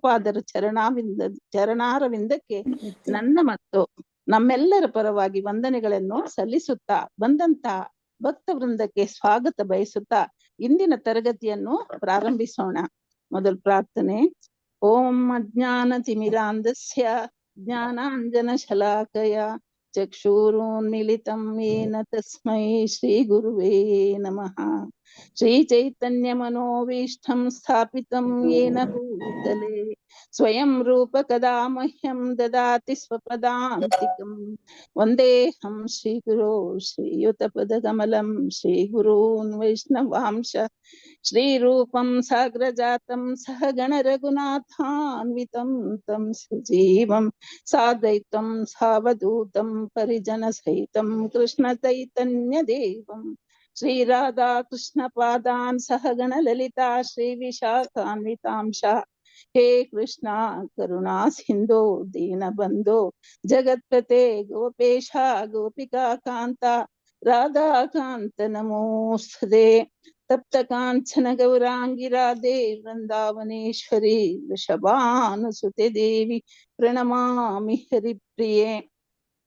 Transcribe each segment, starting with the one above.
ಪ್ರಭುಪಾದರ ಚರಣಾರವಿಂದಕ್ಕೆ ನನ್ನ ಮತ್ತು ನಮ್ಮೆಲ್ಲರ ಪರವಾಗಿ ವಂದನೆಗಳನ್ನು ಸಲ್ಲಿಸುತ್ತಾ ಬಂದಂತ ಭಕ್ತ ವೃಂದಕ್ಕೆ ಸ್ವಾಗತ ಬಯಸುತ್ತಾ ಇಂದಿನ ತರಗತಿಯನ್ನು ಪ್ರಾರಂಭಿಸೋಣ. ಮೊದಲು ಪ್ರಾರ್ಥನೆ. ಓಂ ಅಜ್ಞಾನ ತಿಮಿರಾಂಧಸ್ಯ ಜ್ಞಾನಾಂಜನ ಶಲಾಕಯ ಚಕ್ಷುರುನ್ಮಿಲಿತಂ ಯೇನ ತಸ್ಮೈ ಶ್ರೀ ಗುರುವೇ ನಮಃ. ಶ್ರೀ ಚೈತನ್ಯ ಮನೋಭೀಷ್ಟಂ ಸ್ಥಾಪಿತಂ ಯೇನ ಭೂತಲೆ ಸ್ವಯಂ ರೂಪ ಕದಾ ಮಹ್ಯಂ ದದಾತಿ ಸ್ವಪದಾಂತಿಕಂ. ವಂದೇಹಂ ಶ್ರೀ ಗುರೋ ಶ್ರೀಯುತ ಪದಕಮಲಂ ಶ್ರೀ ಗುರೂನ್ ವೈಷ್ಣವಾಂಶ ಶ್ರೀರೂಪಂ ಸಾಗ್ರಜಾತಂ ಸಹಗಣ ರಘುನಾಥಾನ್ವಿತಂ ತಂ ಸಜೀವಂ ಸಾದ್ವೈತಂ ಸಾವಧೂತಂ ಪರಿಜನ ಸಹಿತಂ ಕೃಷ್ಣ ಚೈತನ್ಯ ದೇವಂ ಶ್ರೀ ರಾಧಾ ಕೃಷ್ಣ ಪಾದಾನ್ ಸಹಗಣ ಲಲಿತಾ ಶ್ರೀ ವಿಶಾಖಾನ್ವಿತಾಂಶ. ಹೇ ಕೃಷ್ಣ ಕರುಣಾ ಸಿಂಧೋ ದೀನ ಬಂಧೋ ಜಗತ್ಪತೆ ಗೋಪೇಶ ಗೋಪಿಕಾ ಕಾಂತ ರಾಧಾ ಕಾಂತ ನಮೋಸ್ತುತೆ. ತಪ್ತ ಕಾಂಚನ ಗೌರಾಂಗಿ ರಾಧೆ ವೃಂದಾವನೇಶ್ವರಿ ವೃಷಭಾನುಸುತೆ ದೇವಿ ಪ್ರಣಮಾಮಿ ಹರಿಪ್ರಿಯೆ.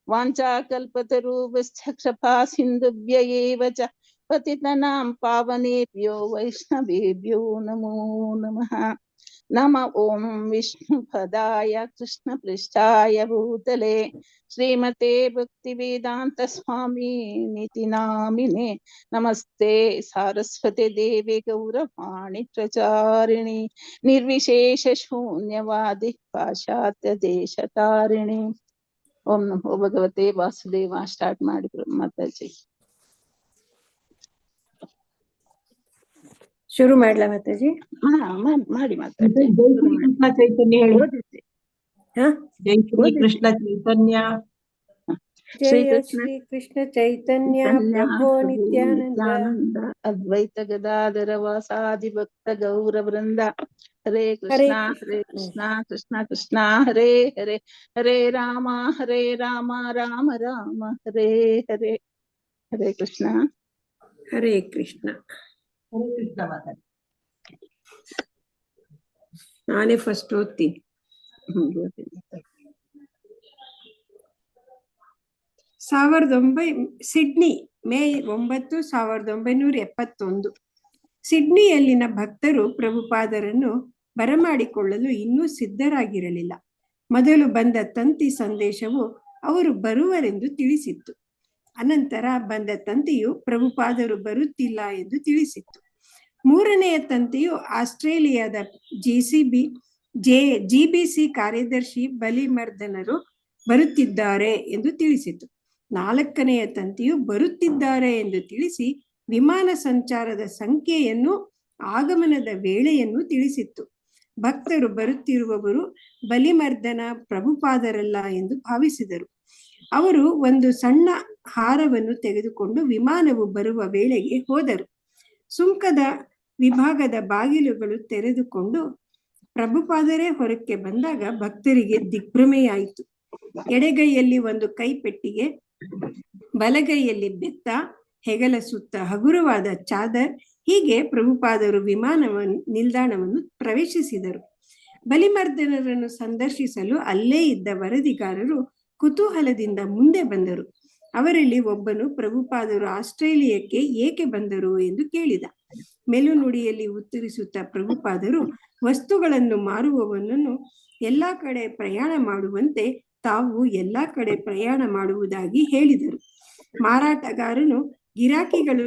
ವಾಂಚಾಕಲ್ಪತರುಭ್ಯಶ್ಚ ಕೃಪಾ ಸಿಂಧುಭ್ಯ ಏವ ಚ ಪತಿತನಾಂ ಪಾವನೇಭ್ಯೋ ವೈಷ್ಣವೇಭ್ಯೋ ನಮೋ ನಮಃ. ನಮ ಓಂ ವಿಷ್ಣುಪದಾಯ ಕೃಷ್ಣ ಪೃಷ್ಠಾಯ ಭೂತಲೆ ಶ್ರೀಮತೆ ಭಕ್ತಿ ವೇದಾಂತ ಸ್ವಾಮಿ ನಿತಿ ನಾಮಿನೆ. ನಮಸ್ತೆ ಸಾರಸ್ವತೆ ದೇವೆ ಗೌರವಾಣಿ ಪ್ರಚಾರಿಣಿ ನಿರ್ವಿಶೇಷ ಶೂನ್ಯವಾದಿ ಪಾಶ್ಚಾತ್ಯ ದೇಶ ತಾರಿಣಿ. ಓಂ ನಮೋ ಭಗವತೆ ವಾಸುದೇವ. ಸ್ಟಾರ್ಟ್ ಮಾಡಿದ್ರು ಮಾತಾಜಿ. ಶುರು ಮಾಡ್ಲಾ ಮಾತಾಜಿ? ಮಾಡಿ ಮಾತಾಜಿ. ಚೈತನ್ಯ ಹೇಳಿ. ಜೈ ಶ್ರೀ ಕೃಷ್ಣ ಚೈತನ್ಯ. ಜಯ ಶ್ರೀ ಕೃಷ್ಣ ಚೈತನ್ಯ ಪ್ರಭೋ ನಿತ್ಯಾನಂದ ಅದ್ವೈತ ಗದಾಧರ ವಾಸಾದಿ ಭಕ್ತ ಗೌರ ವೃಂದ. ಹರೇ ಕೃಷ್ಣ ಹರೇ ಕೃಷ್ಣ ಕೃಷ್ಣ ಕೃಷ್ಣ ಹರೇ ಹರೇ ಹರೇ ರಾಮ ರಾಮ ರಾಮ ಹರೇ ಹರೇ. ಹರೇ ಕೃಷ್ಣ. ಹರೇ ಕೃಷ್ಣ. ಹರೇ ಕೃಷ್ಣ ಮಾತಾಡಿ. ನಾನೇ ಫಸ್ಟ್ ಓದ್ತೀನಿ. ಸಿಡ್ನಿ ಮೇ 9, 1971. ಸಿಡ್ನಿಯಲ್ಲಿನ ಭಕ್ತರು ಪ್ರಭುಪಾದರನ್ನು ಬರಮಾಡಿಕೊಳ್ಳಲು ಇನ್ನೂ ಸಿದ್ಧರಾಗಿರಲಿಲ್ಲ. ಮೊದಲು ಬಂದ ತಂತಿ ಸಂದೇಶವು ಅವರು ಬರುವರೆಂದು ತಿಳಿಸಿತ್ತು. ಅನಂತರ ಬಂದ ತಂತಿಯು ಪ್ರಭುಪಾದರು ಬರುತ್ತಿಲ್ಲ ಎಂದು ತಿಳಿಸಿತ್ತು. ಮೂರನೆಯ ತಂತಿಯು ಆಸ್ಟ್ರೇಲಿಯಾದ ಜಿಬಿಸಿ ಕಾರ್ಯದರ್ಶಿ ಬಲಿಮರ್ದನರು ಬರುತ್ತಿದ್ದಾರೆ ಎಂದು ತಿಳಿಸಿತು. ನಾಲ್ಕನೆಯ ತಂತಿಯು ಬರುತ್ತಿದ್ದಾರೆ ಎಂದು ತಿಳಿಸಿ ವಿಮಾನ ಸಂಚಾರದ ಸಂಖ್ಯೆಯನ್ನು ಆಗಮನದ ವೇಳೆಯನ್ನು ತಿಳಿಸಿತ್ತು. ಭಕ್ತರು ಬರುತ್ತಿರುವವರು ಬಲಿಮರ್ದನ ಪ್ರಭುಪಾದರಲ್ಲ ಎಂದು ಭಾವಿಸಿದರು. ಅವರು ಒಂದು ಸಣ್ಣ ಹಾರವನ್ನು ತೆಗೆದುಕೊಂಡು ವಿಮಾನವು ಬರುವ ವೇಳೆಗೆ ಹೋದರು. ಸುಂಕದ ವಿಭಾಗದ ಬಾಗಿಲುಗಳು ತೆರೆದುಕೊಂಡು ಪ್ರಭುಪಾದರೇ ಹೊರಕ್ಕೆ ಬಂದಾಗ ಭಕ್ತರಿಗೆ ದಿಗ್ಭ್ರಮೆಯಾಯಿತು. ಎಡಗೈಯಲ್ಲಿ ಒಂದು ಕೈಪೆಟ್ಟಿಗೆ, ಬಲಗೈಯಲ್ಲಿ ಬೆತ್ತ, ಹೆಗಲ ಸುತ್ತ ಹಗುರವಾದ ಚಾದರ್. ಹೀಗೆ ಪ್ರಭುಪಾದರು ನಿಲ್ದಾಣವನ್ನು ಪ್ರವೇಶಿಸಿದರು. ಬಲಿಮರ್ದನರನ್ನು ಸಂದರ್ಶಿಸಲು ಅಲ್ಲೇ ಇದ್ದ ವರದಿಗಾರರು ಕುತೂಹಲದಿಂದ ಮುಂದೆ ಬಂದರು. ಅವರಲ್ಲಿ ಒಬ್ಬನು ಪ್ರಭುಪಾದರು ಆಸ್ಟ್ರೇಲಿಯಾಕ್ಕೆ ಏಕೆ ಬಂದರು ಎಂದು ಕೇಳಿದ. ಮೆಲುನುಡಿಯಲ್ಲಿ ಉತ್ತರಿಸುತ್ತಾ ಪ್ರಭುಪಾದರು ವಸ್ತುಗಳನ್ನು ಮಾರುವವನನ್ನು ಎಲ್ಲಾ ಕಡೆ ಪ್ರಯಾಣ ಮಾಡುವಂತೆ ತಾವು ಎಲ್ಲಾ ಕಡೆ ಪ್ರಯಾಣ ಮಾಡುವುದಾಗಿ ಹೇಳಿದರು. ಮಾರಾಟಗಾರನು ಗಿರಾಕಿಗಳು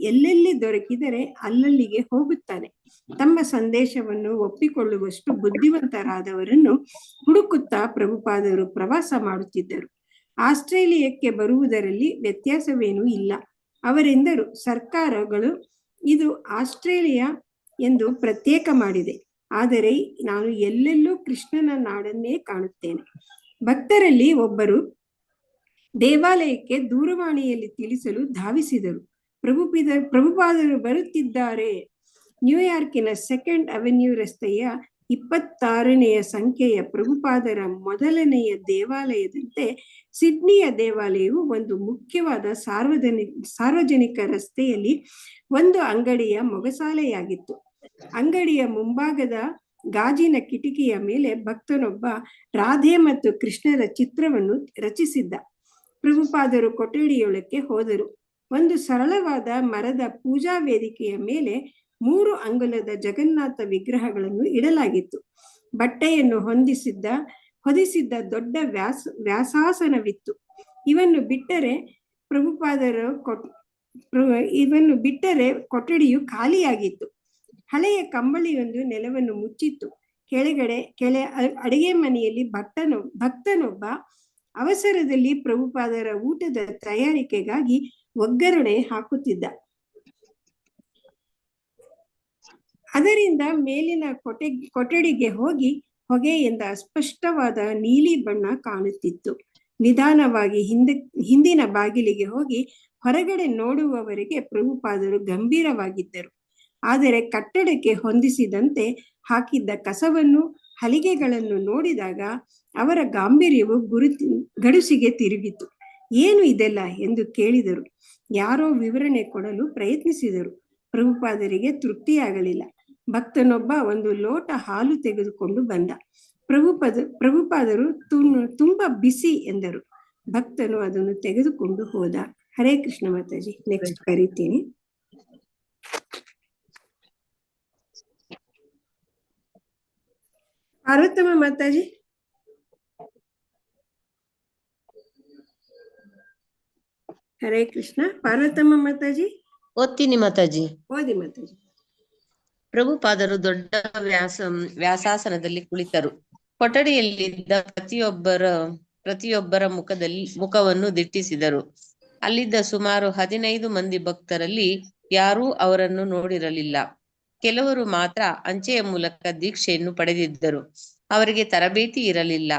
ಎಲ್ಲೆಲ್ಲಿ ದೊರಕಿದರೆ ಅಲ್ಲಲ್ಲಿಗೆ ಹೋಗುತ್ತಾನೆ. ತಮ್ಮ ಸಂದೇಶವನ್ನು ಒಪ್ಪಿಕೊಳ್ಳುವಷ್ಟು ಬುದ್ಧಿವಂತರಾದವರನ್ನು ಹುಡುಕುತ್ತಾ ಪ್ರಭುಪಾದರು ಪ್ರವಾಸ ಮಾಡುತ್ತಿದ್ದರು. ಆಸ್ಟ್ರೇಲಿಯಾಕ್ಕೆ ಬರುವುದರಲ್ಲಿ ವ್ಯತ್ಯಾಸವೇನೂ ಇಲ್ಲ. ಅವರೆಂದರು, ಸರ್ಕಾರಗಳು ಇದು ಆಸ್ಟ್ರೇಲಿಯಾ ಎಂದು ಪ್ರತ್ಯೇಕ ಮಾಡಿದೆ, ಆದರೆ ನಾನು ಎಲ್ಲೆಲ್ಲೂ ಕೃಷ್ಣನ ನಾಡನ್ನೇ ಕಾಣುತ್ತೇನೆ. ಭಕ್ತರಲ್ಲಿ ಒಬ್ಬರು ದೇವಾಲಯಕ್ಕೆ ದೂರವಾಣಿಯಲ್ಲಿ ತಿಳಿಸಲು ಧಾವಿಸಿದರು. ಪ್ರಭುಪಾದರು ಬರುತ್ತಿದ್ದಾರೆ. ನ್ಯೂಯಾರ್ಕಿನ 2nd ಅವೆನ್ಯೂ ರಸ್ತೆಯ 26ನೇ ಸಂಖ್ಯೆಯ ಪ್ರಭುಪಾದರ ಮೊದಲನೆಯ ದೇವಾಲಯದಂತೆ ಸಿಡ್ನಿಯ ದೇವಾಲಯವು ಒಂದು ಮುಖ್ಯವಾದ ಸಾರ್ವಜನಿಕ ರಸ್ತೆಯಲ್ಲಿ ಒಂದು ಅಂಗಡಿಯ ಮೊಗಸಾಲೆಯಾಗಿತ್ತು. ಅಂಗಡಿಯ ಮುಂಭಾಗದ ಗಾಜಿನ ಕಿಟಕಿಯ ಮೇಲೆ ಭಕ್ತನೊಬ್ಬ ರಾಧೆ ಮತ್ತು ಕೃಷ್ಣರ ಚಿತ್ರವನ್ನು ರಚಿಸಿದ್ದ. ಪ್ರಭುಪಾದರು ಕೊಠಡಿಯೊಳಕ್ಕೆ ಹೋದರು. ಒಂದು ಸರಳವಾದ ಮರದ ಪೂಜಾ ವೇದಿಕೆಯ ಮೇಲೆ 3 ಅಂಗುಲದ ಜಗನ್ನಾಥ ವಿಗ್ರಹಗಳನ್ನು ಇಡಲಾಗಿತ್ತು. ಬಟ್ಟೆಯನ್ನು ಹೊದಿಸಿದ್ದ ದೊಡ್ಡ ವ್ಯಾಸಾಸನವಿತ್ತು. ಇವನ್ನು ಬಿಟ್ಟರೆ ಕೊಠಡಿಯು ಖಾಲಿಯಾಗಿತ್ತು. ಹಳೆಯ ಕಂಬಳಿಯೊಂದು ನೆಲವನ್ನು ಮುಚ್ಚಿತ್ತು. ಕೆಳ ಅಡಿಗೆ ಮನೆಯಲ್ಲಿ ಭಕ್ತನೊಬ್ಬ ಅವಸರದಲ್ಲಿ ಪ್ರಭುಪಾದರ ಊಟದ ತಯಾರಿಕೆಗಾಗಿ ಒಗ್ಗರಣೆ ಹಾಕುತ್ತಿದ್ದ. ಅದರಿಂದ ಮೇಲಿನ ಕೊಠಡಿಗೆ ಹೋಗಿ ಹೊಗೆಯಿಂದ ಅಸ್ಪಷ್ಟವಾದ ನೀಲಿ ಬಣ್ಣ ಕಾಣುತ್ತಿತ್ತು. ನಿಧಾನವಾಗಿ ಹಿಂದಿನ ಬಾಗಿಲಿಗೆ ಹೋಗಿ ಹೊರಗಡೆ ನೋಡುವವರೆಗೆ ಪ್ರಭುಪಾದರು ಗಂಭೀರವಾಗಿದ್ದರು. ಆದರೆ ಕಟ್ಟಡಕ್ಕೆ ಹೊಂದಿಸಿದಂತೆ ಹಾಕಿದ್ದ ಕಸವನ್ನು ಹಲಿಗೆಗಳನ್ನು ನೋಡಿದಾಗ ಅವರ ಗಾಂಭೀರ್ಯವು ಗಡುಸಿಗೆ ತಿರುಗಿತು. ಏನು ಇದೆಲ್ಲ ಎಂದು ಕೇಳಿದರು. ಯಾರೋ ವಿವರಣೆ ಕೊಡಲು ಪ್ರಯತ್ನಿಸಿದರು. ಪ್ರಭುಪಾದರಿಗೆ ತೃಪ್ತಿಯಾಗಲಿಲ್ಲ. ಭಕ್ತನೊಬ್ಬ ಒಂದು ಲೋಟ ಹಾಲು ತೆಗೆದುಕೊಂಡು ಬಂದ. ಪ್ರಭುಪಾದರು ತುಂಬಾ ಬಿಸಿ ಎಂದರು. ಭಕ್ತನು ಅದನ್ನು ತೆಗೆದುಕೊಂಡು ಹೋದ. ಹರೇ ಕೃಷ್ಣ ಮಾತಾಜಿ. ನೆಕ್ಸ್ಟ್ ಕರೀತೀನಿ. ಪಾರ್ವತಮ್ಮ ಮಾತಾಜಿ. ಹರೇ ಕೃಷ್ಣ. ಪಾರ್ವತಮ್ಮ ಮಾತಾಜಿ. ಓದ್ತೀನಿ ಮಾತಾಜಿ. ಓದಿ ಮಾತಾಜಿ. ಪ್ರಭುಪಾದರು ದೊಡ್ಡ ವ್ಯಾಸಾಸನದಲ್ಲಿ ಕುಳಿತರು. ಕೊಠಡಿಯಲ್ಲಿದ್ದ ಪ್ರತಿಯೊಬ್ಬರ ಮುಖವನ್ನು ದಿಟ್ಟಿಸಿದರು. ಅಲ್ಲಿದ್ದ ಸುಮಾರು 15 ಮಂದಿ ಭಕ್ತರಲ್ಲಿ ಯಾರೂ ಅವರನ್ನು ನೋಡಿರಲಿಲ್ಲ. ಕೆಲವರು ಮಾತ್ರ ಅಂಚೆಯ ಮೂಲಕ ದೀಕ್ಷೆಯನ್ನು ಪಡೆದಿದ್ದರು. ಅವರಿಗೆ ತರಬೇತಿ ಇರಲಿಲ್ಲ.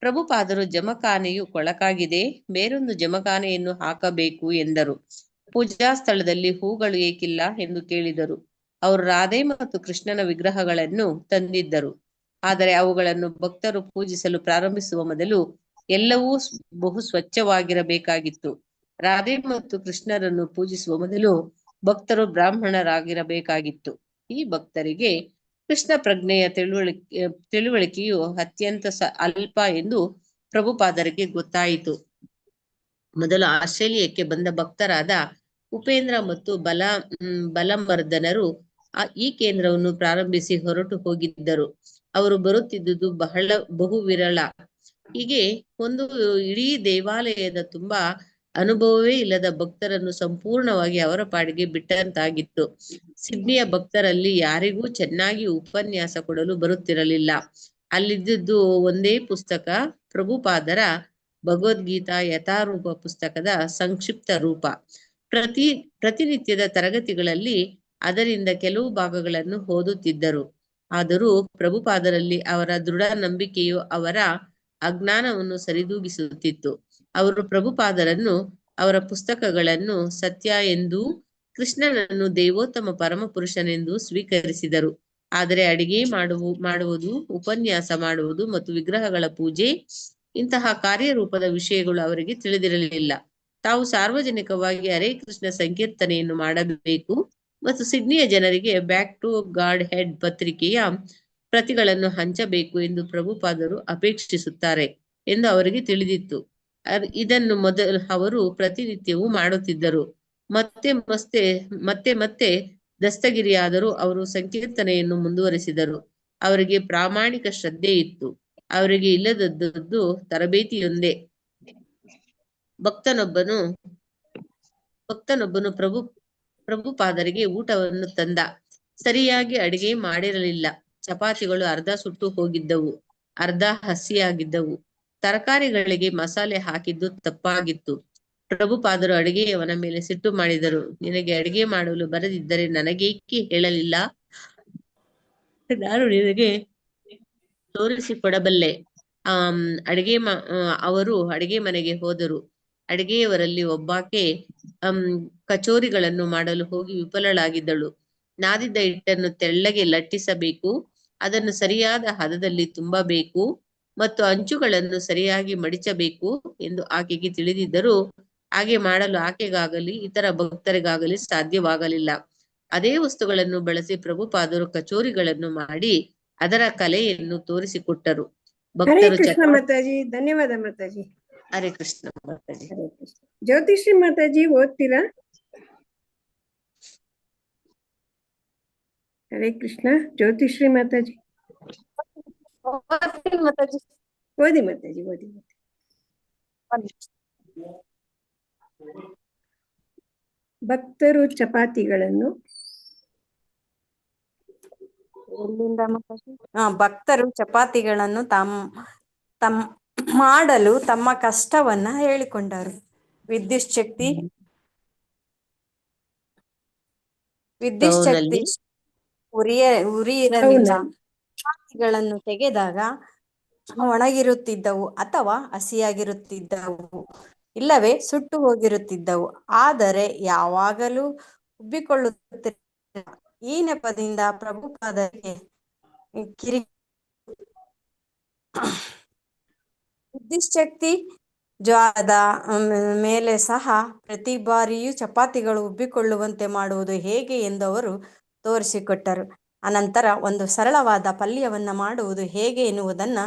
ಪ್ರಭುಪಾದರು ಜಮಖಾನೆಯು ಕೊಳಕಾಗಿದೆ, ಬೇರೊಂದು ಜಮಖಾನೆಯನ್ನು ಹಾಕಬೇಕು ಎಂದರು. ಪೂಜಾ ಸ್ಥಳದಲ್ಲಿ ಹೂಗಳು ಏಕಿಲ್ಲ ಎಂದು ಕೇಳಿದರು. ಅವರು ರಾಧೆ ಮತ್ತು ಕೃಷ್ಣನ ವಿಗ್ರಹಗಳನ್ನು ತಂದಿದ್ದರು. ಆದರೆ ಅವುಗಳನ್ನು ಭಕ್ತರು ಪೂಜಿಸಲು ಪ್ರಾರಂಭಿಸುವ ಮೊದಲು ಎಲ್ಲವೂ ಬಹು ಸ್ವಚ್ಛವಾಗಿರಬೇಕಾಗಿತ್ತು. ರಾಧೆ ಮತ್ತು ಕೃಷ್ಣರನ್ನು ಪೂಜಿಸುವ ಮೊದಲು ಭಕ್ತರು ಬ್ರಾಹ್ಮಣರಾಗಿರಬೇಕಾಗಿತ್ತು. ಈ ಭಕ್ತರಿಗೆ ಕೃಷ್ಣ ಪ್ರಜ್ಞೆಯ ತಿಳುವಳಿಕೆಯು ಅತ್ಯಂತ ಅಲ್ಪ ಎಂದು ಪ್ರಭುಪಾದರಿಗೆ ಗೊತ್ತಾಯಿತು. ಮೊದಲು ಆಸ್ಟ್ರೇಲಿಯಾಕ್ಕೆ ಬಂದ ಭಕ್ತರಾದ ಉಪೇಂದ್ರ ಮತ್ತು ಬಲಮರ್ದನರು ಈ ಕೇಂದ್ರವನ್ನು ಪ್ರಾರಂಭಿಸಿ ಹೊರಟು ಹೋಗಿದ್ದರು. ಅವರು ಬರುತ್ತಿದ್ದುದು ಬಹು ವಿರಳ. ಹೀಗೆ ಒಂದು ಇಡೀ ದೇವಾಲಯದ ತುಂಬಾ ಅನುಭವವೇ ಇಲ್ಲದ ಭಕ್ತರನ್ನು ಸಂಪೂರ್ಣವಾಗಿ ಅವರ ಪಾಡಿಗೆ ಬಿಟ್ಟಂತಾಗಿತ್ತು. ಸಿಡ್ನಿಯ ಭಕ್ತರಲ್ಲಿ ಯಾರಿಗೂ ಚೆನ್ನಾಗಿ ಉಪನ್ಯಾಸ ಕೊಡಲು ಬರುತ್ತಿರಲಿಲ್ಲ. ಅಲ್ಲಿದ್ದುದು ಒಂದೇ ಪುಸ್ತಕ, ಪ್ರಭುಪಾದರ ಭಗವದ್ಗೀತಾ ಯಥಾರೂಪ ಪುಸ್ತಕದ ಸಂಕ್ಷಿಪ್ತ ರೂಪ. ಪ್ರತಿನಿತ್ಯದ ತರಗತಿಗಳಲ್ಲಿ ಅದರಿಂದ ಕೆಲವು ಭಾಗಗಳನ್ನು ಓದುತ್ತಿದ್ದರು. ಆದರೂ ಪ್ರಭುಪಾದರಲ್ಲಿ ಅವರ ದೃಢ ನಂಬಿಕೆಯು ಅವರ ಅಜ್ಞಾನವನ್ನು ಸರಿದೂಗಿಸುತ್ತಿತ್ತು. ಅವರು ಪ್ರಭುಪಾದರನ್ನು, ಅವರ ಪುಸ್ತಕಗಳನ್ನು ಸತ್ಯ ಎಂದೂ ಕೃಷ್ಣನನ್ನು ದೇವೋತ್ತಮ ಪರಮ ಪುರುಷನೆಂದು ಸ್ವೀಕರಿಸಿದರು. ಆದರೆ ಅಡಿಗೆ ಮಾಡುವುದು, ಉಪನ್ಯಾಸ ಮಾಡುವುದು ಮತ್ತು ವಿಗ್ರಹಗಳ ಪೂಜೆ ಇಂತಹ ಕಾರ್ಯರೂಪದ ವಿಷಯಗಳು ಅವರಿಗೆ ತಿಳಿದಿರಲಿಲ್ಲ. ತಾವು ಸಾರ್ವಜನಿಕವಾಗಿ ಹರೇ ಕೃಷ್ಣ ಸಂಕೀರ್ತನೆಯನ್ನು ಮಾಡಬೇಕು ಮತ್ತು ಸಿಡ್ನಿಯ ಜನರಿಗೆ ಬ್ಯಾಕ್ ಟು ಗಾಡ್ ಹೆಡ್ ಪತ್ರಿಕೆಯ ಪ್ರತಿಗಳನ್ನು ಹಂಚಬೇಕು ಎಂದು ಪ್ರಭುಪಾದರು ಅಪೇಕ್ಷಿಸುತ್ತಾರೆ ಎಂದು ಅವರಿಗೆ ತಿಳಿದಿತ್ತು. ಇದನ್ನು ಅವರು ಪ್ರತಿನಿತ್ಯವೂ ಮಾಡುತ್ತಿದ್ದರು. ಮತ್ತೆ ದಸ್ತಗಿರಿಯಾದರೂ ಅವರು ಸಂಕೀರ್ತನೆಯನ್ನು ಮುಂದುವರಿಸಿದರು. ಅವರಿಗೆ ಪ್ರಾಮಾಣಿಕ ಶ್ರದ್ಧೆ ಇತ್ತು. ಅವರಿಗೆ ಇಲ್ಲದದ್ದು ತರಬೇತಿಯೊಂದೇ. ಭಕ್ತನೊಬ್ಬನು ಪ್ರಭುಪಾದರಿಗೆ ಊಟವನ್ನು ತಂದ. ಸರಿಯಾಗಿ ಅಡಿಗೆ ಮಾಡಿರಲಿಲ್ಲ. ಚಪಾತಿಗಳು ಅರ್ಧ ಸುಟ್ಟು ಹೋಗಿದ್ದವು, ಅರ್ಧ ಹಸಿಯಾಗಿದ್ದವು. ತರಕಾರಿಗಳಿಗೆ ಮಸಾಲೆ ಹಾಕಿದ್ದು ತಪ್ಪಾಗಿತ್ತು. ಪ್ರಭುಪಾದರು ಅಡಿಗೆಯವನ ಮೇಲೆ ಸಿಟ್ಟು ಮಾಡಿದರು. ನಿನಗೆ ಅಡಿಗೆ ಮಾಡಲು ಬರದಿದ್ದರೆ ನನಗೇಕೆ ಹೇಳಲಿಲ್ಲ? ನಾನು ನಿನಗೆ ತೋರಿಸಿಕೊಡಬಲ್ಲೆ. ಅವರು ಅಡಿಗೆ ಮನೆಗೆ ಹೋದರು. ಅಡಿಗೆಯವರಲ್ಲಿ ಒಬ್ಬಾಕೆ ಕಚೋರಿಗಳನ್ನು ಮಾಡಲು ಹೋಗಿ ವಿಫಲಳಾಗಿದ್ದಳು. ನಾದಿದ್ದ ಹಿಟ್ಟನ್ನು ತೆಳ್ಳಗೆ ಲಟ್ಟಿಸಬೇಕು, ಅದನ್ನು ಸರಿಯಾದ ಹದದಲ್ಲಿ ತುಂಬಬೇಕು ಮತ್ತು ಅಂಚುಗಳನ್ನು ಸರಿಯಾಗಿ ಮಡಿಚಬೇಕು ಎಂದು ಆಕೆಗೆ ತಿಳಿದಿದ್ದರೂ ಹಾಗೆ ಮಾಡಲು ಆಕೆಗಾಗಲಿ ಇತರ ಭಕ್ತರಿಗಾಗಲಿ ಸಾಧ್ಯವಾಗಲಿಲ್ಲ. ಅದೇ ವಸ್ತುಗಳನ್ನು ಬಳಸಿ ಪ್ರಭುಪಾದರು ಕಚೋರಿಗಳನ್ನು ಮಾಡಿ ಅದರ ಕಲೆಯನ್ನು ತೋರಿಸಿಕೊಟ್ಟರು. ಹರೇ ಭಕ್ತರು ಕೃಷ್ಣ ಮಾತಾಜಿ, ಧನ್ಯವಾದ ಮಾತಾಜಿ. ಹರೇ ಕೃಷ್ಣ ಮಾತಾಜಿ. ಹರೇ ಕೃಷ್ಣ. ಜ್ಯೋತಿಶ್ರೀ ಮಾತಾಜಿ ಓದ್ತೀರಾ? ಹರೇ ಕೃಷ್ಣ. ಜ್ಯೋತಿಶ್ರೀ ಮಾತಾಜಿ ಓದಿ ಮಾತಾಜಿ, ಓದಿ. ಭಕ್ತರು ಚಪಾತಿಗಳನ್ನು ಭಕ್ತರು ಚಪಾತಿಗಳನ್ನು ಮಾಡಲು ತಮ್ಮ ಕಷ್ಟವನ್ನ ಹೇಳಿಕೊಂಡರು. ವಿದ್ಯುತ್ ಶಕ್ತಿ ಉರಿಯಿರಲಿಲ್ಲ. ಚಪಾತಿಗಳನ್ನು ತೆಗೆದಾಗ ಒಣಗಿರುತ್ತಿದ್ದವು ಅಥವಾ ಹಸಿಯಾಗಿರುತ್ತಿದ್ದವು, ಇಲ್ಲವೇ ಸುಟ್ಟು ಹೋಗಿರುತ್ತಿದ್ದವು. ಆದರೆ ಯಾವಾಗಲೂ ಉಬ್ಬಿಕೊಳ್ಳುತ್ತಿರಲಿಲ್ಲ. ಈ ನೆಪದಿಂದ ಪ್ರಭುಪಾದರಿಗೆ ವಿದ್ಯುತ್ ಶಕ್ತಿ ಜ್ವಾಲದ ಮೇಲೆ ಸಹ ಪ್ರತಿ ಬಾರಿಯೂ ಚಪಾತಿಗಳು ಉಬ್ಬಿಕೊಳ್ಳುವಂತೆ ಮಾಡುವುದು ಹೇಗೆ ಎಂದು ಅವರು ತೋರಿಸಿಕೊಟ್ಟರು. ಅನಂತರ ಒಂದು ಸರಳವಾದ ಪಲ್ಯವನ್ನ ಮಾಡುವುದು ಹೇಗೆ ಎನ್ನುವುದನ್ನ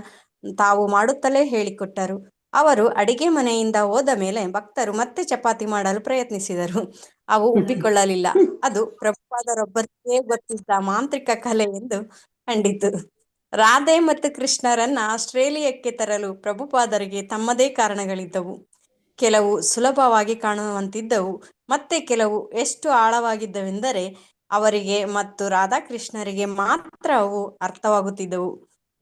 ತಾವು ಮಾಡುತ್ತಲೇ ಹೇಳಿಕೊಟ್ಟರು. ಅವರು ಅಡಿಗೆ ಮನೆಯಿಂದ ಹೋದ ಮೇಲೆ ಭಕ್ತರು ಮತ್ತೆ ಚಪಾತಿ ಮಾಡಲು ಪ್ರಯತ್ನಿಸಿದರು. ಅವು ಉಬ್ಬಿಕೊಳ್ಳಲಿಲ್ಲ. ಅದು ಪ್ರಭುಪಾದರೊಬ್ಬರಿಗೆ ಗೊತ್ತಿದ್ದ ಮಾಂತ್ರಿಕ ಕಲೆ ಎಂದು ಕಂಡಿತು. ರಾಧೆ ಮತ್ತು ಕೃಷ್ಣರನ್ನ ಆಸ್ಟ್ರೇಲಿಯಕ್ಕೆ ತರಲು ಪ್ರಭುಪಾದರಿಗೆ ತಮ್ಮದೇ ಕಾರಣಗಳಿದ್ದವು. ಕೆಲವು ಸುಲಭವಾಗಿ ಕಾಣುವಂತಿದ್ದವು, ಮತ್ತೆ ಕೆಲವು ಎಷ್ಟು ಆಳವಾಗಿದ್ದವೆಂದರೆ ಅವರಿಗೆ ಮತ್ತು ರಾಧಾಕೃಷ್ಣರಿಗೆ ಮಾತ್ರ ಅವು ಅರ್ಥವಾಗುತ್ತಿದ್ದವು.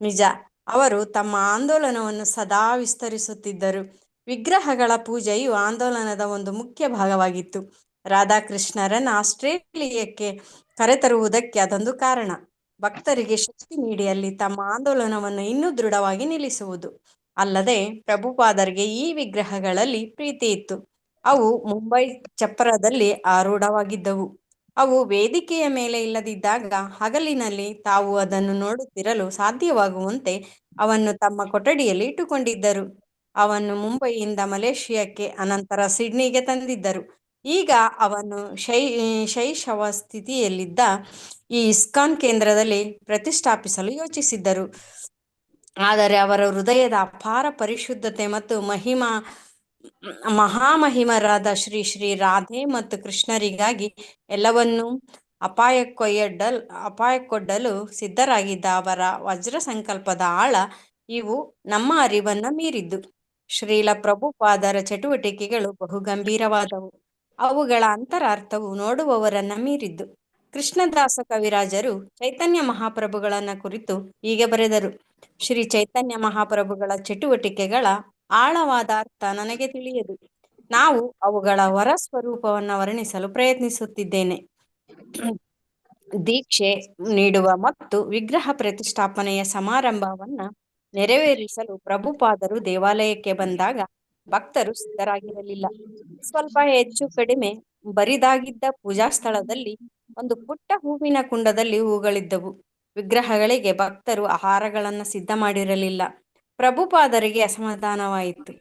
ನಿಜ, ಅವರು ತಮ್ಮ ಆಂದೋಲನವನ್ನು ಸದಾ ವಿಸ್ತರಿಸುತ್ತಿದ್ದರು. ವಿಗ್ರಹಗಳ ಪೂಜೆಯು ಆಂದೋಲನದ ಒಂದು ಮುಖ್ಯ ಭಾಗವಾಗಿತ್ತು. ರಾಧಾಕೃಷ್ಣರನ್ನ ಆಸ್ಟ್ರೇಲಿಯಕ್ಕೆ ಕರೆತರುವುದಕ್ಕೆ ಅದೊಂದು ಕಾರಣ. ಭಕ್ತರಿಗೆ ಶಕ್ತಿ ನೀಡಿ ಅಲ್ಲಿ ತಮ್ಮ ಆಂದೋಲನವನ್ನು ಇನ್ನೂ ದೃಢವಾಗಿ ನಿಲ್ಲಿಸುವುದು. ಅಲ್ಲದೆ ಪ್ರಭುಪಾದರಿಗೆ ಈ ವಿಗ್ರಹಗಳಲ್ಲಿ ಪ್ರೀತಿ ಇತ್ತು. ಅವು ಮುಂಬೈ ಚಪ್ಪರದಲ್ಲಿ ಆರೂಢವಾಗಿದ್ದವು. ಅವು ವೇದಿಕೆಯ ಮೇಲೆ ಇಲ್ಲದಿದ್ದಾಗ ಹಗಲಿನಲ್ಲಿ ತಾವು ಅದನ್ನು ನೋಡುತ್ತಿರಲು ಸಾಧ್ಯವಾಗುವಂತೆ ಅವನ್ನು ತಮ್ಮ ಕೊಠಡಿಯಲ್ಲಿ ಇಟ್ಟುಕೊಂಡಿದ್ದರು. ಅವನ್ನು ಮುಂಬೈಯಿಂದ ಮಲೇಷಿಯಾಕ್ಕೆ, ಅನಂತರ ಸಿಡ್ನಿಗೆ ತಂದಿದ್ದರು. ಈಗ ಅವನ್ನು ಶೈಶವ ಸ್ಥಿತಿಯಲ್ಲಿದ್ದ ಈ ಇಸ್ಕಾನ್ ಕೇಂದ್ರದಲ್ಲಿ ಪ್ರತಿಷ್ಠಾಪಿಸಲು ಯೋಚಿಸಿದ್ದರು. ಆದರೆ ಅವರ ಹೃದಯದ ಅಪಾರ ಪರಿಶುದ್ಧತೆ ಮತ್ತು ಮಹಾಮಹಿಮರಾದ ಶ್ರೀ ಶ್ರೀ ರಾಧೆ ಮತ್ತು ಕೃಷ್ಣರಿಗಾಗಿ ಎಲ್ಲವನ್ನೂ ಅಪಾಯಕ್ಕೊಡ್ಡಲು ಸಿದ್ಧರಾಗಿದ್ದ ಅವರ ವಜ್ರ ಸಂಕಲ್ಪದ ಆಳ ಇವು ನಮ್ಮ ಅರಿವನ್ನ ಮೀರಿದ್ದು. ಶ್ರೀಲ ಪ್ರಭುಪಾದರ ಚಟುವಟಿಕೆಗಳು ಬಹು ಗಂಭೀರವಾದವು. ಅವುಗಳ ಅಂತರಾರ್ಥವು ನೋಡುವವರನ್ನ ಮೀರಿದ್ದು. ಕೃಷ್ಣದಾಸ ಕವಿರಾಜರು ಚೈತನ್ಯ ಮಹಾಪ್ರಭುಗಳನ್ನ ಕುರಿತು ಹೀಗೆ ಬರೆದರು: ಶ್ರೀ ಚೈತನ್ಯ ಮಹಾಪ್ರಭುಗಳ ಚಟುವಟಿಕೆಗಳ ಆಳವಾದ ಅರ್ಥ ನನಗೆ ತಿಳಿಯದು. ನಾವು ಅವುಗಳ ಹೊರ ಸ್ವರೂಪವನ್ನು ವರ್ಣಿಸಲು ಪ್ರಯತ್ನಿಸುತ್ತಿದ್ದೇನೆ. ದೀಕ್ಷೆ ನೀಡುವ ಮತ್ತು ವಿಗ್ರಹ ಪ್ರತಿಷ್ಠಾಪನೆಯ ಸಮಾರಂಭವನ್ನ ನೆರವೇರಿಸಲು ಪ್ರಭುಪಾದರು ದೇವಾಲಯಕ್ಕೆ ಬಂದಾಗ ಭಕ್ತರು ಸಿದ್ಧರಾಗಿರಲಿಲ್ಲ. ಸ್ವಲ್ಪ ಹೆಚ್ಚು ಕಡಿಮೆ ಬರಿದಾಗಿದ್ದ ಪೂಜಾ ಸ್ಥಳದಲ್ಲಿ ಒಂದು ಪುಟ್ಟ ಹೂವಿನ ಕುಂಡದಲ್ಲಿ ಹೂಗಳಿದ್ದವು. ವಿಗ್ರಹಗಳಿಗೆ ಭಕ್ತರು ಆಹಾರಗಳನ್ನು ಸಿದ್ಧ ಮಾಡಿರಲಿಲ್ಲ. ಪ್ರಭುಪಾದರಿಗೆ ಅಸಮಾಧಾನವಾಯಿತು.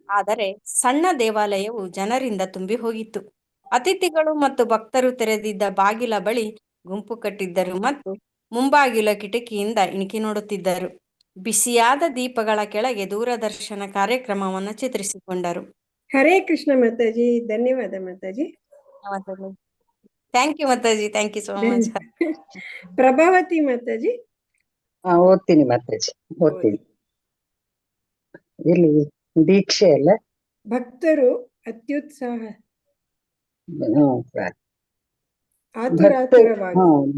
ಆದರೆ ಸಣ್ಣ ದೇವಾಲಯವು ಜನರಿಂದ ತುಂಬಿ ಹೋಗಿತ್ತು. ಅತಿಥಿಗಳು ಮತ್ತು ಭಕ್ತರು ತೆರೆದಿದ್ದ ಬಾಗಿಲ ಬಳಿ ಗುಂಪು ಕಟ್ಟಿದ್ದರು ಮತ್ತು ಮುಂಬಾಗಿಲ ಕಿಟಕಿಯಿಂದ ಇಣುಕಿ ನೋಡುತ್ತಿದ್ದರು. ಬಿಸಿಯಾದ ದೀಪಗಳ ಕೆಳಗೆ ದೂರದರ್ಶನ ಕಾರ್ಯಕ್ರಮವನ್ನು ಚಿತ್ರಿಸಿಕೊಂಡರು. ಹರೇ ಕೃಷ್ಣ ಮಾತಾಜಿ, ಧನ್ಯವಾದ Mataji. Thank you Mataji, thank you so much. Prabhavati Mataji ಓದ್ತೀನಿ ಮಾತಾಜಿ, ಓದ್ತೀನಿ. ಇಲ್ಲಿ ದೀಕ್ಷೆ ಅಲ್ಲ, ಭಕ್ತರು ಅತ್ಯುತ್ಸಾಹ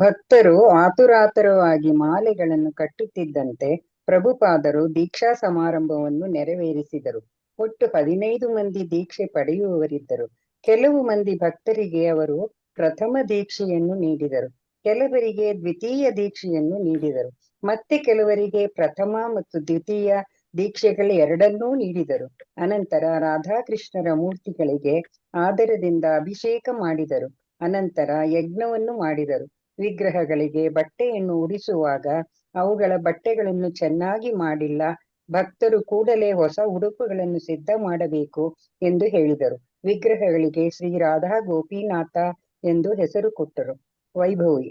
ಭಕ್ತರು ಆತುರಾತುರವಾಗಿ ಮಾಲೆಗಳನ್ನು ಕಟ್ಟುತ್ತಿದ್ದಂತೆ ಪ್ರಭುಪಾದರು ದೀಕ್ಷಾ ಸಮಾರಂಭವನ್ನು ನೆರವೇರಿಸಿದರು. ಒಟ್ಟು 15 ಮಂದಿ ದೀಕ್ಷೆ ಪಡೆಯುವವರಿದ್ದರು. ಕೆಲವು ಮಂದಿ ಭಕ್ತರಿಗೆ ಅವರು ಪ್ರಥಮ ದೀಕ್ಷೆಯನ್ನು ನೀಡಿದರು, ಕೆಲವರಿಗೆ ದ್ವಿತೀಯ ದೀಕ್ಷೆಯನ್ನು ನೀಡಿದರು, ಮತ್ತೆ ಕೆಲವರಿಗೆ ಪ್ರಥಮ ಮತ್ತು ದ್ವಿತೀಯ ದೀಕ್ಷೆಗಳು ಎರಡನ್ನೂ ನೀಡಿದರು. ಅನಂತರ ರಾಧಾಕೃಷ್ಣರ ಮೂರ್ತಿಗಳಿಗೆ ಆದರದಿಂದ ಅಭಿಷೇಕ ಮಾಡಿದರು. ಅನಂತರ ಯಜ್ಞವನ್ನು ಮಾಡಿದರು. ವಿಗ್ರಹಗಳಿಗೆ ಬಟ್ಟೆಯನ್ನು ಉಡಿಸುವಾಗ ಅವುಗಳ ಬಟ್ಟೆಗಳನ್ನು ಚೆನ್ನಾಗಿ ಮಾಡಿಲ್ಲ, ಭಕ್ತರು ಕೂಡಲೇ ಹೊಸ ಉಡುಪುಗಳನ್ನು ಸಿದ್ಧ ಮಾಡಬೇಕು ಎಂದು ಹೇಳಿದರು. ವಿಗ್ರಹಗಳಿಗೆ ಶ್ರೀ ರಾಧಾ ಗೋಪಿನಾಥ ಎಂದು ಹೆಸರು ಕೊಟ್ಟರು. ವೈಭವಿ.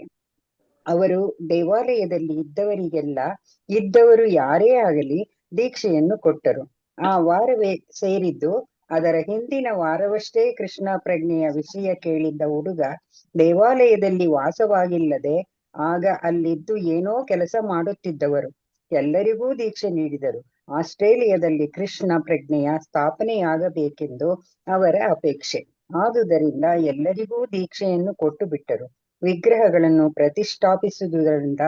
ಅವರು ದೇವಾಲಯದಲ್ಲಿ ಇದ್ದವರು ಯಾರೇ ಆಗಲಿ ದೀಕ್ಷೆಯನ್ನು ಕೊಟ್ಟರು. ಆ ವಾರವೇ ಸೇರಿದ್ದು ಅದರ ಹಿಂದಿನ ವಾರವಷ್ಟೇ ಕೃಷ್ಣ ಪ್ರಜ್ಞೆಯ ವಿಷಯ ಕೇಳಿದ್ದ ಹುಡುಗ ದೇವಾಲಯದಲ್ಲಿ ವಾಸವಾಗಿಲ್ಲದೆ ಆಗ ಅಲ್ಲಿದ್ದು ಏನೋ ಕೆಲಸ ಮಾಡುತ್ತಿದ್ದವರು ಎಲ್ಲರಿಗೂ ದೀಕ್ಷೆ ನೀಡಿದರು. ಆಸ್ಟ್ರೇಲಿಯಾದಲ್ಲಿ ಕೃಷ್ಣ ಪ್ರಜ್ಞೆಯ ಸ್ಥಾಪನೆಯಾಗಬೇಕೆಂದು ಅವರ ಅಪೇಕ್ಷೆ. ಆದುದರಿಂದ ಎಲ್ಲರಿಗೂ ದೀಕ್ಷೆಯನ್ನು ಕೊಟ್ಟು ಬಿಟ್ಟರು. ವಿಗ್ರಹಗಳನ್ನು ಪ್ರತಿಷ್ಠಾಪಿಸುವುದರಿಂದ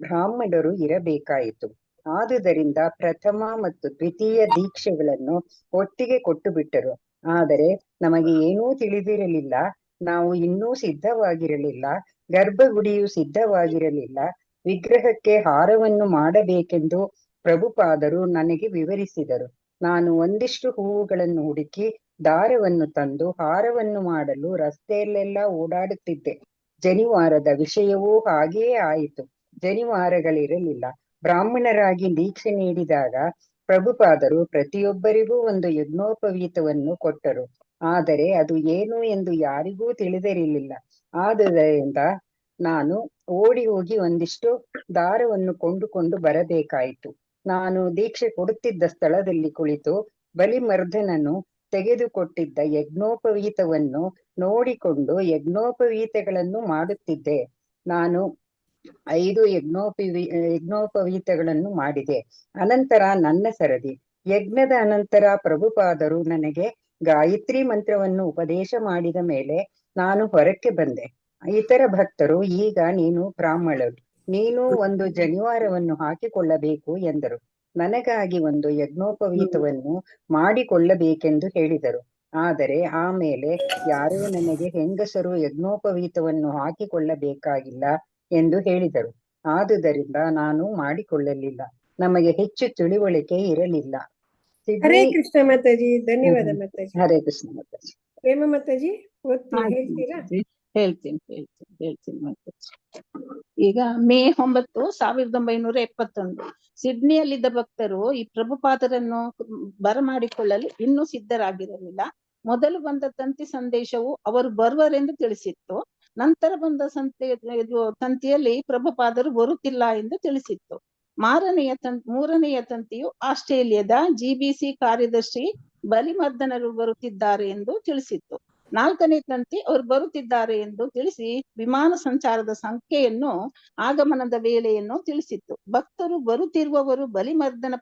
ಬ್ರಾಹ್ಮಣರು ಇರಬೇಕಾಯಿತು. ಆದುದರಿಂದ ಪ್ರಥಮ ಮತ್ತು ದ್ವಿತೀಯ ದೀಕ್ಷೆಗಳನ್ನು ಒಟ್ಟಿಗೆ ಕೊಟ್ಟು ಬಿಟ್ಟರು. ಆದರೆ ನಮಗೆ ಏನೂ ತಿಳಿದಿರಲಿಲ್ಲ. ನಾವು ಇನ್ನೂ ಸಿದ್ಧವಾಗಿರಲಿಲ್ಲ. ಗರ್ಭಗುಡಿಯು ಸಿದ್ಧವಾಗಿರಲಿಲ್ಲ. ವಿಗ್ರಹಕ್ಕೆ ಹಾರವನ್ನು ಮಾಡಬೇಕೆಂದು ಪ್ರಭುಪಾದರು ನನಗೆ ವಿವರಿಸಿದರು. ನಾನು ಒಂದಿಷ್ಟು ಹೂವುಗಳನ್ನು ಹುಡುಕಿ ದಾರವನ್ನು ತಂದು ಹಾರವನ್ನು ಮಾಡಲು ರಸ್ತೆಯಲ್ಲೆಲ್ಲ ಓಡಾಡುತ್ತಿದ್ದೆ. ಜನಿವಾರದ ವಿಷಯವೂ ಹಾಗೆಯೇ ಆಯಿತು. ಜನಿವಾರಗಳಿರಲಿಲ್ಲ. ಬ್ರಾಹ್ಮಣರಾಗಿ ದೀಕ್ಷೆ ನೀಡಿದಾಗ ಪ್ರಭುಪಾದರು ಪ್ರತಿಯೊಬ್ಬರಿಗೂ ಒಂದು ಯಜ್ಞೋಪವೀತವನ್ನು ಕೊಟ್ಟರು. ಆದರೆ ಅದು ಏನು ಎಂದು ಯಾರಿಗೂ ತಿಳಿದಿರಲಿಲ್ಲ. ಆದುದರಿಂದ ನಾನು ಓಡಿ ಹೋಗಿ ಒಂದಿಷ್ಟು ದಾರವನ್ನು ಕೊಂಡುಕೊಂಡು ಬರಬೇಕಾಯಿತು. ನಾನು ದೀಕ್ಷೆ ಕೊಡುತ್ತಿದ್ದ ಸ್ಥಳದಲ್ಲಿ ಕುಳಿತು ಬಲಿಮರ್ದನನು ತೆಗೆದುಕೊಟ್ಟಿದ್ದ ಯಜ್ಞೋಪವೀತವನ್ನು ನೋಡಿಕೊಂಡು ಯಜ್ಞೋಪವೀತಗಳನ್ನು ಮಾಡುತ್ತಿದ್ದೆ. ನಾನು 5 ಯಜ್ಞೋಪವೀತಗಳನ್ನು ಮಾಡಿದೆ. ಅನಂತರ ನನ್ನ ಸರದಿ. ಯಜ್ಞದ ಅನಂತರ ಪ್ರಭುಪಾದರು ನನಗೆ ಗಾಯತ್ರಿ ಮಂತ್ರವನ್ನು ಉಪದೇಶ ಮಾಡಿದ ಮೇಲೆ ನಾನು ಹೊರಕ್ಕೆ ಬಂದೆ. ಇತರ ಭಕ್ತರು, ಈಗ ನೀನು ಬ್ರಾಹ್ಮಣರು, ನೀನು ಒಂದು ಜನಿವಾರವನ್ನು ಹಾಕಿಕೊಳ್ಳಬೇಕು ಎಂದರು. ನನಗಾಗಿ ಒಂದು ಯಜ್ಞೋಪವೀತವನ್ನು ಮಾಡಿಕೊಳ್ಳಬೇಕೆಂದು ಹೇಳಿದರು. ಆದರೆ ಆಮೇಲೆ ಯಾರೋ ನನಗೆ ಹೆಂಗಸರು ಯಜ್ಞೋಪವೀತವನ್ನು ಹಾಕಿಕೊಳ್ಳಬೇಕಾಗಿಲ್ಲ ಎಂದು ಹೇಳಿದರು. ಆದುದರಿಂದ ನಾನು ಮಾಡಿಕೊಳ್ಳಲಿಲ್ಲ. ನಮಗೆ ಹೆಚ್ಚು ತಿಳುವಳಿಕೆ ಇರಲಿಲ್ಲ. ಹರೇ ಕೃಷ್ಣ ಮಾತಾಜಿ, ಧನ್ಯವಾದ ಮಾತಾಜಿ. ಹರೇ ಕೃಷ್ಣ ಮಾತಾಜಿ. ಪ್ರೇಮ ಮಾತಾಜಿ ಹೇಳ್ತೀರಾ? ಹೇಳ್ತೀನಿ ಮಾತಾಜಿ. ಈಗ ಮೇ 9, 1971 ಸಿಡ್ನಿಯಲ್ಲಿದ್ದ ಭಕ್ತರು ಈ ಪ್ರಭುಪಾದರನ್ನು ಬರಮಾಡಿಕೊಳ್ಳಲು ಇನ್ನೂ ಸಿದ್ಧರಾಗಿರಲಿಲ್ಲ. ಮೊದಲು ಬಂದ ತಂತಿ ಸಂದೇಶವು ಅವರು ಬರುವರೆಂದು ತಿಳಿಸಿತ್ತು. ನಂತರ ಬಂದ ತಂತಿಯಲ್ಲಿ ಪ್ರಭುಪಾದರು ಬರುತ್ತಿಲ್ಲ ಎಂದು ತಿಳಿಸಿತ್ತು. ಮೂರನೆಯ ತಂತಿಯು ಆಸ್ಟ್ರೇಲಿಯಾದ GBC ಕಾರ್ಯದರ್ಶಿ ಬಲಿಮರ್ದನರು ಬರುತ್ತಿದ್ದಾರೆ ಎಂದು ತಿಳಿಸಿತ್ತು. 4ನೇ ತಂತಿ ಅವರು ಬರುತ್ತಿದ್ದಾರೆ ಎಂದು ತಿಳಿಸಿ ವಿಮಾನ ಸಂಚಾರದ ಸಂಖ್ಯೆಯನ್ನು ಆಗಮನದ ವೇಳೆಯನ್ನು ತಿಳಿಸಿತ್ತು. ಭಕ್ತರು ಬರುತ್ತಿರುವವರು ಬಲಿಮರ್ದನ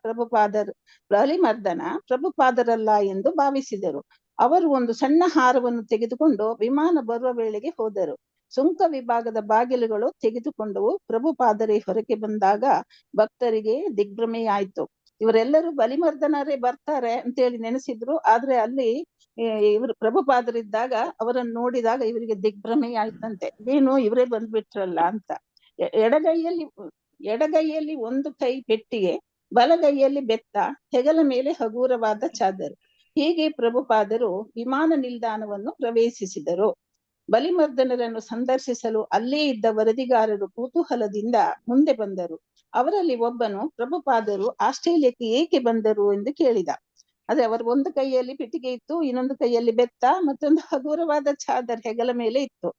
ಪ್ರಭುಪಾದರಲ್ಲ ಎಂದು ಭಾವಿಸಿದರು. ಅವರು ಒಂದು ಸಣ್ಣ ಹಾರವನ್ನು ತೆಗೆದುಕೊಂಡು ವಿಮಾನ ಬರುವ ವೇಳೆಗೆ ಹೋದರು. ಸುಂಕ ವಿಭಾಗದ ಬಾಗಿಲುಗಳು ತೆಗೆದುಕೊಂಡವು. ಪ್ರಭುಪಾದರೇ ಹೊರಗೆ ಬಂದಾಗ ಭಕ್ತರಿಗೆ ದಿಗ್ಭ್ರಮೆಯಾಯಿತು. ಇವರೆಲ್ಲರೂ ಬಲಿಮರ್ದನರೇ ಬರ್ತಾರೆ ಅಂತೇಳಿ ನೆನೆಸಿದ್ರು. ಆದ್ರೆ ಅಲ್ಲಿ ಇವರು ಪ್ರಭುಪಾದರಿದ್ದಾಗ ಅವರನ್ನು ನೋಡಿದಾಗ ಇವರಿಗೆ ದಿಗ್ಭ್ರಮೆಯಾಯ್ತಂತೆ. ಏನು ಇವರೇ ಬಂದ್ಬಿಟ್ರಲ್ಲ ಅಂತ. ಎಡಗೈಯಲ್ಲಿ ಒಂದು ಕೈ ಪೆಟ್ಟಿಗೆ, ಬಲಗೈಯಲ್ಲಿ ಬೆತ್ತ, ಹೆಗಲ ಮೇಲೆ ಹಗೂರವಾದ ಚಾದರು. ಹೀಗೆ ಪ್ರಭುಪಾದರು ವಿಮಾನ ನಿಲ್ದಾಣವನ್ನು ಪ್ರವೇಶಿಸಿದರು. ಬಲಿಮರ್ದನರನ್ನು ಸಂದರ್ಶಿಸಲು ಅಲ್ಲೇ ಇದ್ದ ವರದಿಗಾರರು ಕುತೂಹಲದಿಂದ ಮುಂದೆ ಬಂದರು. ಅವರಲ್ಲಿ ಒಬ್ಬನು ಪ್ರಭುಪಾದರು ಆಸ್ಟ್ರೇಲಿಯಾಕ್ಕೆ ಏಕೆ ಬಂದರು ಎಂದು ಕೇಳಿದ. ಆದ್ರೆ ಅವರ ಒಂದು ಕೈಯಲ್ಲಿ ಪೆಟ್ಟಿಗೆ ಇತ್ತು, ಇನ್ನೊಂದು ಕೈಯಲ್ಲಿ ಬೆತ್ತ, ಮತ್ತೊಂದು ಹಗುರವಾದ ಚಾದರ್ ಹೆಗಲ ಮೇಲೆ ಇತ್ತು.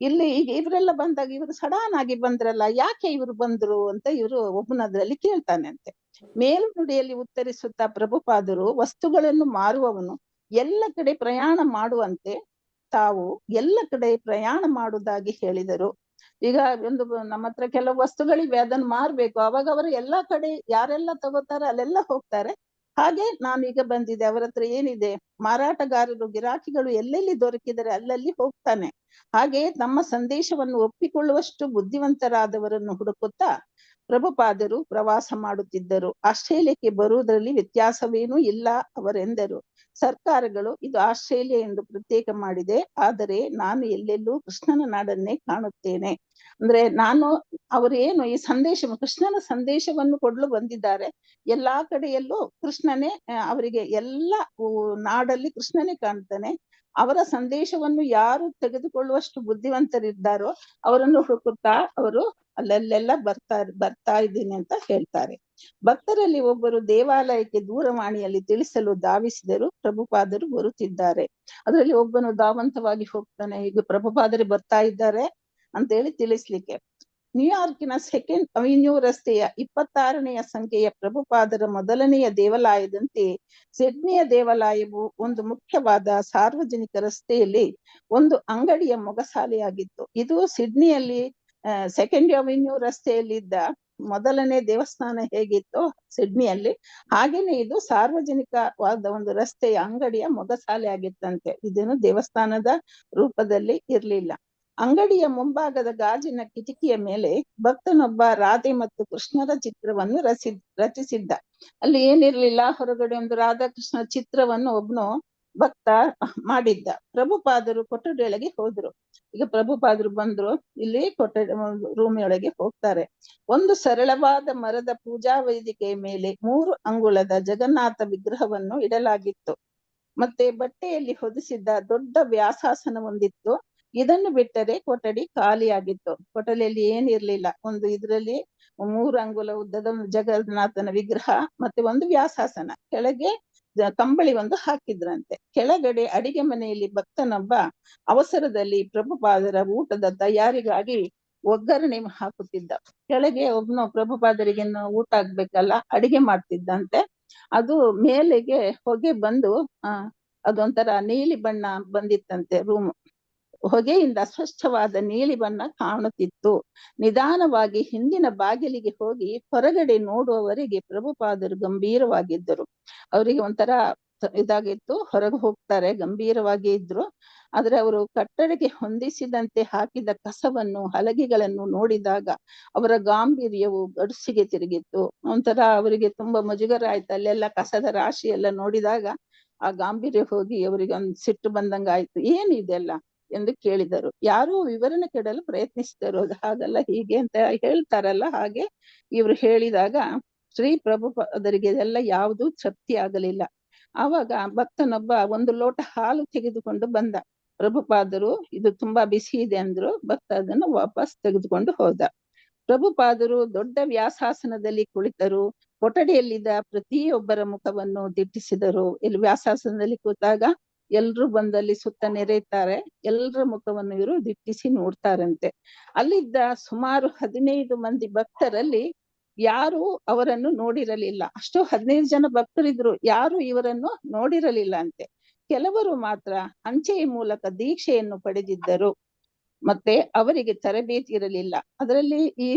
ಇಲ್ಲಿ ಈಗ ಇವರೆಲ್ಲ ಬಂದಾಗ ಇವರು ಸಡನ್ ಆಗಿ ಬಂದ್ರಲ್ಲ, ಯಾಕೆ ಇವರು ಬಂದ್ರು ಅಂತ ಇವರು ಒಬ್ಬನದ್ರಲ್ಲಿ ಕೇಳ್ತಾನೆ ಅಂತೆ. ಮೇಲ್ನುಡಿಯಲ್ಲಿ ಉತ್ತರಿಸುತ್ತಾ ಪ್ರಭುಪಾದರು ವಸ್ತುಗಳನ್ನು ಮಾರುವವನು ಎಲ್ಲ ಕಡೆ ಪ್ರಯಾಣ ಮಾಡುವಂತೆ ತಾವು ಎಲ್ಲ ಕಡೆ ಪ್ರಯಾಣ ಮಾಡುವುದಾಗಿ ಹೇಳಿದರು. ಈಗ ನಮ್ಮ ಹತ್ರ ಕೆಲವು ವಸ್ತುಗಳಿವೆ, ಅದನ್ನು ಮಾರ್ಬೇಕು. ಅವಾಗ ಅವರು ಎಲ್ಲಾ ಕಡೆ ಯಾರೆಲ್ಲ ತಗೋತಾರೆ ಅಲ್ಲೆಲ್ಲ ಹೋಗ್ತಾರೆ. ಹಾಗೆ ನಾನೀಗ ಬಂದಿದೆ, ಅವರ ಹತ್ರ ಏನಿದೆ, ಮಾರಾಟಗಾರರು ಗಿರಾಕಿಗಳು ಎಲ್ಲೆಲ್ಲಿ ದೊರಕಿದರೆ ಅಲ್ಲಲ್ಲಿ ಹೋಗ್ತಾನೆ. ಹಾಗೆ ತಮ್ಮ ಸಂದೇಶವನ್ನು ಒಪ್ಪಿಕೊಳ್ಳುವಷ್ಟು ಬುದ್ಧಿವಂತರಾದವರನ್ನು ಹುಡುಕುತ್ತಾ ಪ್ರಭುಪಾದರು ಪ್ರವಾಸ ಮಾಡುತ್ತಿದ್ದರು. ಆಸ್ಟ್ರೇಲಿಯಾಕ್ಕೆ ಬರುವುದರಲ್ಲಿ ವ್ಯತ್ಯಾಸವೇನೂ ಇಲ್ಲ ಅವರೆಂದರು. ಸರ್ಕಾರಗಳು ಇದು ಆಸ್ಟ್ರೇಲಿಯಾ ಎಂದು ಪ್ರತ್ಯೇಕ ಮಾಡಿದೆ, ಆದರೆ ನಾನು ಎಲ್ಲೆಲ್ಲೂ ಕೃಷ್ಣನ ನಾಡನ್ನೇ ಕಾಣುತ್ತೇನೆ. ಅಂದ್ರೆ ಅವರೇನು ಈ ಕೃಷ್ಣನ ಸಂದೇಶವನ್ನು ಕೊಡಲು ಬಂದಿದ್ದಾರೆ. ಎಲ್ಲಾ ಕಡೆಯಲ್ಲೂ ಕೃಷ್ಣನೇ ಅವರಿಗೆ ಎಲ್ಲ ನಾಡಲ್ಲಿ ಕೃಷ್ಣನೇ ಕಾಣ್ತಾನೆ. ಅವರ ಸಂದೇಶವನ್ನು ಯಾರು ತೆಗೆದುಕೊಳ್ಳುವಷ್ಟು ಬುದ್ಧಿವಂತರಿದ್ದಾರೋ ಅವರನ್ನು ಹುಡುಕುತ್ತಾ ಅವರು ಅಲ್ಲೆಲ್ಲ ಬರ್ತಾ ಇದ್ದೀನಿ ಅಂತ ಹೇಳ್ತಾರೆ. ಭಕ್ತರಲ್ಲಿ ಒಬ್ಬರು ದೇವಾಲಯಕ್ಕೆ ದೂರವಾಣಿಯಲ್ಲಿ ತಿಳಿಸಲು ಧಾವಿಸಿದರು, ಪ್ರಭುಪಾದರು ಬರುತ್ತಿದ್ದಾರೆ. ಅದರಲ್ಲಿ ಒಬ್ಬನು ಧಾವಂತವಾಗಿ ಹೋಗ್ತಾನೆ, ಈಗ ಪ್ರಭುಪಾದರು ಬರ್ತಾ ಇದ್ದಾರೆ ಅಂತೇಳಿ ತಿಳಿಸ್ಲಿಕ್ಕೆ. ನ್ಯೂಯಾರ್ಕಿನ ಸೆಕೆಂಡ್ ಅವೆನ್ಯೂ ರಸ್ತೆಯ 26ನೆಯ ಸಂಖ್ಯೆಯ ಪ್ರಭುಪಾದರ ಮೊದಲನೆಯ ದೇವಾಲಯದಂತೆ ಸಿಡ್ನಿಯ ದೇವಾಲಯವು ಒಂದು ಮುಖ್ಯವಾದ ಸಾರ್ವಜನಿಕ ರಸ್ತೆಯಲ್ಲಿ ಒಂದು ಅಂಗಡಿಯ ಮೊಗಸಾಲೆಯಾಗಿತ್ತು. ಇದು ಸಿಡ್ನಿಯಲ್ಲಿ ಸೆಕೆಂಡ್ ಅವೆನ್ಯೂ ರಸ್ತೆಯಲ್ಲಿದ್ದ ಮೊದಲನೇ ದೇವಸ್ಥಾನ ಹೇಗಿತ್ತು ಸಿಡ್ನಿಯಲ್ಲಿ, ಹಾಗೇನೆ ಇದು ಸಾರ್ವಜನಿಕವಾದ ಒಂದು ರಸ್ತೆಯ ಅಂಗಡಿಯ ಮೊಗಸಾಲೆ ಆಗಿತ್ತಂತೆ. ಇದೇನು ದೇವಸ್ಥಾನದ ರೂಪದಲ್ಲಿ ಇರ್ಲಿಲ್ಲ. ಅಂಗಡಿಯ ಮುಂಭಾಗದ ಗಾಜಿನ ಕಿಟಕಿಯ ಮೇಲೆ ಭಕ್ತನೊಬ್ಬ ರಾಧೆ ಮತ್ತು ಕೃಷ್ಣರ ಚಿತ್ರವನ್ನು ರಚಿಸಿದ್ದ. ಅಲ್ಲಿ ಏನಿರ್ಲಿಲ್ಲ, ಹೊರಗಡೆ ಒಂದು ರಾಧಾಕೃಷ್ಣ ಚಿತ್ರವನ್ನು ಒಬ್ನು ಭಕ್ತ ಮಾಡಿದ್ದ. ಪ್ರಭುಪಾದರು ಕೊಠಡಿಯೊಳಗೆ ಹೋದ್ರು. ಈಗ ಪ್ರಭುಪಾದರು ಬಂದ್ರು, ಇಲ್ಲಿ ಕೊಠಡಿ ರೂಮಿಯೊಳಗೆ ಹೋಗ್ತಾರೆ. ಒಂದು ಸರಳವಾದ ಮರದ ಪೂಜಾ ವೇದಿಕೆಯ ಮೇಲೆ 3 ಅಂಗುಳದ ಜಗನ್ನಾಥ ವಿಗ್ರಹವನ್ನು ಇಡಲಾಗಿತ್ತು. ಮತ್ತೆ ಬಟ್ಟೆಯಲ್ಲಿ ಹೊದಿಸಿದ್ದ ದೊಡ್ಡ ವ್ಯಾಸಾಸನ ಹೊಂದಿತ್ತು. ಇದನ್ನು ಬಿಟ್ಟರೆ ಕೊಠಡಿ ಖಾಲಿಯಾಗಿತ್ತು. ಕೊಠಡಿಯಲ್ಲಿ ಏನಿರ್ಲಿಲ್ಲ. ಒಂದು ಇದ್ರಲ್ಲಿ 3 ಅಂಗುಲ ಉದ್ದದ ಒಂದು ಜಗನ್ನಾಥನ ವಿಗ್ರಹ ಮತ್ತೆ ಒಂದು ವ್ಯಾಸಾಸನ, ಕೆಳಗೆ ಕಂಬಳಿ ಒಂದು ಹಾಕಿದ್ರಂತೆ. ಕೆಳಗಡೆ ಅಡಿಗೆ ಮನೆಯಲ್ಲಿ ಭಕ್ತನೊಬ್ಬ ಅವಸರದಲ್ಲಿ ಪ್ರಭುಪಾದರ ಊಟದ ತಯಾರಿಗಾಗಿ ಒಗ್ಗರಣೆ ಹಾಕುತ್ತಿದ್ದ. ಕೆಳಗೆ ಒಬ್ನು ಪ್ರಭುಪಾದರಿಗೆ ಊಟ ಆಗ್ಬೇಕಲ್ಲ, ಅಡಿಗೆ ಮಾಡ್ತಿದ್ದಂತೆ. ಅದು ಮೇಲೆಗೆ ಹೊಗೆ ಬಂದು ಅದೊಂಥರ ನೀಲಿ ಬಣ್ಣ ಬಂದಿತ್ತಂತೆ. ರೂಮ್ ಹೊಗೆಯಿಂದ ಅಸ್ಪಷ್ಟವಾದ ನೀಲಿ ಬಣ್ಣ ಕಾಣುತ್ತಿತ್ತು. ನಿಧಾನವಾಗಿ ಹಿಂದಿನ ಬಾಗಿಲಿಗೆ ಹೋಗಿ ಹೊರಗಡೆ ನೋಡುವವರೆಗೆ ಪ್ರಭುಪಾದರು ಗಂಭೀರವಾಗಿದ್ದರು. ಅವರಿಗೆ ಒಂಥರ ಇದಾಗಿತ್ತು. ಹೊರಗೆ ಹೋಗ್ತಾರೆ, ಗಂಭೀರವಾಗಿ ಇದ್ರು. ಆದ್ರೆ ಅವರು ಕಟ್ಟಡಕ್ಕೆ ಹೊಂದಿಸಿದಂತೆ ಹಾಕಿದ ಕಸವನ್ನು ಹಲಗೆಗಳನ್ನು ನೋಡಿದಾಗ ಅವರ ಗಾಂಭೀರ್ಯವು ಗಡುಸಿಗೆ ತಿರುಗಿತ್ತು. ಒಂಥರ ಅವರಿಗೆ ತುಂಬಾ ಮುಜುಗರ ಆಯ್ತು. ಅಲ್ಲೆಲ್ಲ ಕಸದ ರಾಶಿ ಎಲ್ಲ ನೋಡಿದಾಗ ಆ ಗಾಂಭೀರ್ಯ ಹೋಗಿ ಅವರಿಗೆ ಒಂದು ಸಿಟ್ಟು ಬಂದಂಗ ಆಯ್ತು. ಏನಿದೆಲ್ಲ ಎಂದು ಕೇಳಿದರು. ಯಾರೂ ವಿವರಣೆ ಕೆಡಲು ಪ್ರಯತ್ನಿಸಿದರು. ಹಾಗಲ್ಲ ಹೀಗೆ ಅಂತ ಹೇಳ್ತಾರಲ್ಲ, ಹಾಗೆ ಇವರು ಹೇಳಿದಾಗ ಶ್ರೀ ಪ್ರಭುಪಾದರಿಗೆ ಇದೆಲ್ಲ ಯಾವುದೂ ತೃಪ್ತಿ ಆಗಲಿಲ್ಲ. ಆವಾಗ ಭಕ್ತನೊಬ್ಬ ಒಂದು ಲೋಟ ಹಾಲು ತೆಗೆದುಕೊಂಡು ಬಂದ. ಪ್ರಭುಪಾದರು ಇದು ತುಂಬಾ ಬಿಸಿ ಇದೆ ಅಂದ್ರು. ಭಕ್ತ ಅದನ್ನು ವಾಪಸ್ ತೆಗೆದುಕೊಂಡು ಹೋದ. ಪ್ರಭುಪಾದರು ದೊಡ್ಡ ವ್ಯಾಸಾಸನದಲ್ಲಿ ಕುಳಿತರು. ಕೊಠಡಿಯಲ್ಲಿದ್ದ ಪ್ರತಿಯೊಬ್ಬರ ಮುಖವನ್ನು ದಿಟ್ಟಿಸಿದರು. ಇಲ್ಲಿ ವ್ಯಾಸಾಸನದಲ್ಲಿ ಕೂತಾಗ ಎಲ್ರು ಬಂದಲ್ಲಿ ಸುತ್ತ ನೆರೆಯುತ್ತಾರೆ. ಎಲ್ಲರ ಮುಖವನ್ನು ಇವರು ದಿಟ್ಟಿಸಿ ನೋಡ್ತಾರಂತೆ. ಅಲ್ಲಿದ್ದ ಸುಮಾರು 15 ಮಂದಿ ಭಕ್ತರಲ್ಲಿ ಯಾರು ಅವರನ್ನು ನೋಡಿರಲಿಲ್ಲ. ಅಷ್ಟು 15 ಜನ ಭಕ್ತರಿದ್ರು, ಯಾರು ಇವರನ್ನು ನೋಡಿರಲಿಲ್ಲ ಅಂತೆ. ಕೆಲವರು ಮಾತ್ರ ಅಂಚೆಯ ಮೂಲಕ ದೀಕ್ಷೆಯನ್ನು ಪಡೆದಿದ್ದರು. ಮತ್ತೆ ಅವರಿಗೆ ತರಬೇತಿ ಇರಲಿಲ್ಲ. ಅದರಲ್ಲಿ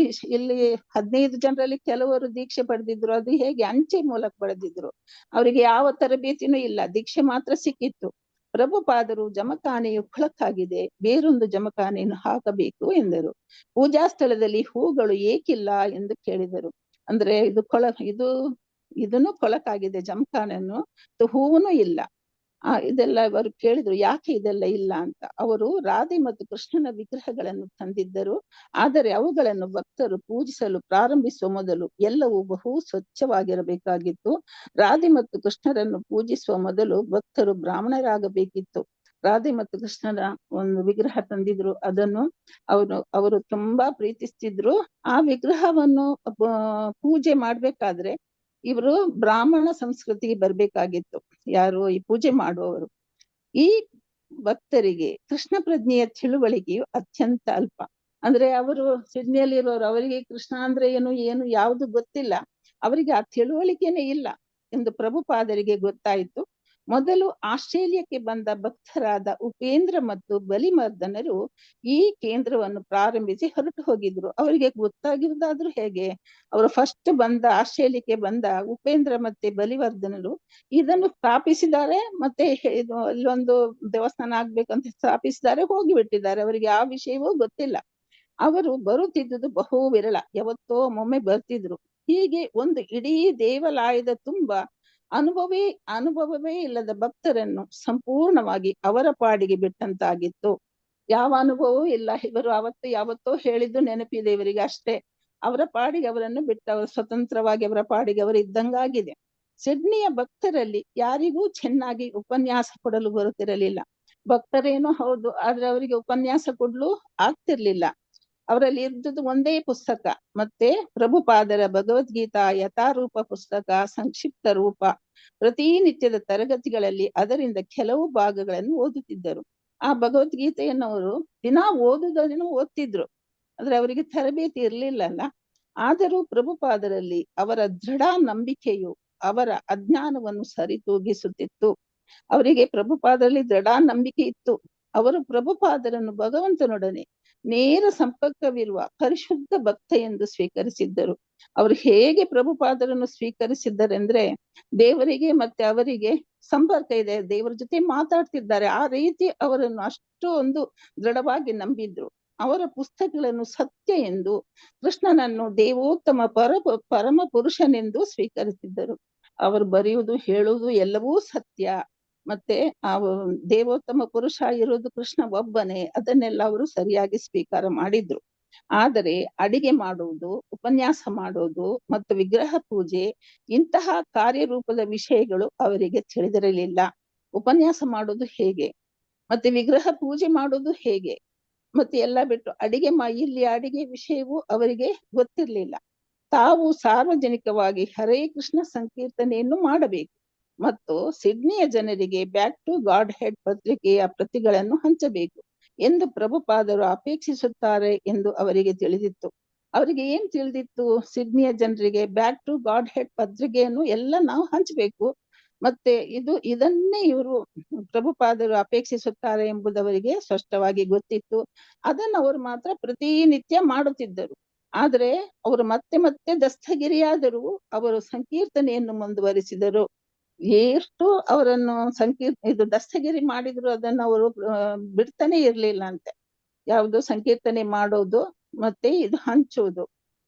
ಇಲ್ಲಿ 15 ಜನರಲ್ಲಿ ಕೆಲವರು ದೀಕ್ಷೆ ಪಡೆದಿದ್ರು. ಅದು ಹೇಗೆ? ಅಂಚೆ ಮೂಲಕ ಪಡೆದಿದ್ರು. ಅವರಿಗೆ ಯಾವ ತರಬೇತಿನೂ ಇಲ್ಲ, ದೀಕ್ಷೆ ಮಾತ್ರ ಸಿಕ್ಕಿತ್ತು. ಪ್ರಭುಪಾದರು ಜಮಖಾನೆಯು ಕೊಳಕಾಗಿದೆ, ಬೇರೊಂದು ಜಮಖಾನೆಯನ್ನು ಹಾಕಬೇಕು ಎಂದರು. ಪೂಜಾ ಸ್ಥಳದಲ್ಲಿ ಹೂಗಳು ಏಕಿಲ್ಲ ಎಂದು ಕೇಳಿದರು. ಅಂದ್ರೆ ಇದನ್ನು ಕೊಳಕಾಗಿದೆ ಜಮಖಾನೆಯನ್ನು, ಹೂವೂ ಇಲ್ಲ. ಇದೆಲ್ಲ ಅವರು ಕೇಳಿದ್ರು, ಯಾಕೆ ಇದೆಲ್ಲ ಇಲ್ಲ ಅಂತ. ಅವರು ರಾಧೆ ಮತ್ತು ಕೃಷ್ಣನ ವಿಗ್ರಹಗಳನ್ನು ತಂದಿದ್ದರು. ಆದರೆ ಅವುಗಳನ್ನು ಭಕ್ತರು ಪೂಜಿಸಲು ಪ್ರಾರಂಭಿಸುವ ಮೊದಲು ಎಲ್ಲವೂ ಬಹು ಸ್ವಚ್ಛವಾಗಿರಬೇಕಾಗಿತ್ತು. ರಾಧೆ ಮತ್ತು ಕೃಷ್ಣರನ್ನು ಪೂಜಿಸುವ ಮೊದಲು ಭಕ್ತರು ಬ್ರಾಹ್ಮಣರಾಗಬೇಕಿತ್ತು. ರಾಧೆ ಮತ್ತು ಕೃಷ್ಣನ ಒಂದು ವಿಗ್ರಹ ತಂದಿದ್ರು. ಅದನ್ನು ಅವರು ತುಂಬಾ ಪ್ರೀತಿಸ್ತಿದ್ರು. ಆ ವಿಗ್ರಹವನ್ನು ಪೂಜೆ ಮಾಡ್ಬೇಕಾದ್ರೆ ಇವರು ಬ್ರಾಹ್ಮಣ ಸಂಸ್ಕೃತಿಗೆ ಬರ್ಬೇಕಾಗಿತ್ತು. ಯಾರು? ಈ ಪೂಜೆ ಮಾಡುವವರು. ಈ ಭಕ್ತರಿಗೆ ಕೃಷ್ಣ ಪ್ರಜ್ಞೆಯ ತಿಳುವಳಿಕೆಯು ಅತ್ಯಂತ ಅಲ್ಪ. ಅಂದ್ರೆ ಅವರು ಸಿಡ್ನಿಯಲ್ಲಿರೋರು, ಅವರಿಗೆ ಕೃಷ್ಣ ಅಂದ್ರೆ ಏನು ಯಾವುದು ಗೊತ್ತಿಲ್ಲ. ಅವರಿಗೆ ಆ ತಿಳುವಳಿಕೆನೇ ಇಲ್ಲ ಎಂದು ಪ್ರಭುಪಾದರಿಗೆ ಗೊತ್ತಾಯಿತು. ಮೊದಲು ಆಸ್ಟ್ರೇಲಿಯಾಕ್ಕೆ ಬಂದ ಭಕ್ತರಾದ ಉಪೇಂದ್ರ ಮತ್ತು ಬಲಿಮರ್ದನರು ಈ ಕೇಂದ್ರವನ್ನು ಪ್ರಾರಂಭಿಸಿ ಹೊರಟು ಹೋಗಿದ್ರು. ಅವರಿಗೆ ಗೊತ್ತಾಗಿರುವುದಾದ್ರೂ ಹೇಗೆ? ಅವರು ಫಸ್ಟ್ ಆಸ್ಟ್ರೇಲಿಯಾಕ್ಕೆ ಬಂದ ಉಪೇಂದ್ರ ಮತ್ತೆ ಬಲಿವರ್ಧನರು ಇದನ್ನು ಸ್ಥಾಪಿಸಿದ್ದಾರೆ. ಮತ್ತೆ ಇಲ್ಲೊಂದು ದೇವಸ್ಥಾನ ಆಗ್ಬೇಕಂತ ಸ್ಥಾಪಿಸಿದ್ದಾರೆ, ಹೋಗಿಬಿಟ್ಟಿದ್ದಾರೆ. ಅವರಿಗೆ ಆ ವಿಷಯವೂ ಗೊತ್ತಿಲ್ಲ. ಅವರು ಬರುತ್ತಿದ್ದುದು ಬಹು ವಿರಳ, ಯಾವತ್ತೋ ಒಮ್ಮೆ ಬರ್ತಿದ್ರು. ಹೀಗೆ ಒಂದು ಇಡೀ ದೇವಾಲಯದ ತುಂಬಾ ಅನುಭವವೇ ಇಲ್ಲದ ಭಕ್ತರನ್ನು ಸಂಪೂರ್ಣವಾಗಿ ಅವರ ಪಾಡಿಗೆ ಬಿಟ್ಟಂತಾಗಿತ್ತು. ಯಾವ ಅನುಭವವೂ ಇಲ್ಲ. ಇವರು ಯಾವತ್ತೋ ಹೇಳಿದ್ದು ನೆನಪಿದೆ ಇವರಿಗೆ ಅಷ್ಟೇ. ಅವರ ಪಾಡಿಗೆ ಅವರನ್ನು ಬಿಟ್ಟು ಅವರು ಸ್ವತಂತ್ರವಾಗಿ ಅವರ ಪಾಡಿಗೆ ಅವರು ಇದ್ದಂಗಾಗಿದೆ. ಸಿಡ್ನಿಯ ಭಕ್ತರಲ್ಲಿ ಯಾರಿಗೂ ಚೆನ್ನಾಗಿ ಉಪನ್ಯಾಸ ಕೊಡಲು ಬರುತ್ತಿರಲಿಲ್ಲ. ಭಕ್ತರೇನೋ ಹೌದು, ಆದ್ರೆ ಅವರಿಗೆ ಉಪನ್ಯಾಸ ಕೊಡ್ಲು ಆಗ್ತಿರ್ಲಿಲ್ಲ. ಅವರಲ್ಲಿ ಇದ್ದುದು ಒಂದೇ ಪುಸ್ತಕ, ಮತ್ತೆ ಪ್ರಭುಪಾದರ ಭಗವದ್ಗೀತಾ ಯಥಾರೂಪ ಪುಸ್ತಕ, ಸಂಕ್ಷಿಪ್ತ ರೂಪ. ಪ್ರತಿನಿತ್ಯದ ತರಗತಿಗಳಲ್ಲಿ ಅದರಿಂದ ಕೆಲವು ಭಾಗಗಳನ್ನು ಓದುತ್ತಿದ್ದರು. ಆ ಭಗವದ್ಗೀತೆಯನ್ನು ಅವರು ದಿನಾ ಓದುವುದನ್ನು ಓದ್ತಿದ್ರು. ಆದ್ರೆ ಅವರಿಗೆ ತರಬೇತಿ ಇರ್ಲಿಲ್ಲಲ್ಲ. ಆದರೂ ಪ್ರಭುಪಾದರಲ್ಲಿ ಅವರ ದೃಢ ನಂಬಿಕೆಯು ಅವರ ಅಜ್ಞಾನವನ್ನು ಸರಿತೂಗಿಸುತ್ತಿತ್ತು. ಅವರಿಗೆ ಪ್ರಭುಪಾದರಲ್ಲಿ ದೃಢ ನಂಬಿಕೆ ಇತ್ತು. ಅವರು ಪ್ರಭುಪಾದರನ್ನು ಭಗವಂತನೊಡನೆ ನೇರ ಸಂಪರ್ಕವಿರುವ ಪರಿಶುದ್ಧ ಭಕ್ತ ಎಂದು ಸ್ವೀಕರಿಸಿದ್ದರು. ಅವರು ಹೇಗೆ ಪ್ರಭುಪಾದರನ್ನು ಸ್ವೀಕರಿಸಿದ್ದರೆಂದ್ರೆ, ದೇವರಿಗೆ ಮತ್ತೆ ಅವರಿಗೆ ಸಂಪರ್ಕ ಇದೆ, ದೇವರ ಜೊತೆ ಮಾತಾಡ್ತಿದ್ದಾರೆ, ಆ ರೀತಿ ಅವರನ್ನು ಅಷ್ಟೊಂದು ದೃಢವಾಗಿ ನಂಬಿದ್ರು. ಅವರ ಪುಸ್ತಕಗಳನ್ನು ಸತ್ಯ ಎಂದು, ಕೃಷ್ಣನನ್ನು ದೇವೋತ್ತಮ ಪರಮ ಪುರುಷನೆಂದು ಸ್ವೀಕರಿಸಿದ್ದರು. ಅವರು ಬರೆಯುವುದು ಹೇಳುವುದು ಎಲ್ಲವೂ ಸತ್ಯ. ಮತ್ತೆ ಆ ದೇವೋತ್ತಮ ಪುರುಷ ಇರೋದು ಕೃಷ್ಣ ಒಬ್ಬನೇ, ಅದನ್ನೆಲ್ಲ ಅವರು ಸರಿಯಾಗಿ ಸ್ವೀಕಾರ ಮಾಡಿದ್ರು. ಆದರೆ ಅಡಿಗೆ ಮಾಡುವುದು, ಉಪನ್ಯಾಸ ಮಾಡೋದು ಮತ್ತು ವಿಗ್ರಹ ಪೂಜೆ ಇಂತಹ ಕಾರ್ಯರೂಪದ ವಿಷಯಗಳು ಅವರಿಗೆ ತಿಳಿದಿರಲಿಲ್ಲ. ಉಪನ್ಯಾಸ ಮಾಡೋದು ಹೇಗೆ, ಮತ್ತೆ ವಿಗ್ರಹ ಪೂಜೆ ಮಾಡೋದು ಹೇಗೆ, ಮತ್ತೆ ಎಲ್ಲ ಬಿಟ್ಟು ಇಲ್ಲಿ ಅಡಿಗೆ ವಿಷಯವೂ ಅವರಿಗೆ ಗೊತ್ತಿರ್ಲಿಲ್ಲ. ತಾವು ಸಾರ್ವಜನಿಕವಾಗಿ ಹರೇ ಕೃಷ್ಣ ಸಂಕೀರ್ತನೆಯನ್ನು ಮಾಡಬೇಕು ಮತ್ತು ಸಿಡ್ನಿಯ ಜನರಿಗೆ ಬ್ಯಾಕ್ ಟು ಗಾಡ್ ಹೆಡ್ ಪತ್ರಿಕೆಯ ಪ್ರತಿಗಳನ್ನು ಹಂಚಬೇಕು ಎಂದು ಪ್ರಭುಪಾದರು ಅಪೇಕ್ಷಿಸುತ್ತಾರೆ ಎಂದು ಅವರಿಗೆ ತಿಳಿದಿತ್ತು. ಅವರಿಗೆ ಏನ್ ತಿಳಿದಿತ್ತು? ಸಿಡ್ನಿಯ ಜನರಿಗೆ ಬ್ಯಾಕ್ ಟು ಗಾಡ್ ಹೆಡ್ ಪತ್ರಿಕೆಯನ್ನು ಎಲ್ಲ ನಾವು ಹಂಚಬೇಕು, ಮತ್ತೆ ಇದನ್ನೇ ಇವರು ಪ್ರಭುಪಾದರು ಅಪೇಕ್ಷಿಸುತ್ತಾರೆ ಎಂಬುದು ಅವರಿಗೆ ಸ್ಪಷ್ಟವಾಗಿ ಗೊತ್ತಿತ್ತು. ಅದನ್ನು ಅವರು ಮಾತ್ರ ಪ್ರತಿನಿತ್ಯ ಮಾಡುತ್ತಿದ್ದರು. ಆದ್ರೆ ಅವರು ಮತ್ತೆ ಮತ್ತೆ ದಸ್ತಗಿರಿಯಾದರೂ ಅವರು ಸಂಕೀರ್ತನೆಯನ್ನು ಮುಂದುವರಿಸಿದರು. ಎಷ್ಟು ಅವರನ್ನು ದಸ್ತಗಿರಿ ಮಾಡಿದ್ರು ಅದನ್ನು ಅವರು ಬಿಡ್ತಾನೆ ಇರ್ಲಿಲ್ಲ ಅಂತೆ. ಯಾವುದು ಸಂಕೀರ್ತನೆ ಮಾಡೋದು ಮತ್ತೆ ಇದು ಹಂಚುವುದು.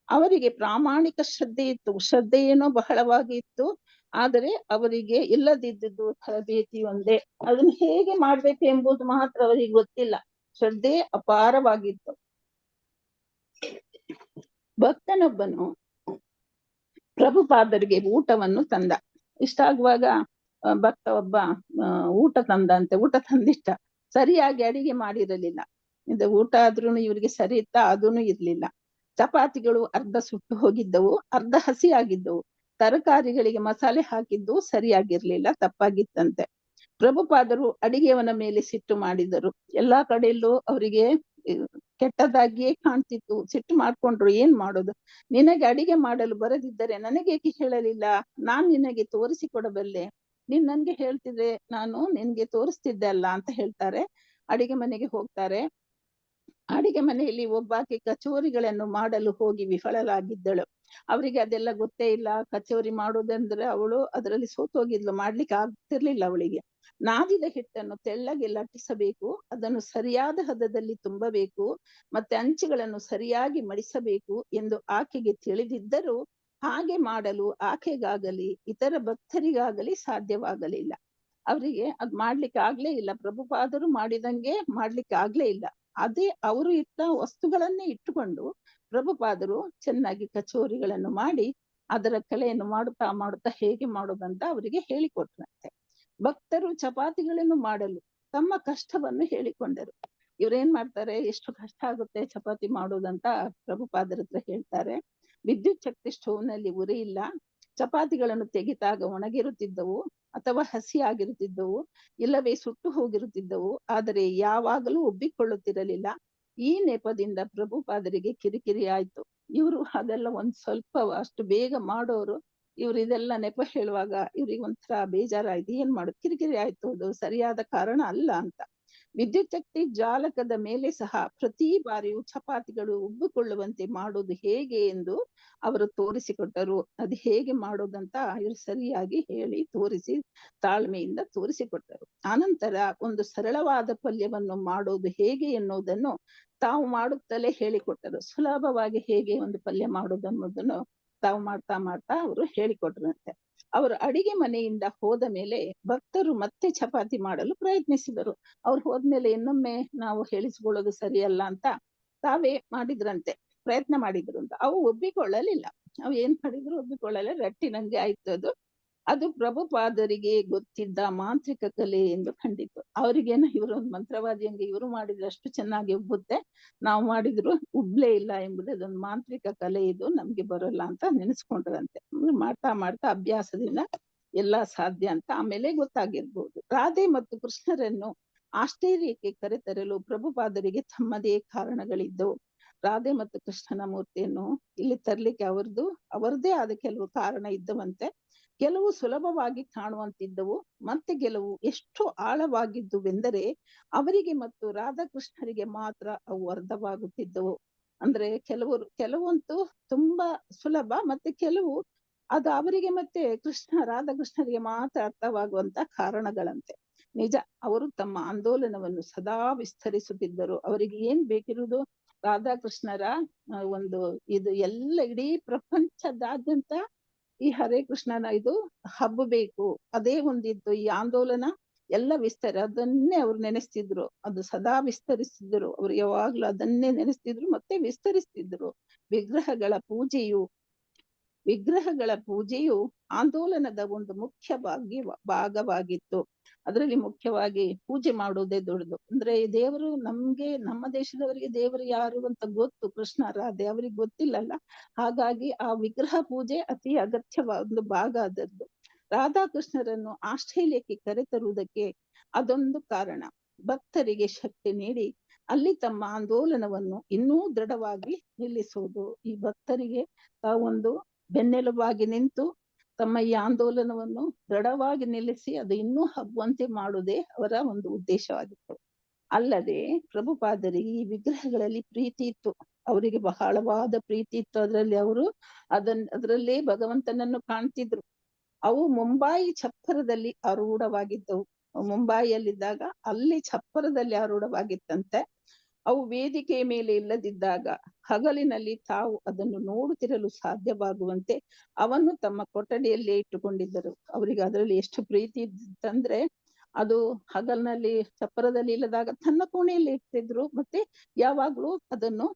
ಅವರಿಗೆ ಪ್ರಾಮಾಣಿಕ ಶ್ರದ್ಧೆ ಇತ್ತು, ಶ್ರದ್ಧೆ ಏನೋ ಬಹಳವಾಗಿ ಇತ್ತು. ಆದರೆ ಅವರಿಗೆ ಇಲ್ಲದಿದ್ದುದು ತರಬೇತಿ ಒಂದೇ. ಅದನ್ನು ಹೇಗೆ ಮಾಡ್ಬೇಕು ಎಂಬುದು ಮಾತ್ರ ಅವರಿಗೆ ಗೊತ್ತಿಲ್ಲ. ಶ್ರದ್ಧೆ ಅಪಾರವಾಗಿತ್ತು. ಭಕ್ತನೊಬ್ಬನು ಪ್ರಭುಪಾದರಿಗೆ ಊಟವನ್ನು ತಂದ. ಇಷ್ಟಾಗುವಾಗ ಭಕ್ತ ಒಬ್ಬ ಊಟ ತಂದಂತೆ. ಊಟ ತಂದಿಟ್ಟ, ಸರಿಯಾಗಿ ಅಡಿಗೆ ಮಾಡಿರಲಿಲ್ಲ. ಇದು ಊಟ ಆದ್ರೂ ಇವ್ರಿಗೆ ಸರಿ ಇತ್ತ? ಅದೂ ಇರ್ಲಿಲ್ಲ. ಚಪಾತಿಗಳು ಅರ್ಧ ಸುಟ್ಟು ಹೋಗಿದ್ದವು, ಅರ್ಧ ಹಸಿ ಆಗಿದ್ದವು. ತರಕಾರಿಗಳಿಗೆ ಮಸಾಲೆ ಹಾಕಿದ್ದು ಸರಿಯಾಗಿರ್ಲಿಲ್ಲ, ತಪ್ಪಾಗಿತ್ತಂತೆ. ಪ್ರಭುಪಾದರು ಅಡಿಗೆಯವನ ಮೇಲೆ ಸಿಟ್ಟು ಮಾಡಿದರು. ಎಲ್ಲಾ ಕಡೆಯಲ್ಲೂ ಅವರಿಗೆ ಕೆಟ್ಟದಾಗಿಯೇ ಕಾಣ್ತಿತ್ತು. ಸಿಟ್ಟು ಮಾಡ್ಕೊಂಡ್ರು. ಏನ್ ಮಾಡೋದು? ನಿನಗೆ ಅಡಿಗೆ ಮಾಡಲು ಬರದಿದ್ದರೆ ನನಗೇಕೆ ಹೇಳಲಿಲ್ಲ? ನಾನ್ ನಿನಗೆ ತೋರಿಸಿಕೊಡಬಲ್ಲೆ. ನೀನ್ ನನ್ಗೆ ಹೇಳ್ತಿದ್ರೆ ನಾನು ನಿನ್ಗೆ ತೋರಿಸ್ತಿದ್ದೆ ಅಲ್ಲ ಅಂತ ಹೇಳ್ತಾರೆ. ಅಡಿಗೆ ಮನೆಗೆ ಹೋಗ್ತಾರೆ. ಅಡಿಗೆ ಮನೆಯಲ್ಲಿ ಒಬ್ಬಾಕೆ ಕಚೋರಿಗಳನ್ನು ಮಾಡಲು ಹೋಗಿ ವಿಫಲರಾಗಿದ್ದಳು. ಅವರಿಗೆ ಅದೆಲ್ಲ ಗೊತ್ತೇ ಇಲ್ಲ. ಕಚೋರಿ ಮಾಡೋದಂದ್ರೆ ಅವಳು ಅದರಲ್ಲಿ ಸೋತೋಗಿದ್ಲು, ಮಾಡ್ಲಿಕ್ಕೆ ಆಗ್ತಿರ್ಲಿಲ್ಲ ಅವಳಿಗೆ. ನಾದಿದ ಹಿಟ್ಟನ್ನು ತೆಳ್ಳಗೆ ಲಟ್ಟಿಸಬೇಕು, ಅದನ್ನು ಸರಿಯಾದ ಹದದಲ್ಲಿ ತುಂಬಬೇಕು, ಮತ್ತೆ ಅಂಚುಗಳನ್ನು ಸರಿಯಾಗಿ ಮಡಿಸಬೇಕು ಎಂದು ಆಕೆಗೆ ತಿಳಿದಿದ್ದರೂ ಹಾಗೆ ಮಾಡಲು ಆಕೆಗಾಗಲಿ ಇತರ ಭಕ್ತರಿಗಾಗಲಿ ಸಾಧ್ಯವಾಗಲಿಲ್ಲ. ಅವರಿಗೆ ಅದ್ ಮಾಡ್ಲಿಕ್ಕೆ ಆಗ್ಲೇ ಇಲ್ಲ. ಪ್ರಭುಪಾದರು ಮಾಡಿದಂಗೆ ಮಾಡ್ಲಿಕ್ಕೆ ಆಗ್ಲೇ ಇಲ್ಲ. ಅದೇ ಅವರು ಇಟ್ಟ ವಸ್ತುಗಳನ್ನೇ ಇಟ್ಟುಕೊಂಡು ಪ್ರಭುಪಾದರು ಚೆನ್ನಾಗಿ ಕಚೋರಿಗಳನ್ನು ಮಾಡಿ ಅದರ ಕಲೆಯನ್ನು ಮಾಡುತ್ತಾ ಮಾಡುತ್ತಾ ಹೇಗೆ ಮಾಡೋದಂತ ಅವರಿಗೆ ಹೇಳಿಕೊಟ್ರಂತೆ. ಭಕ್ತರು ಚಪಾತಿಗಳನ್ನು ಮಾಡಲು ತಮ್ಮ ಕಷ್ಟವನ್ನು ಹೇಳಿಕೊಂಡರು. ಇವ್ರೇನ್ ಮಾಡ್ತಾರೆ, ಎಷ್ಟು ಕಷ್ಟ ಆಗುತ್ತೆ ಚಪಾತಿ ಮಾಡೋದಂತ ಪ್ರಭುಪಾದರ ಹತ್ರ ಹೇಳ್ತಾರೆ. ವಿದ್ಯುತ್ ಶಕ್ತಿ ಸ್ಟೋವ್ನಲ್ಲಿ ಉರಿ ಇಲ್ಲ. ಚಪಾತಿಗಳನ್ನು ತೆಗೆದಾಗ ಒಣಗಿರುತ್ತಿದ್ದವು ಅಥವಾ ಹಸಿ ಆಗಿರುತ್ತಿದ್ದವು, ಇಲ್ಲವೇ ಸುಟ್ಟು ಹೋಗಿರುತ್ತಿದ್ದವು. ಆದರೆ ಯಾವಾಗಲೂ ಉಬ್ಬಿಕೊಳ್ಳುತ್ತಿರಲಿಲ್ಲ. ಈ ನೆಪದಿಂದ ಪ್ರಭುಪಾದರಿಗೆ ಕಿರಿಕಿರಿ ಆಯ್ತು. ಇವರು ಅದೆಲ್ಲ ಒಂದ್ ಸ್ವಲ್ಪ ಅಷ್ಟು ಬೇಗ ಮಾಡೋರು, ಇವ್ರು ಇದೆಲ್ಲ ನೆಪ ಹೇಳುವಾಗ ಇವ್ರಿಗೆ ಒಂಥರ ಬೇಜಾರಾಯ್ತು. ಏನ್ ಮಾಡೋದು? ಕಿರಿಕಿರಿ ಆಯ್ತು. ಅದು ಸರಿಯಾದ ಕಾರಣ ಅಲ್ಲ ಅಂತ. ವಿದ್ಯುತ್ ಶಕ್ತಿ ಜಾಲಕದ ಮೇಲೆ ಸಹ ಪ್ರತಿ ಬಾರಿಯೂ ಚಪಾತಿಗಳು ಉಬ್ಬಿಕೊಳ್ಳುವಂತೆ ಮಾಡೋದು ಹೇಗೆ ಎಂದು ಅವರು ತೋರಿಸಿಕೊಟ್ಟರು. ಅದು ಹೇಗೆ ಮಾಡೋದಂತ ಇವರು ಸರಿಯಾಗಿ ಹೇಳಿ ತೋರಿಸಿ ತಾಳ್ಮೆಯಿಂದ ತೋರಿಸಿಕೊಟ್ಟರು. ಆನಂತರ ಒಂದು ಸರಳವಾದ ಪಲ್ಯವನ್ನು ಮಾಡೋದು ಹೇಗೆ ಎನ್ನುವುದನ್ನು ತಾವು ಮಾಡುತ್ತಲೇ ಹೇಳಿಕೊಟ್ಟರು. ಸುಲಭವಾಗಿ ಹೇಗೆ ಒಂದು ಪಲ್ಯ ಮಾಡೋದು ಅನ್ನೋದನ್ನು ತಾವು ಮಾಡ್ತಾ ಮಾಡ್ತಾ ಅವರು ಹೇಳಿಕೊಟ್ರಂತೆ. ಅವರು ಅಡಿಗೆ ಮನೆಯಿಂದ ಹೋದ ಮೇಲೆ ಭಕ್ತರು ಮತ್ತೆ ಚಪಾತಿ ಮಾಡಲು ಪ್ರಯತ್ನಿಸಿದರು. ಅವ್ರು ಹೋದ್ಮೇಲೆ ಇನ್ನೊಮ್ಮೆ ನಾವು ಹೇಳಿಸ್ಕೊಳ್ಳೋದು ಸರಿಯಲ್ಲ ಅಂತ ತಾವೇ ಮಾಡಿದ್ರಂತೆ, ಪ್ರಯತ್ನ ಮಾಡಿದ್ರು ಅಂತ. ಅವು ಒಬ್ಬಿಕೊಳ್ಳಲಿಲ್ಲ. ಅವು ಏನ್ ಮಾಡಿದ್ರು ಒಬ್ಬಿಕೊಳ್ಳಲ್ಲ, ರಟ್ಟಿನಂಗೆ ಆಯ್ತು. ಅದು ಪ್ರಭುಪಾದರಿಗೆ ಗೊತ್ತಿದ್ದ ಮಾಂತ್ರಿಕ ಕಲೆ ಎಂದು ಕಂಡಿತು. ಅವ್ರಿಗೇನು ಇವರು ಒಂದು ಮಂತ್ರವಾದಿ ಹಂಗೆ ಇವರು ಮಾಡಿದ್ರೆ ಅಷ್ಟು ಚೆನ್ನಾಗಿ ಉಬ್ಬುತ್ತೆ, ನಾವು ಮಾಡಿದ್ರು ಉಬ್ಲೇ ಇಲ್ಲ ಎಂಬುದು ಅದೊಂದು ಮಾಂತ್ರಿಕ ಕಲೆ, ಇದು ನಮ್ಗೆ ಬರೋಲ್ಲ ಅಂತ ನೆನೆಸ್ಕೊಂಡ್ರಂತೆ. ಮಾಡ್ತಾ ಮಾಡ್ತಾ ಅಭ್ಯಾಸದಿಂದ ಎಲ್ಲಾ ಸಾಧ್ಯ ಅಂತ ಆಮೇಲೆ ಗೊತ್ತಾಗಿರ್ಬೋದು. ರಾಧೆ ಮತ್ತು ಕೃಷ್ಣರನ್ನು ಆಶ್ಚರ್ಯಕ್ಕೆ ಕರೆತರಲು ಪ್ರಭುಪಾದರಿಗೆ ತಮ್ಮದೇ ಕಾರಣಗಳಿದ್ದವು. ರಾಧೆ ಮತ್ತು ಕೃಷ್ಣನ ಮೂರ್ತಿಯನ್ನು ಇಲ್ಲಿ ತರ್ಲಿಕ್ಕೆ ಅವರದೇ ಆದ ಕೆಲವು ಕಾರಣ ಇದ್ದವಂತೆ. ಕೆಲವು ಸುಲಭವಾಗಿ ಕಾಣುವಂತಿದ್ದವು, ಮತ್ತೆ ಕೆಲವು ಎಷ್ಟು ಆಳವಾಗಿದ್ದುವೆಂದರೆ ಅವರಿಗೆ ಮತ್ತು ರಾಧಾಕೃಷ್ಣರಿಗೆ ಮಾತ್ರ ಅವು ಅರ್ಥವಾಗುತ್ತಿದ್ದವು. ಅಂದ್ರೆ ಕೆಲವಂತೂ ತುಂಬಾ ಸುಲಭ, ಮತ್ತೆ ಕೆಲವು ಅದು ಅವರಿಗೆ ಮತ್ತೆ ರಾಧಾಕೃಷ್ಣರಿಗೆ ಮಾತ್ರ ಅರ್ಥವಾಗುವಂತ ಕಾರಣಗಳಂತೆ. ನಿಜ, ಅವರು ತಮ್ಮ ಆಂದೋಲನವನ್ನು ಸದಾ ವಿಸ್ತರಿಸುತ್ತಿದ್ದರು. ಅವರಿಗೆ ಏನ್ ಬೇಕಿರುವುದು ರಾಧಾಕೃಷ್ಣರ ಒಂದು ಇದು ಎಲ್ಲ ಇಡೀ ಪ್ರಪಂಚದಾದ್ಯಂತ ಈ ಹರೇ ಕೃಷ್ಣನ ಇದು ಹಬ್ಬಬೇಕು, ಅದೇ ಒಂದಿತ್ತು ಈ ಆಂದೋಲನ ಎಲ್ಲ ಅದನ್ನೇ ಅವ್ರು ನೆನೆಸ್ತಿದ್ರು. ಅದು ಸದಾ ವಿಸ್ತರಿಸ್ತಿದ್ರು. ಅವ್ರು ಯಾವಾಗ್ಲೂ ಅದನ್ನೇ ನೆನೆಸ್ತಿದ್ರು ಮತ್ತೆ ವಿಸ್ತರಿಸ್ತಿದ್ರು. ವಿಗ್ರಹಗಳ ಪೂಜೆಯು ಆಂದೋಲನದ ಒಂದು ಮುಖ್ಯ ಭಾಗವಾಗಿತ್ತು. ಅದರಲ್ಲಿ ಮುಖ್ಯವಾಗಿ ಪೂಜೆ ಮಾಡುವುದೇ ದೊಡ್ಡದು. ಅಂದ್ರೆ ದೇವರು ನಮ್ಮ ದೇಶದವರಿಗೆ ದೇವರು ಯಾರು ಅಂತ ಗೊತ್ತು, ಕೃಷ್ಣ ರಾಧೆ ಅವ್ರಿಗೆ ಗೊತ್ತಿಲ್ಲಲ್ಲ. ಹಾಗಾಗಿ ಆ ವಿಗ್ರಹ ಪೂಜೆ ಅತಿ ಅಗತ್ಯವಾದ ಒಂದು ಭಾಗ ಅದರದ್ದು. ರಾಧಾಕೃಷ್ಣರನ್ನು ಆಸ್ಟ್ರೇಲಿಯಾಕ್ಕೆ ಕರೆತರುವುದಕ್ಕೆ ಅದೊಂದು ಕಾರಣ. ಭಕ್ತರಿಗೆ ಶಕ್ತಿ ನೀಡಿ ಅಲ್ಲಿ ತಮ್ಮ ಆಂದೋಲನವನ್ನು ಇನ್ನೂ ದೃಢವಾಗಿ ನಿಲ್ಲಿಸುವುದು. ಈ ಭಕ್ತರಿಗೆ ತಾವೊಂದು ಬೆನ್ನೆಲುಬಾಗಿ ನಿಂತು ತಮ್ಮ ಈ ಆಂದೋಲನವನ್ನು ದೃಢವಾಗಿ ನಿಲ್ಲಿಸಿ ಅದು ಇನ್ನೂ ಹಬ್ಬುವಂತೆ ಮಾಡುವುದೇ ಅವರ ಒಂದು ಉದ್ದೇಶವಾಗಿತ್ತು. ಅಲ್ಲದೆ ಪ್ರಭುಪಾದರಿಗೆ ಈ ವಿಗ್ರಹಗಳಲ್ಲಿ ಪ್ರೀತಿ ಇತ್ತು. ಅವರಿಗೆ ಬಹಳವಾದ ಪ್ರೀತಿ ಇತ್ತು. ಅದರಲ್ಲೇ ಭಗವಂತನನ್ನು ಕಾಣ್ತಿದ್ರು. ಅವು ಮುಂಬಾಯಿ ಛಪ್ಪರದಲ್ಲಿ ಆರೂಢವಾಗಿದ್ದವು. ಮುಂಬಾಯಿಯಲ್ಲಿದ್ದಾಗ ಅಲ್ಲಿ ಛಪ್ಪರದಲ್ಲಿ ಆರೂಢವಾಗಿತ್ತಂತೆ. ಅವು ವೇದಿಕೆಯ ಮೇಲೆ ಇಲ್ಲದಿದ್ದಾಗ ಹಗಲಿನಲ್ಲಿ ತಾವು ಅದನ್ನು ನೋಡುತ್ತಿರಲು ಸಾಧ್ಯವಾಗುವಂತೆ ಅವನ್ನು ತಮ್ಮ ಕೊಠಡಿಯಲ್ಲೇ ಇಟ್ಟುಕೊಂಡಿದ್ದರು. ಅವರಿಗೆ ಅದರಲ್ಲಿ ಎಷ್ಟು ಪ್ರೀತಿ ಇತ್ತಂದ್ರೆ ಅದು ಹಗಲಿನಲ್ಲಿ ಚಪ್ಪರದಲ್ಲಿ ಇಲ್ಲದಾಗ ತನ್ನ ಕೋಣೆಯಲ್ಲಿ ಇಟ್ಟಿದ್ರು, ಮತ್ತೆ ಯಾವಾಗ್ಲೂ ಅದನ್ನು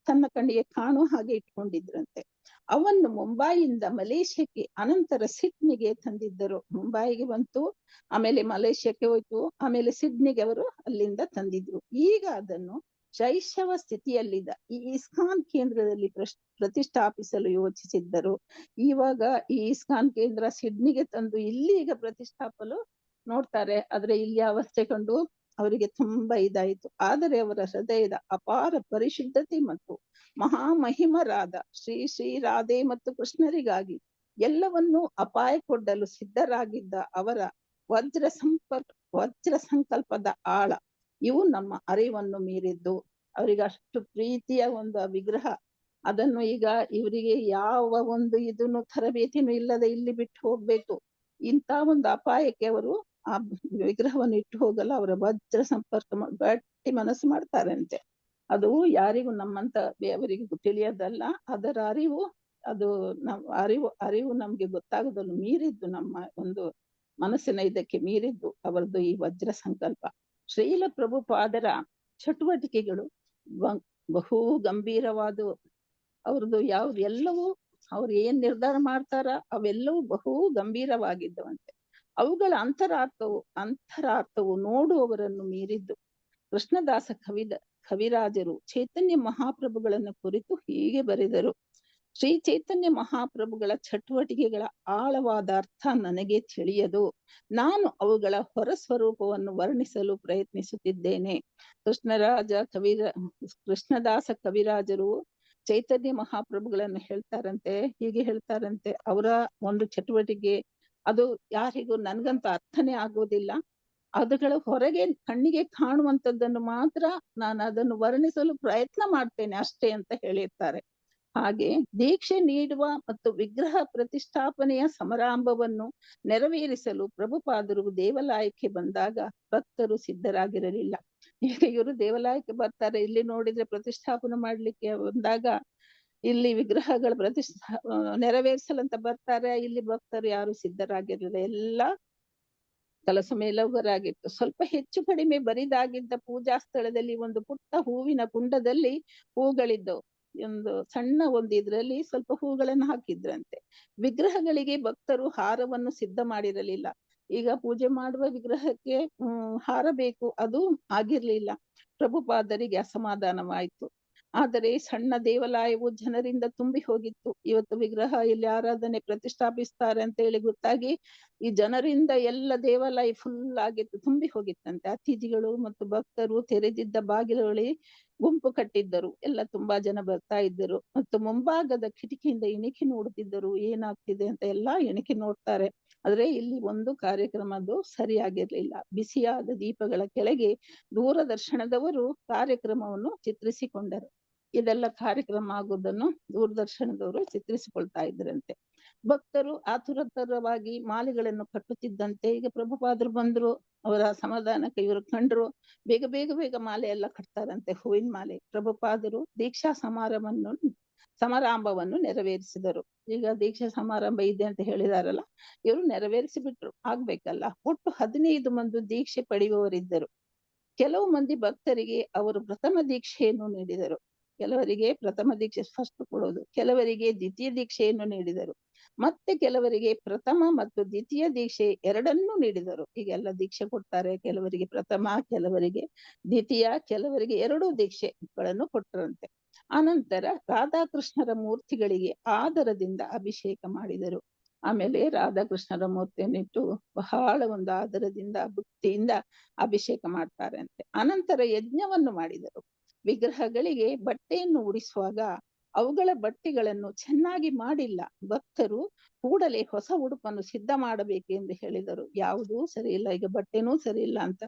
ತನ್ನ ಕಣ್ಣಿಗೆ ಕಾಣುವ ಹಾಗೆ ಇಟ್ಕೊಂಡಿದ್ರಂತೆ. ಅವನ್ನು ಮುಂಬಾಯಿಯಿಂದ ಮಲೇಷ್ಯಾಕ್ಕೆ, ಅನಂತರ ಸಿಡ್ನಿಗೆ ತಂದಿದ್ದರು. ಮುಂಬಾಯಿಗೆ ಬಂತು, ಆಮೇಲೆ ಮಲೇಷ್ಯಾಕ್ಕೆ ಹೋಯ್ತು, ಆಮೇಲೆ ಸಿಡ್ನಿಗೆ ಅವರು ಅಲ್ಲಿಂದ ತಂದಿದ್ರು. ಈಗ ಅದನ್ನು ಶೈಶವ ಸ್ಥಿತಿಯಲ್ಲಿದ್ದ ಈ ಇಸ್ಕಾನ್ ಕೇಂದ್ರದಲ್ಲಿ ಪ್ರತಿಷ್ಠಾಪಿಸಲು ಯೋಚಿಸಿದ್ದರು. ಇವಾಗ ಈ ಇಸ್ಕಾನ್ ಕೇಂದ್ರ ಸಿಡ್ನಿಗೆ ತಂದು ಇಲ್ಲಿ ಈಗ ಪ್ರತಿಷ್ಠಾಪಲು ನೋಡ್ತಾರೆ. ಆದ್ರೆ ಇಲ್ಲಿ ಅವಸ್ಥೆ ಕಂಡು ಅವರಿಗೆ ತುಂಬಾ ಇದಾಯಿತು. ಆದರೆ ಅವರ ಹೃದಯದ ಅಪಾರ ಪರಿಶುದ್ಧತೆ ಮತ್ತು ಮಹಾಮಹಿಮರಾದ ಶ್ರೀ ರಾಧೆ ಮತ್ತು ಕೃಷ್ಣರಿಗಾಗಿ ಎಲ್ಲವನ್ನೂ ಅಪಾಯಕ್ಕೊಡ್ಡಲು ಸಿದ್ಧರಾಗಿದ್ದ ಅವರ ವಜ್ರ ಸಂಕಲ್ಪದ ಆಳ ಇವು ನಮ್ಮ ಅರಿವನ್ನು ಮೀರಿದ್ದು. ಅವರಿಗೆ ಅಷ್ಟು ಪ್ರೀತಿಯ ಒಂದು ವಿಗ್ರಹ, ಅದನ್ನು ಈಗ ಇವರಿಗೆ ಯಾವ ಒಂದು ಇದನ್ನು ತರಬೇತಿನೂ ಇಲ್ಲದೆ ಇಲ್ಲಿ ಬಿಟ್ಟು ಹೋಗ್ಬೇಕು, ಇಂಥ ಒಂದು ಅಪಾಯಕ್ಕೆ ಅವರು ಆ ವಿಗ್ರಹವನ್ನು ಇಟ್ಟು ಹೋಗಲ್ಲ. ಅವರ ವಜ್ರ ಸಂಪರ್ಕ ಗಟ್ಟಿ ಮನಸ್ಸು ಮಾಡ್ತಾರಂತೆ. ಅದು ಯಾರಿಗೂ ನಮ್ಮಂತ ಅವರಿಗೂ ತಿಳಿಯೋದಲ್ಲ. ಅದರ ಅದು ಅರಿವು ನಮ್ಗೆ ಗೊತ್ತಾಗೋದನ್ನು ಮೀರಿದ್ದು, ನಮ್ಮ ಒಂದು ಮನಸ್ಸಿನ ಇದಕ್ಕೆ ಮೀರಿದ್ದು ಅವರದ್ದು ಈ ವಜ್ರ ಸಂಕಲ್ಪ. ಶ್ರೀಲ ಪ್ರಭುಪಾದರ ಚಟುವಟಿಕೆಗಳು ಬಹು ಗಂಭೀರವಾದವು. ಅವ್ರದ್ದು ಎಲ್ಲವೂ ಅವ್ರು ಏನ್ ನಿರ್ಧಾರ ಮಾಡ್ತಾರ ಅವೆಲ್ಲವೂ ಬಹು ಗಂಭೀರವಾಗಿದ್ದವಂತೆ. ಅವುಗಳ ಅಂತರಾರ್ಥವು ನೋಡುವವರನ್ನು ಮೀರಿದ್ದು. ಕೃಷ್ಣದಾಸ ಕವಿರಾಜರು ಚೈತನ್ಯ ಮಹಾಪ್ರಭುಗಳನ್ನು ಕುರಿತು ಹೀಗೆ ಬರೆದರು: ಶ್ರೀ ಚೈತನ್ಯ ಮಹಾಪ್ರಭುಗಳ ಚಟುವಟಿಕೆಗಳ ಆಳವಾದ ಅರ್ಥ ನನಗೆ ತಿಳಿಯದು. ನಾನು ಅವುಗಳ ಹೊರ ಸ್ವರೂಪವನ್ನು ವರ್ಣಿಸಲು ಪ್ರಯತ್ನಿಸುತ್ತಿದ್ದೇನೆ. ಕೃಷ್ಣದಾಸ ಕವಿರಾಜರು ಚೈತನ್ಯ ಮಹಾಪ್ರಭುಗಳನ್ನು ಹೀಗೆ ಹೇಳ್ತಾರಂತೆ. ಅವರ ಒಂದು ಚಟುವಟಿಕೆ ಅದು ಯಾರಿಗೂ ನನ್ಗಂತ ಅರ್ಥನೇ ಆಗೋದಿಲ್ಲ. ಅದುಗಳ ಹೊರಗೆ ಕಣ್ಣಿಗೆ ಕಾಣುವಂಥದ್ದನ್ನು ಮಾತ್ರ ನಾನು ಅದನ್ನು ವರ್ಣಿಸಲು ಪ್ರಯತ್ನ ಮಾಡ್ತೇನೆ ಅಷ್ಟೇ ಅಂತ ಹೇಳಿರ್ತಾರೆ. ಹಾಗೆ ದೀಕ್ಷೆ ನೀಡುವ ಮತ್ತು ವಿಗ್ರಹ ಪ್ರತಿಷ್ಠಾಪನೆಯ ಸಮಾರಂಭವನ್ನು ನೆರವೇರಿಸಲು ಪ್ರಭುಪಾದರು ದೇವಾಲಯಕ್ಕೆ ಬಂದಾಗ ಭಕ್ತರು ಸಿದ್ಧರಾಗಿರಲಿಲ್ಲ. ಈಗ ಇವರು ದೇವಾಲಯಕ್ಕೆ ಬರ್ತಾರೆ, ಇಲ್ಲಿ ನೋಡಿದ್ರೆ ಪ್ರತಿಷ್ಠಾಪನೆ ಮಾಡ್ಲಿಕ್ಕೆ ಬಂದಾಗ ಇಲ್ಲಿ ವಿಗ್ರಹಗಳ ನೆರವೇರಿಸಲಂತ ಬರ್ತಾರೆ. ಇಲ್ಲಿ ಭಕ್ತರು ಯಾರು ಸಿದ್ಧರಾಗಿರಲಿಲ್ಲ, ಎಲ್ಲ ಕೆಲಸ ಮೇಲವರಾಗಿತ್ತು. ಸ್ವಲ್ಪ ಹೆಚ್ಚು ಕಡಿಮೆ ಬರಿದಾಗಿದ್ದ ಪೂಜಾ ಸ್ಥಳದಲ್ಲಿ ಒಂದು ಪುಟ್ಟ ಹೂವಿನ ಕುಂಡದಲ್ಲಿ ಹೂಗಳಿದ್ದವು. ಒಂದು ಸಣ್ಣ ಒಂದು ಇದ್ರಲ್ಲಿ ಸ್ವಲ್ಪ ಹೂಗಳನ್ನು ಹಾಕಿದ್ರಂತೆ. ವಿಗ್ರಹಗಳಿಗೆ ಭಕ್ತರು ಹಾರವನ್ನು ಸಿದ್ಧ ಮಾಡಿರಲಿಲ್ಲ. ಈಗ ಪೂಜೆ ಮಾಡುವ ವಿಗ್ರಹಕ್ಕೆ ಹಾರ ಬೇಕು, ಅದು ಆಗಿರ್ಲಿಲ್ಲ. ಪ್ರಭುಪಾದರಿಗೆ ಅಸಮಾಧಾನವಾಯಿತು. ಆದರೆ ಸಣ್ಣ ದೇವಾಲಯವು ಜನರಿಂದ ತುಂಬಿ ಹೋಗಿತ್ತು. ಇವತ್ತು ವಿಗ್ರಹ ಇಲ್ಲಿ ಆರಾಧನೆ ಪ್ರತಿಷ್ಠಾಪಿಸ್ತಾರೆ ಅಂತ ಹೇಳಿ ಗೊತ್ತಾಗಿ ಈ ಜನರಿಂದ ಎಲ್ಲ ದೇವಾಲಯ ಫುಲ್ ಆಗಿತ್ತು, ತುಂಬಿ ಹೋಗಿತ್ತಂತೆ. ಅತಿಥಿಗಳು ಮತ್ತು ಭಕ್ತರು ತೆರೆದಿದ್ದ ಬಾಗಿಲುಗಳಲ್ಲಿ ಗುಂಪು ಕಟ್ಟಿದ್ದರು. ಎಲ್ಲ ತುಂಬಾ ಜನ ಬರ್ತಾ ಇದ್ದರು ಮತ್ತು ಮುಂಭಾಗದ ಕಿಟಕಿಯಿಂದ ಇಣುಕಿ ನೋಡುತ್ತಿದ್ದರು, ಏನಾಗ್ತಿದೆ ಅಂತ ಎಲ್ಲಾ ಇಣುಕಿ ನೋಡ್ತಾರೆ. ಆದ್ರೆ ಇಲ್ಲಿ ಒಂದು ಕಾರ್ಯಕ್ರಮದ್ದು ಸರಿಯಾಗಿರ್ಲಿಲ್ಲ. ಬಿಸಿಯಾದ ದೀಪಗಳ ಕೆಳಗೆ ದೂರದರ್ಶನದವರು ಕಾರ್ಯಕ್ರಮವನ್ನು ಚಿತ್ರಿಸಿಕೊಂಡರು. ಇದೆಲ್ಲ ಕಾರ್ಯಕ್ರಮ ಆಗುವುದನ್ನು ದೂರದರ್ಶನದವರು ಚಿತ್ರಿಸಿಕೊಳ್ತಾ ಇದ್ರಂತೆ. ಭಕ್ತರು ಆತುರತರವಾಗಿ ಮಾಲೆಗಳನ್ನು ಕಟ್ಟುತ್ತಿದ್ದಂತೆ ಈಗ ಪ್ರಭುಪಾದರು ಬಂದ್ರು, ಅವರ ಸಮಾಧಾನಕ್ಕೆ ಇವರು ಕಂಡ್ರು. ಬೇಗ ಬೇಗ ಬೇಗ ಮಾಲೆ ಎಲ್ಲ ಕಟ್ತಾರಂತೆ, ಹೂವಿನ ಮಾಲೆ. ಪ್ರಭುಪಾದರು ದೀಕ್ಷಾ ಸಮಾರಂಭವನ್ನು ನೆರವೇರಿಸಿದರು. ಈಗ ದೀಕ್ಷಾ ಸಮಾರಂಭ ಇದೆ ಅಂತ ಹೇಳಿದಾರಲ್ಲ, ಇವರು ನೆರವೇರಿಸಿ ಬಿಟ್ರು, ಆಗ್ಬೇಕಲ್ಲ. ಒಟ್ಟು 15 ಮಂದಿ ದೀಕ್ಷೆ ಪಡೆಯುವವರಿದ್ದರು. ಕೆಲವು ಮಂದಿ ಭಕ್ತರಿಗೆ ಅವರು ಪ್ರಥಮ ದೀಕ್ಷೆಯನ್ನು ನೀಡಿದರು. ಕೆಲವರಿಗೆ ಪ್ರಥಮ ದೀಕ್ಷೆ ಫಸ್ಟ್ ಕೊಡೋದು, ಕೆಲವರಿಗೆ ದ್ವಿತೀಯ ದೀಕ್ಷೆಯನ್ನು ನೀಡಿದರು. ಮತ್ತೆ ಕೆಲವರಿಗೆ ಪ್ರಥಮ ಮತ್ತು ದ್ವಿತೀಯ ದೀಕ್ಷೆ ಎರಡನ್ನೂ ನೀಡಿದರು. ಈಗೆಲ್ಲ ದೀಕ್ಷೆ ಕೊಡ್ತಾರೆ, ಕೆಲವರಿಗೆ ಪ್ರಥಮ, ಕೆಲವರಿಗೆ ದ್ವಿತೀಯ, ಕೆಲವರಿಗೆ 2 ದೀಕ್ಷೆಗಳನ್ನು ಕೊಟ್ಟರಂತೆ. ಅನಂತರ ರಾಧಾಕೃಷ್ಣರ ಮೂರ್ತಿಗಳಿಗೆ ಆದರದಿಂದ ಅಭಿಷೇಕ ಮಾಡಿದರು. ಆಮೇಲೆ ರಾಧಾಕೃಷ್ಣರ ಮೂರ್ತಿಯನ್ನಿಟ್ಟು ಬಹಳ ಒಂದು ಆದರದಿಂದ ಭಕ್ತಿಯಿಂದ ಅಭಿಷೇಕ ಮಾಡ್ತಾರೆ ಅಂತೆ. ಅನಂತರ ಯಜ್ಞವನ್ನು ಮಾಡಿದರು. ವಿಗ್ರಹಗಳಿಗೆ ಬಟ್ಟೆಯನ್ನು ಉಡಿಸುವಾಗ ಅವುಗಳ ಬಟ್ಟೆಗಳನ್ನು ಚೆನ್ನಾಗಿ ಮಾಡಿಲ್ಲ. ಭಕ್ತರು ಕೂಡಲೇ ಹೊಸ ಉಡುಪನ್ನು ಸಿದ್ಧ ಮಾಡಬೇಕೆಂದು ಹೇಳಿದರು. ಯಾವುದೂ ಸರಿ ಇಲ್ಲ, ಈಗ ಬಟ್ಟೆನೂ ಸರಿ ಇಲ್ಲ ಅಂತ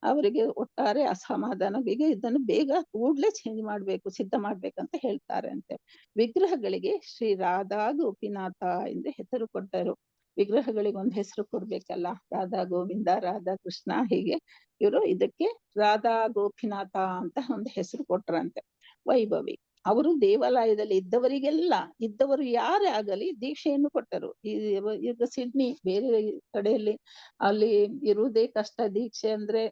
ಅವರಿಗೆ ಒಟ್ಟಾರೆ ಅಸಮಾಧಾನ. ಈಗ ಇದನ್ನು ಬೇಗ ಕೂಡ್ಲೇ ಚೇಂಜ್ ಮಾಡ್ಬೇಕು, ಸಿದ್ಧ ಮಾಡ್ಬೇಕಂತ ಹೇಳ್ತಾರೆ ಅಂತೆ. ವಿಗ್ರಹಗಳಿಗೆ ಶ್ರೀ ರಾಧಾ ಗೋಪಿನಾಥ ಎಂದು ಹೆಸರು ಕೊಟ್ಟರು. ವಿಗ್ರಹಗಳಿಗೆ ಒಂದು ಹೆಸರು ಕೊಡ್ಬೇಕಲ್ಲ, ರಾಧಾ ಗೋವಿಂದ, ರಾಧಾ ಕೃಷ್ಣ, ಹೀಗೆ ಇವರು ಇದಕ್ಕೆ ರಾಧಾ ಗೋಪಿನಾಥ ಅಂತ ಒಂದು ಹೆಸರು ಕೊಟ್ರಂತೆ. ವೈಭವಿ ಅವರು ದೇವಾಲಯದಲ್ಲಿ ಇದ್ದವರು ಯಾರೇ ಆಗಲಿ ದೀಕ್ಷೆಯನ್ನು ಕೊಟ್ಟರು. ಈಗ ಸಿಡ್ನಿ ಬೇರೆ ಕಡೆಯಲ್ಲಿ ಅಲ್ಲಿ ಇರುವುದೇ ಕಷ್ಟ ದೀಕ್ಷೆ ಅಂದ್ರೆ.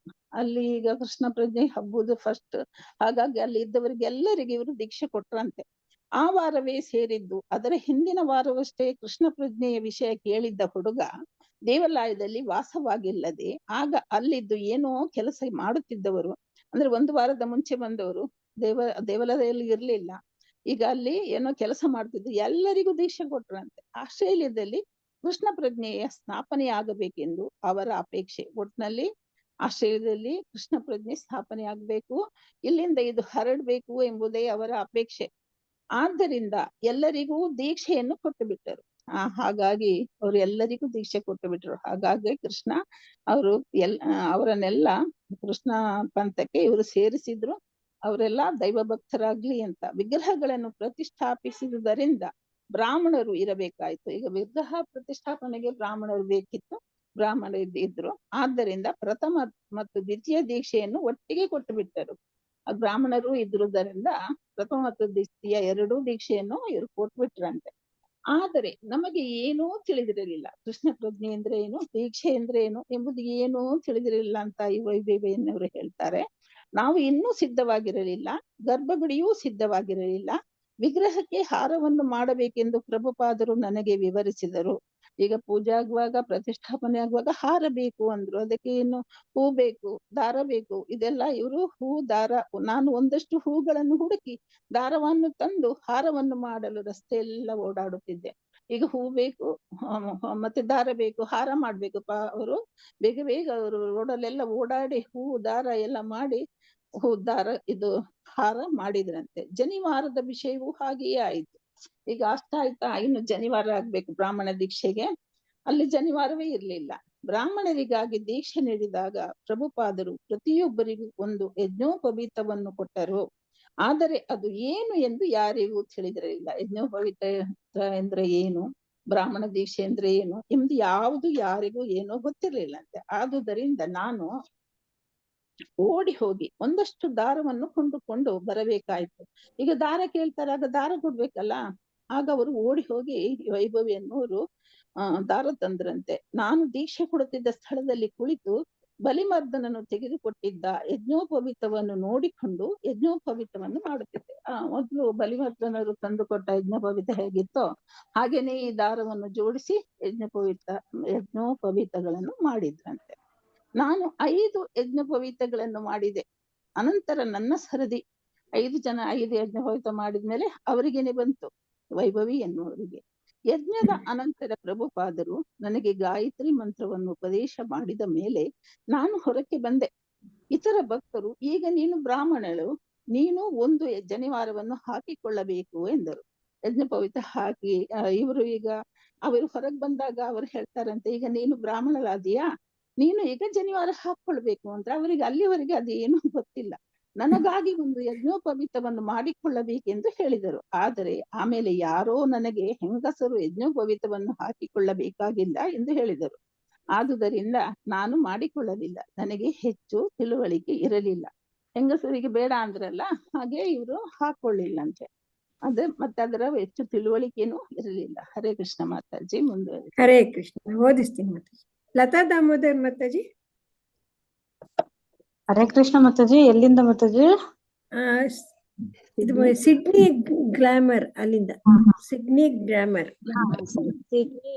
ಅಲ್ಲಿ ಈಗ ಕೃಷ್ಣ ಪ್ರಜ್ಞೆ ಹಬ್ಬುದು ಫಸ್ಟ್, ಹಾಗಾಗಿ ಅಲ್ಲಿ ಇದ್ದವರಿಗೆಲ್ಲರಿಗೆ ಇವರು ದೀಕ್ಷೆ ಕೊಟ್ರಂತೆ. ಆ ವಾರವೇ ಸೇರಿದ್ದು. ಅದರ ಹಿಂದಿನ ವಾರವಷ್ಟೇ ಕೃಷ್ಣ ಪ್ರಜ್ಞೆಯ ವಿಷಯ ಕೇಳಿದ್ದ ಹುಡುಗ ದೇವಾಲಯದಲ್ಲಿ ವಾಸವಾಗಿಲ್ಲದೆ ಆಗ ಅಲ್ಲಿದ್ದು ಏನೋ ಕೆಲಸ ಮಾಡುತ್ತಿದ್ದವರು, ಅಂದ್ರೆ 1 ವಾರದ ಮುಂಚೆ ಬಂದವರು ದೇವಾಲಯದಲ್ಲಿ ಇರ್ಲಿಲ್ಲ, ಈಗ ಅಲ್ಲಿ ಏನೋ ಕೆಲಸ ಮಾಡ್ತಿದ್ದು, ಎಲ್ಲರಿಗೂ ದೀಕ್ಷೆ ಕೊಟ್ರಂತೆ. ಆಸ್ಟ್ರೇಲಿಯಾದಲ್ಲಿ ಕೃಷ್ಣ ಪ್ರಜ್ಞೆಯ ಸ್ಥಾಪನೆ ಆಗಬೇಕೆಂದು ಅವರ ಅಪೇಕ್ಷೆ. ಒಟ್ನಲ್ಲಿ ಆಸ್ಟ್ರೇಲಿಯಾದಲ್ಲಿ ಕೃಷ್ಣ ಪ್ರಜ್ಞೆ ಸ್ಥಾಪನೆ ಆಗ್ಬೇಕು, ಇಲ್ಲಿಂದ ಇದು ಹರಡ್ಬೇಕು ಎಂಬುದೇ ಅವರ ಅಪೇಕ್ಷೆ. ಆದ್ದರಿಂದ ಎಲ್ಲರಿಗೂ ದೀಕ್ಷೆಯನ್ನು ಕೊಟ್ಟು ಬಿಟ್ಟರು. ಹಾಗಾಗಿ ಅವರು ಎಲ್ಲರಿಗೂ ದೀಕ್ಷೆ ಕೊಟ್ಟು ಬಿಟ್ರು. ಹಾಗಾಗಿ ಕೃಷ್ಣ ಅವರು ಅವರನ್ನೆಲ್ಲ ಕೃಷ್ಣ ಪಂಥಕ್ಕೆ ಇವರು ಸೇರಿಸಿದ್ರು. ಅವರೆಲ್ಲ ದೈವ ಭಕ್ತರಾಗ್ಲಿ ಅಂತ. ವಿಗ್ರಹಗಳನ್ನು ಪ್ರತಿಷ್ಠಾಪಿಸಿದುದರಿಂದ ಬ್ರಾಹ್ಮಣರು ಇರಬೇಕಾಯ್ತು. ಈಗ ವಿಗ್ರಹ ಪ್ರತಿಷ್ಠಾಪನೆಗೆ ಬ್ರಾಹ್ಮಣರು ಬೇಕಿತ್ತು, ಬ್ರಾಹ್ಮಣರು ಇದ್ರು. ಆದ್ದರಿಂದ ಪ್ರಥಮ ಮತ್ತು ದ್ವಿತೀಯ ದೀಕ್ಷೆಯನ್ನು ಒಟ್ಟಿಗೆ ಕೊಟ್ಟು ಬಿಟ್ಟರು. ಬ್ರಾಹ್ಮಣರು ಇದ್ರುದರಿಂದ ಪ್ರಥಮ ಮತ್ತು ದ್ವಿತೀಯ 2 ದೀಕ್ಷೆಯನ್ನು ಇವರು ಕೊಟ್ಬಿಟ್ರಂತೆ. ಆದರೆ ನಮಗೆ ಏನೂ ತಿಳಿದಿರಲಿಲ್ಲ, ಕೃಷ್ಣ ಪ್ರಜ್ಞೆ ಅಂದ್ರೆ ಏನು, ದೀಕ್ಷೆ ಅಂದ್ರೆ ಏನು ಎಂಬುದು ಏನೂ ತಿಳಿದಿರಲಿಲ್ಲ ಅಂತ ಈ ವೈಭವಿಯನ್ನವರು ಹೇಳ್ತಾರೆ. ನಾವು ಇನ್ನೂ ಸಿದ್ಧವಾಗಿರಲಿಲ್ಲ, ಗರ್ಭಗುಡಿಯೂ ಸಿದ್ಧವಾಗಿರಲಿಲ್ಲ. ವಿಗ್ರಹಕ್ಕೆ ಹಾರವನ್ನು ಮಾಡಬೇಕೆಂದು ಪ್ರಭುಪಾದರು ನನಗೆ ವಿವರಿಸಿದರು. ಈಗ ಪೂಜೆ ಆಗುವಾಗ, ಪ್ರತಿಷ್ಠಾಪನೆ ಆಗುವಾಗ ಹಾರ ಬೇಕು ಅಂದ್ರು. ಅದಕ್ಕೆ ಏನು ಹೂ ಬೇಕು, ದಾರ ಬೇಕು. ಇದೆಲ್ಲ ಇವರು ಹೂ, ದಾರ, ನಾನು ಒಂದಷ್ಟು ಹೂಗಳನ್ನು ಹುಡುಕಿ ದಾರವನ್ನು ತಂದು ಹಾರವನ್ನು ಮಾಡಲು ರಸ್ತೆ ಎಲ್ಲ ಓಡಾಡುತ್ತಿದ್ದೆ. ಈಗ ಹೂ ಬೇಕು, ಮತ್ತೆ ದಾರ ಬೇಕು, ಹಾರ ಮಾಡ್ಬೇಕು. ಅವರು ಬೇಗ ಬೇಗ ಅವರು ರೋಡಲ್ಲೆಲ್ಲ ಓಡಾಡಿ ಹೂ, ದಾರ ಎಲ್ಲ ಮಾಡಿ ದಾರ ಇದು ಹಾರ ಮಾಡಿದ್ರಂತೆ. ಜನಿವಾರದ ವಿಷಯವೂ ಹಾಗೆಯೇ ಆಯ್ತು. ಈಗ ಆಯ್ತಾ, ಇನ್ನು ಜನಿವಾರ ಆಗ್ಬೇಕು ಬ್ರಾಹ್ಮಣ ದೀಕ್ಷೆಗೆ. ಅಲ್ಲಿ ಜನಿವಾರವೇ ಇರ್ಲಿಲ್ಲ. ಬ್ರಾಹ್ಮಣರಿಗಾಗಿ ದೀಕ್ಷೆ ನೀಡಿದಾಗ ಪ್ರಭುಪಾದರು ಪ್ರತಿಯೊಬ್ಬರಿಗೂ ಒಂದು ಯಜ್ಞೋಪವೀತವನ್ನು ಕೊಟ್ಟರು. ಆದರೆ ಅದು ಏನು ಎಂದು ಯಾರಿಗೂ ತಿಳಿದಿರಲಿಲ್ಲ. ಯಜ್ಞೋಪವೀತ ಅಂದ್ರೆ ಏನು, ಬ್ರಾಹ್ಮಣ ದೀಕ್ಷೆ ಅಂದ್ರೆ ಏನು ಎಂಬುದು ಯಾವುದು ಯಾರಿಗೂ ಏನೋ ಗೊತ್ತಿರ್ಲಿಲ್ಲ ಅಂತೆ. ಆದುದರಿಂದ ನಾನು ಓಡಿ ಹೋಗಿ ಒಂದಷ್ಟು ದಾರವನ್ನು ಕೊಂಡುಕೊಂಡು ಬರಬೇಕಾಯ್ತು. ಈಗ ದಾರ ಕೇಳ್ತಾರೆ, ಆಗ ದಾರ ಕೊಡ್ಬೇಕಲ್ಲ. ಆಗ ಅವರು ಓಡಿ ಹೋಗಿ ವೈಭವಿ ಅನ್ನೋರು ದಾರ ತಂದ್ರಂತೆ. ನಾನು ದೀಕ್ಷೆ ಕೊಡುತ್ತಿದ್ದ ಸ್ಥಳದಲ್ಲಿ ಕುಳಿತು ಬಲಿಮರ್ದನನ್ನು ತೆಗೆದುಕೊಟ್ಟಿದ್ದ ಯಜ್ಞೋಪವೀತವನ್ನು ನೋಡಿಕೊಂಡು ಯಜ್ಞೋಪವೀತವನ್ನು ಮಾಡುತ್ತಿದ್ದೆ. ಮೊದಲು ಬಲಿಮರ್ದನರು ತಂದುಕೊಟ್ಟ ಯಜ್ಞೋಪವೀತ ಹೇಗಿತ್ತೋ ಹಾಗೇನೆ ಈ ದಾರವನ್ನು ಜೋಡಿಸಿ ಯಜ್ಞೋಪವೀತಗಳನ್ನು ಮಾಡಿದ್ರಂತೆ. ನಾನು 5 ಯಜ್ಞೋಪವೀತಗಳನ್ನು ಮಾಡಿದೆ. ಅನಂತರ ನನ್ನ ಸರದಿ 5 ಜನ 5 ಯಜ್ಞೋಪವೀತ ಮಾಡಿದ್ಮೇಲೆ ಅವರಿಗೇನೆ ಬಂತು, ವೈಭವಿ ಎನ್ನುವರಿಗೆ. ಯಜ್ಞದ ಅನಂತರ ಪ್ರಭುಪಾದರು ನನಗೆ ಗಾಯತ್ರಿ ಮಂತ್ರವನ್ನು ಉಪದೇಶ ಮಾಡಿದ ಮೇಲೆ ನಾನು ಹೊರಕ್ಕೆ ಬಂದೆ. ಇತರ ಭಕ್ತರು, ಈಗ ನೀನು ಬ್ರಾಹ್ಮಣಳು, ನೀನು ಒಂದು ಜನಿವಾರವನ್ನು ಹಾಕಿಕೊಳ್ಳಬೇಕು ಎಂದರು. ಯಜ್ಞೋಪವೀತ ಹಾಕಿ ಇವರು ಈಗ ಅವರು ಹೊರಗೆ ಬಂದಾಗ ಅವರು ಹೇಳ್ತಾರಂತೆ, ಈಗ ನೀನು ಬ್ರಾಹ್ಮಣರಾದಿಯಾ, ನೀನು ಈಗ ಜನಿವಾರ ಹಾಕೊಳ್ಬೇಕು ಅಂತ. ಅವರಿಗೆ ಅಲ್ಲಿವರೆಗೆ ಅದೇನು ಗೊತ್ತಿಲ್ಲ. ನನಗಾಗಿ ಒಂದು ಯಜ್ಞೋಪವೀತವನ್ನು ಮಾಡಿಕೊಳ್ಳಬೇಕೆಂದು ಹೇಳಿದರು. ಆದರೆ ಆಮೇಲೆ ಯಾರೋ ನನಗೆ ಹೆಂಗಸರು ಯಜ್ಞೋಪವೀತವನ್ನು ಹಾಕಿಕೊಳ್ಳಬೇಕಾಗಿಲ್ಲ ಎಂದು ಹೇಳಿದರು. ಆದುದರಿಂದ ನಾನು ಮಾಡಿಕೊಳ್ಳಲಿಲ್ಲ. ನನಗೆ ಹೆಚ್ಚು ತಿಳುವಳಿಕೆ ಇರಲಿಲ್ಲ. ಹೆಂಗಸರಿಗೆ ಬೇಡ ಅಂದ್ರಲ್ಲ, ಹಾಗೆ ಇವರು ಹಾಕೊಳ್ಳಿಲ್ಲಂತೆ. ಮತ್ತೆ ಅದರ ಹೆಚ್ಚು ತಿಳುವಳಿಕೆನೂ ಇರಲಿಲ್ಲ. ಹರೇ ಕೃಷ್ಣ ಮಾತಾಜಿ, ಮುಂದುವರಿ. ಹರೇ ಕೃಷ್ಣ. ಓದಿಸ್ತೀನಿ ಮಾತಾಜಿ. ಲತಾ ದಾಮೋದರ್ ಮಾತಾಜಿ. ಹರೇ ಕೃಷ್ಣ ಮಾತಾಜಿ. ಎಲ್ಲಿಂದ ಮಾತಾಜಿ? ಇದು ಸಿಡ್ನಿ ಗ್ರಾಮರ್, ಅಲ್ಲಿಂದ. Sydney Grammar. ಸಿಡ್ನಿ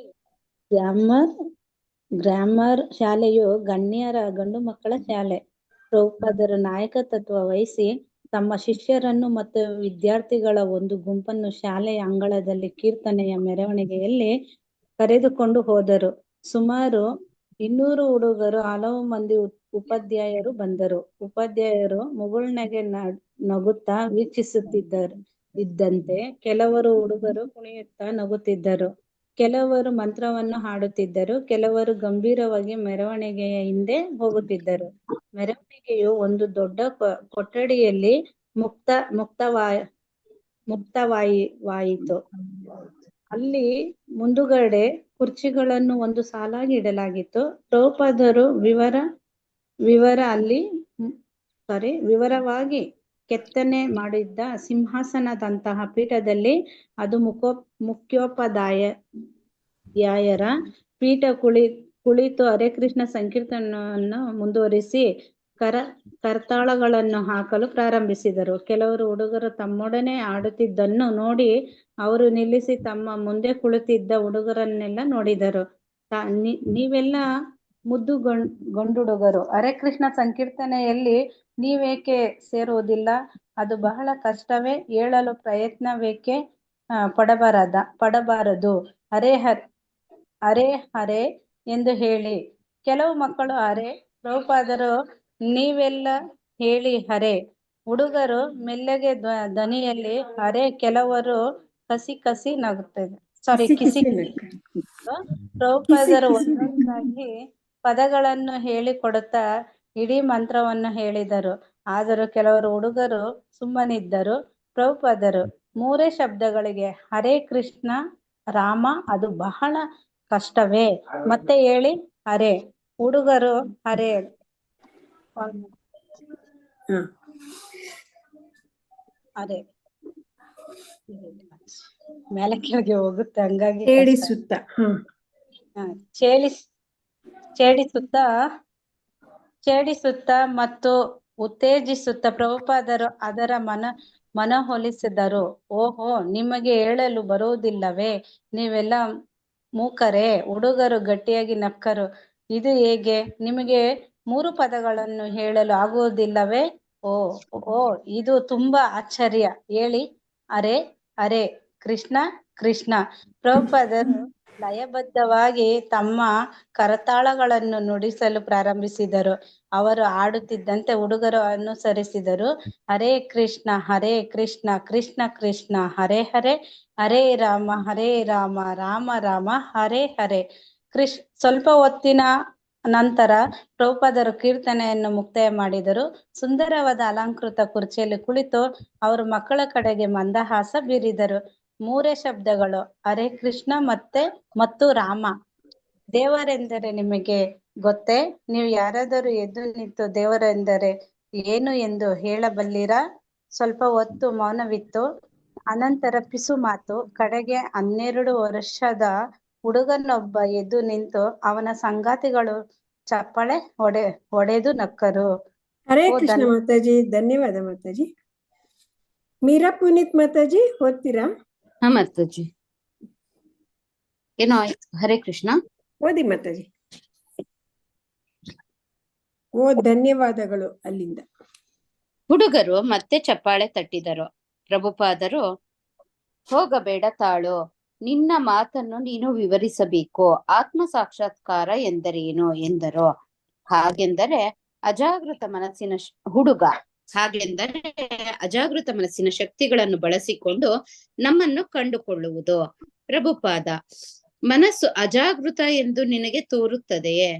ಗ್ರಾಮರ್ ಶಾಲೆಯು ಗಂಡು ಮಕ್ಕಳ ಶಾಲೆ. ಪ್ರಭುಪಾದರು ನಾಯಕತ್ವ ವಹಿಸಿ ತಮ್ಮ ಶಿಷ್ಯರನ್ನು ಮತ್ತು ವಿದ್ಯಾರ್ಥಿಗಳ ಒಂದು ಗುಂಪನ್ನು ಶಾಲೆಯ ಅಂಗಳದಲ್ಲಿ ಕೀರ್ತನೆಯ ಮೆರವಣಿಗೆಯಲ್ಲಿ ಕರೆದುಕೊಂಡು ಹೋದರು. ಸುಮಾರು 200 ಹುಡುಗರು, ಹಲವು ಮಂದಿ ಉಪಾಧ್ಯಾಯರು ಬಂದರು. ಉಪಾಧ್ಯಾಯರು ಮುಗುಳ್ನಗೆ ನಗುತ್ತಾ ಇದ್ದಂತೆ ಕೆಲವರು ಹುಡುಗರು ಕುಣಿಯುತ್ತಾ ನಗುತ್ತಿದ್ದರು. ಕೆಲವರು ಮಂತ್ರವನ್ನು ಹಾಡುತ್ತಿದ್ದರು. ಕೆಲವರು ಗಂಭೀರವಾಗಿ ಮೆರವಣಿಗೆಯ ಹಿಂದೆ ಹೋಗುತ್ತಿದ್ದರು. ಮೆರವಣಿಗೆಯು ಒಂದು ದೊಡ್ಡ ಕೊಠಡಿಯಲ್ಲಿ ಮುಕ್ತವಾಯಿತು. ಅಲ್ಲಿ ಮುಂದುಗಡೆ ಕುರ್ಚಿಗಳನ್ನು ಒಂದು ಸಾಲಾಗಿ ಇಡಲಾಗಿತ್ತು. ಪ್ರಭುಪಾದರು ವಿವರವಾಗಿ ಕೆತ್ತನೆ ಮಾಡಿದ್ದ ಸಿಂಹಾಸನದಂತಹ ಪೀಠದಲ್ಲಿ, ಅದು ಮುಖ್ಯೋಪಾಧ್ಯಾಯರ ಪೀಠ, ಕುಳಿತು ಹರೇ ಕೃಷ್ಣ ಸಂಕೀರ್ತನವನ್ನು ಮುಂದುವರಿಸಿ ಕರ್ತಾಳಗಳನ್ನು ಹಾಕಲು ಪ್ರಾರಂಭಿಸಿದರು. ಕೆಲವರು ಹುಡುಗರು ತಮ್ಮೊಡನೆ ಆಡುತ್ತಿದ್ದನ್ನು ನೋಡಿ ಅವರು ನಿಲ್ಲಿಸಿ ತಮ್ಮ ಮುಂದೆ ಕುಳಿತಿದ್ದ ಹುಡುಗರನ್ನೆಲ್ಲ ನೋಡಿದರು. ನೀವೆಲ್ಲ ಮುದ್ದು ಗಂಡುಡುಗರು, ಹರೇ ಕೃಷ್ಣ ಸಂಕೀರ್ತನೆಯಲ್ಲಿ ನೀವೇಕೆ ಸೇರುವುದಿಲ್ಲ? ಅದು ಬಹಳ ಕಷ್ಟವೇ? ಹೇಳಲು ಪ್ರಯತ್ನವೇಕೆ ಪಡಬಾರದು? ಹರೇ ಹರೇ ಎಂದು ಹೇಳಿ. ಕೆಲವು ಮಕ್ಕಳು ಹರೇ ಪ್ರಭುಪಾದರು ನೀವೆಲ್ಲ ಹೇಳಿ ಹರೇ. ಹುಡುಗರು ಮೆಲ್ಲಗೆ ಧ್ವನಿಯಲ್ಲಿ ಹರೇ. ಕೆಲವರು ಕಿಸಿ ನಗುತ್ತದೆ. ಪ್ರಭುಪಾದರು ಒಂದೊಂದಾಗಿ ಪದಗಳನ್ನು ಹೇಳಿಕೊಡುತ್ತಾ ಇಡೀ ಮಂತ್ರವನ್ನು ಹೇಳಿದರು. ಆದರೂ ಕೆಲವರು ಹುಡುಗರು ಸುಮ್ಮನಿದ್ದರು. ಪ್ರಭುಪಾದರು 3 ಶಬ್ದಗಳಿಗೆ ಹರೇ ಕೃಷ್ಣ ರಾಮ, ಅದು ಬಹಳ ಕಷ್ಟವೇ? ಮತ್ತೆ ಹೇಳಿ ಹರೇ. ಹುಡುಗರು ಹರೇ ಅರೆ ಮೇಲೆ ಕೆಳಗೆ ಹೋಗುತ್ತೆ, ಹಂಗಾಗಿ ಛೇಡಿಸುತ್ತ ಮತ್ತು ಉತ್ತೇಜಿಸುತ್ತ ಪ್ರಭುಪಾದರು ಅದರ ಮನವೊಲಿಸಿದರು. ಓಹೋ, ನಿಮಗೆ ಹೇಳಲು ಬರುವುದಿಲ್ಲವೇ? ನೀವೆಲ್ಲ ಮೂಕರೇ? ಹುಡುಗರು ಗಟ್ಟಿಯಾಗಿ ನಕ್ಕರು. ಇದು ಹೇಗೆ? ನಿಮಗೆ 3 ಪದಗಳನ್ನು ಹೇಳಲು ಆಗುವುದಿಲ್ಲವೇ? ಓ, ಇದು ತುಂಬಾ ಆಶ್ಚರ್ಯ. ಹೇಳಿ ಹರೇ ಹರೇ ಕೃಷ್ಣ ಕೃಷ್ಣ. ಪ್ರಭುಪಾದರು ಲಯಬದ್ಧವಾಗಿ ತಮ್ಮ ಕರತಾಳಗಳನ್ನು ನುಡಿಸಲು ಪ್ರಾರಂಭಿಸಿದರು. ಅವರು ಆಡುತ್ತಿದ್ದಂತೆ ಹುಡುಗರು ಅನುಸರಿಸಿದರು. ಹರೇ ಕೃಷ್ಣ ಕೃಷ್ಣ ಕೃಷ್ಣ ಹರೇ ಹರೇ, ಹರೇ ರಾಮ ರಾಮ ರಾಮ ಹರೇ ಹರೇ. ಸ್ವಲ್ಪ ಹೊತ್ತಿನ ನಂತರ ಪ್ರಭುಪಾದರು ಕೀರ್ತನೆಯನ್ನು ಮುಕ್ತಾಯ ಮಾಡಿದರು. ಸುಂದರವಾದ ಅಲಂಕೃತ ಕುರ್ಚಿಯಲ್ಲಿ ಕುಳಿತು ಅವರು ಮಕ್ಕಳ ಕಡೆಗೆ ಮಂದಹಾಸ ಬೀರಿದರು. 3 ಶಬ್ದಗಳು ಹರೇ ಕೃಷ್ಣ ಮತ್ತು ರಾಮ. ದೇವರೆಂದರೆ ನಿಮಗೆ ಗೊತ್ತೇ? ನೀವು ಯಾರಾದರೂ ಎದ್ದು ನಿಂತು ದೇವರೆಂದರೆ ಏನು ಎಂದು ಹೇಳಬಲ್ಲಿರಾ? ಸ್ವಲ್ಪ ಹೊತ್ತು ಮೌನವಿತ್ತು. ಅನಂತರ ಪಿಸು ಮಾತು. ಕಡೆಗೆ 12 ವರ್ಷದ ಹುಡುಗನೊಬ್ಬ ಎದ್ದು ನಿಂತು ಅವನ ಸಂಗಾತಿಗಳು ಚಪ್ಪಾಳೆ ಹೊಡೆದು ನಕ್ಕರು. ಹರೇ ಕೃಷ್ಣ ಮಾತಾಜಿ. ಧನ್ಯವಾದ ಮಾತಾಜಿ. ಮೀರಾ ಪುನೀತ್ ಮಾತಾಜಿ, ಓದ್ತೀರಾ? ಹಾ ಮಾತಾಜಿ. ಏನೋ ಆಯ್ತು. ಹರೇ ಕೃಷ್ಣ. ಓದಿ ಮಾತಾಜಿ. ಧನ್ಯವಾದಗಳು. ಅಲ್ಲಿಂದ ಹುಡುಗರು ಮತ್ತೆ ಚಪ್ಪಾಳೆ ತಟ್ಟಿದರು. ಪ್ರಭುಪಾದರು, ಹೋಗಬೇಡ ತಾಳು, ನಿನ್ನ ಮಾತನ್ನು ನೀನು ವಿವರಿಸಬೇಕು. ಆತ್ಮ ಸಾಕ್ಷಾತ್ಕಾರ ಎಂದರೇನು ಎಂದರು. ಹಾಗೆಂದರೆ ಅಜಾಗೃತ ಮನಸ್ಸಿನ ಹುಡುಗ ಹಾಗೆಂದರೆ ಅಜಾಗೃತ ಮನಸ್ಸಿನ ಶಕ್ತಿಗಳನ್ನು ಬಳಸಿಕೊಂಡು ನಮ್ಮನ್ನು ಕಂಡುಕೊಳ್ಳುವುದು. ಪ್ರಭುಪಾದ: ಮನಸ್ಸು ಅಜಾಗೃತ ಎಂದು ನಿನಗೆ ತೋರುತ್ತದೆಯೇ?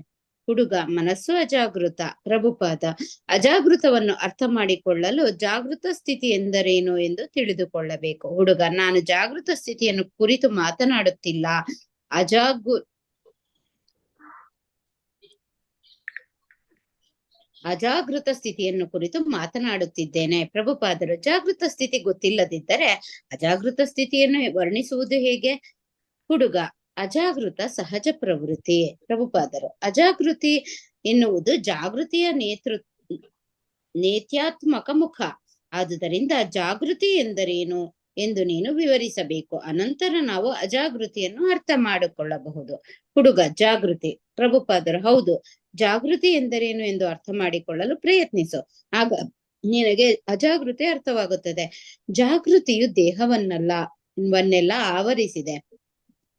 ಹುಡುಗ: ಮನಸ್ಸು ಅಜಾಗೃತ. ಪ್ರಭುಪಾದ: ಅಜಾಗೃತವನ್ನು ಅರ್ಥ ಮಾಡಿಕೊಳ್ಳಲು ಜಾಗೃತ ಸ್ಥಿತಿ ಎಂದರೇನು ಎಂದು ತಿಳಿದುಕೊಳ್ಳಬೇಕು. ಹುಡುಗ: ನಾನು ಜಾಗೃತ ಸ್ಥಿತಿಯನ್ನು ಕುರಿತು ಮಾತನಾಡುತ್ತಿಲ್ಲ, ಅಜಾಗೃತ ಸ್ಥಿತಿಯನ್ನು ಕುರಿತು ಮಾತನಾಡುತ್ತಿದ್ದೇನೆ. ಪ್ರಭುಪಾದರು: ಜಾಗೃತ ಸ್ಥಿತಿ ಗೊತ್ತಿಲ್ಲದಿದ್ದರೆ ಅಜಾಗೃತ ಸ್ಥಿತಿಯನ್ನು ವರ್ಣಿಸುವುದು ಹೇಗೆ? ಹುಡುಗ: ಅಜಾಗೃತ ಸಹಜ ಪ್ರವೃತ್ತಿ. ಪ್ರಭುಪಾದರು: ಅಜಾಗೃತಿ ಎನ್ನುವುದು ಜಾಗೃತಿಯ ನೇತ್ಯಾತ್ಮಕ ಮುಖ. ಆದುದರಿಂದ ಜಾಗೃತಿ ಎಂದರೇನು ಎಂದು ನೀನು ವಿವರಿಸಬೇಕು. ಅನಂತರ ನಾವು ಅಜಾಗೃತಿಯನ್ನು ಅರ್ಥ ಮಾಡಿಕೊಳ್ಳಬಹುದು. ಹುಡುಗ: ಜಾಗೃತಿ. ಪ್ರಭುಪಾದರು: ಹೌದು, ಜಾಗೃತಿ ಎಂದರೇನು ಎಂದು ಅರ್ಥ ಮಾಡಿಕೊಳ್ಳಲು ಪ್ರಯತ್ನಿಸು, ಆಗ ನಿನಗೆ ಅಜಾಗೃತಿ ಅರ್ಥವಾಗುತ್ತದೆ. ಜಾಗೃತಿಯು ದೇಹವನ್ನೆಲ್ಲ ಆವರಿಸಿದೆ.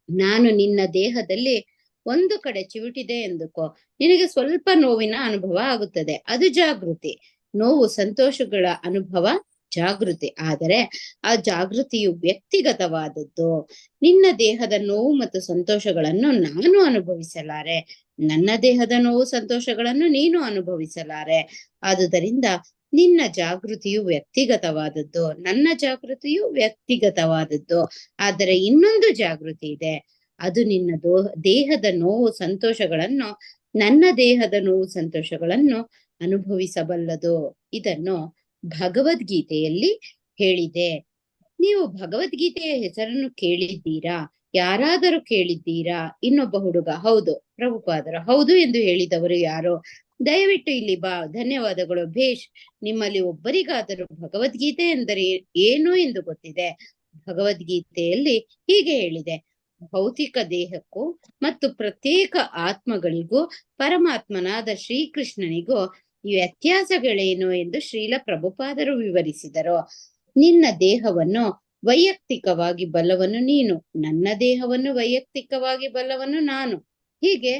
ನಾನು ನಿನ್ನ ದೇಹದಲ್ಲಿ ಒಂದು ಕಡೆ ಚಿವುಟಿದೆ ಎಂದುಕೋ, ನಿನಗೆ ಸ್ವಲ್ಪ ನೋವಿನ ಅನುಭವ ಆಗುತ್ತದೆ, ಅದು ಜಾಗೃತಿ. ನೋವು ಸಂತೋಷಗಳ ಅನುಭವ ಜಾಗೃತಿ. ಆದರೆ ಆ ಜಾಗೃತಿಯು ವ್ಯಕ್ತಿಗತವಾದದ್ದು. ನಿನ್ನ ದೇಹದ ನೋವು ಮತ್ತು ಸಂತೋಷಗಳನ್ನು ನಾನು ಅನುಭವಿಸಲಾರೆ, ನನ್ನ ದೇಹದ ನೋವು ಸಂತೋಷಗಳನ್ನು ನೀನು ಅನುಭವಿಸಲಾರೆ. ಆದುದರಿಂದ ನಿನ್ನ ಜಾಗೃತಿಯು ವ್ಯಕ್ತಿಗತವಾದದ್ದು, ನನ್ನ ಜಾಗೃತಿಯು ವ್ಯಕ್ತಿಗತವಾದದ್ದು. ಆದರೆ ಇನ್ನೊಂದು ಜಾಗೃತಿ ಇದೆ, ಅದು ನಿನ್ನ ದೇಹದ ನೋವು ಸಂತೋಷಗಳನ್ನು, ನನ್ನ ದೇಹದ ನೋವು ಸಂತೋಷಗಳನ್ನು ಅನುಭವಿಸಬಲ್ಲದು. ಇದನ್ನು ಭಗವದ್ಗೀತೆಯಲ್ಲಿ ಹೇಳಿದೆ. ನೀವು ಭಗವದ್ಗೀತೆಯ ಹೆಸರನ್ನು ಕೇಳಿದ್ದೀರಾ? ಯಾರಾದರೂ ಕೇಳಿದ್ದೀರಾ? ಇನ್ನೊಬ್ಬ ಹುಡುಗ: ಹೌದು. ಪ್ರಭುಪಾದರು: ಹೌದು ಎಂದು ಹೇಳಿದವರು ಯಾರು? ದಯವಿಟ್ಟು ಇಲ್ಲಿ ಬಾ. ಧನ್ಯವಾದಗಳು. ಭೇಷ್, ನಿಮ್ಮಲ್ಲಿ ಒಬ್ಬರಿಗಾದರೂ ಭಗವದ್ಗೀತೆ ಎಂದರೆ ಏನು ಎಂದು ಗೊತ್ತಿದೆ? ಭಗವದ್ಗೀತೆಯಲ್ಲಿ ಹೀಗೆ ಹೇಳಿದೆ: ಭೌತಿಕ ದೇಹಕ್ಕೂ ಮತ್ತು ಪ್ರತ್ಯೇಕ ಆತ್ಮಗಳಿಗೂ ಪರಮಾತ್ಮನಾದ ಶ್ರೀಕೃಷ್ಣನಿಗೂ ವ್ಯತ್ಯಾಸಗಳೇನು ಎಂದು ಶ್ರೀಲ ಪ್ರಭುಪಾದರು ವಿವರಿಸಿದರು. ನಿನ್ನ ದೇಹವನ್ನು ವೈಯಕ್ತಿಕವಾಗಿ ಬಲ್ಲವನು ನೀನು, ನನ್ನ ದೇಹವನ್ನು ವೈಯಕ್ತಿಕವಾಗಿ ಬಲ್ಲವನು ನಾನು. ಹೀಗೆ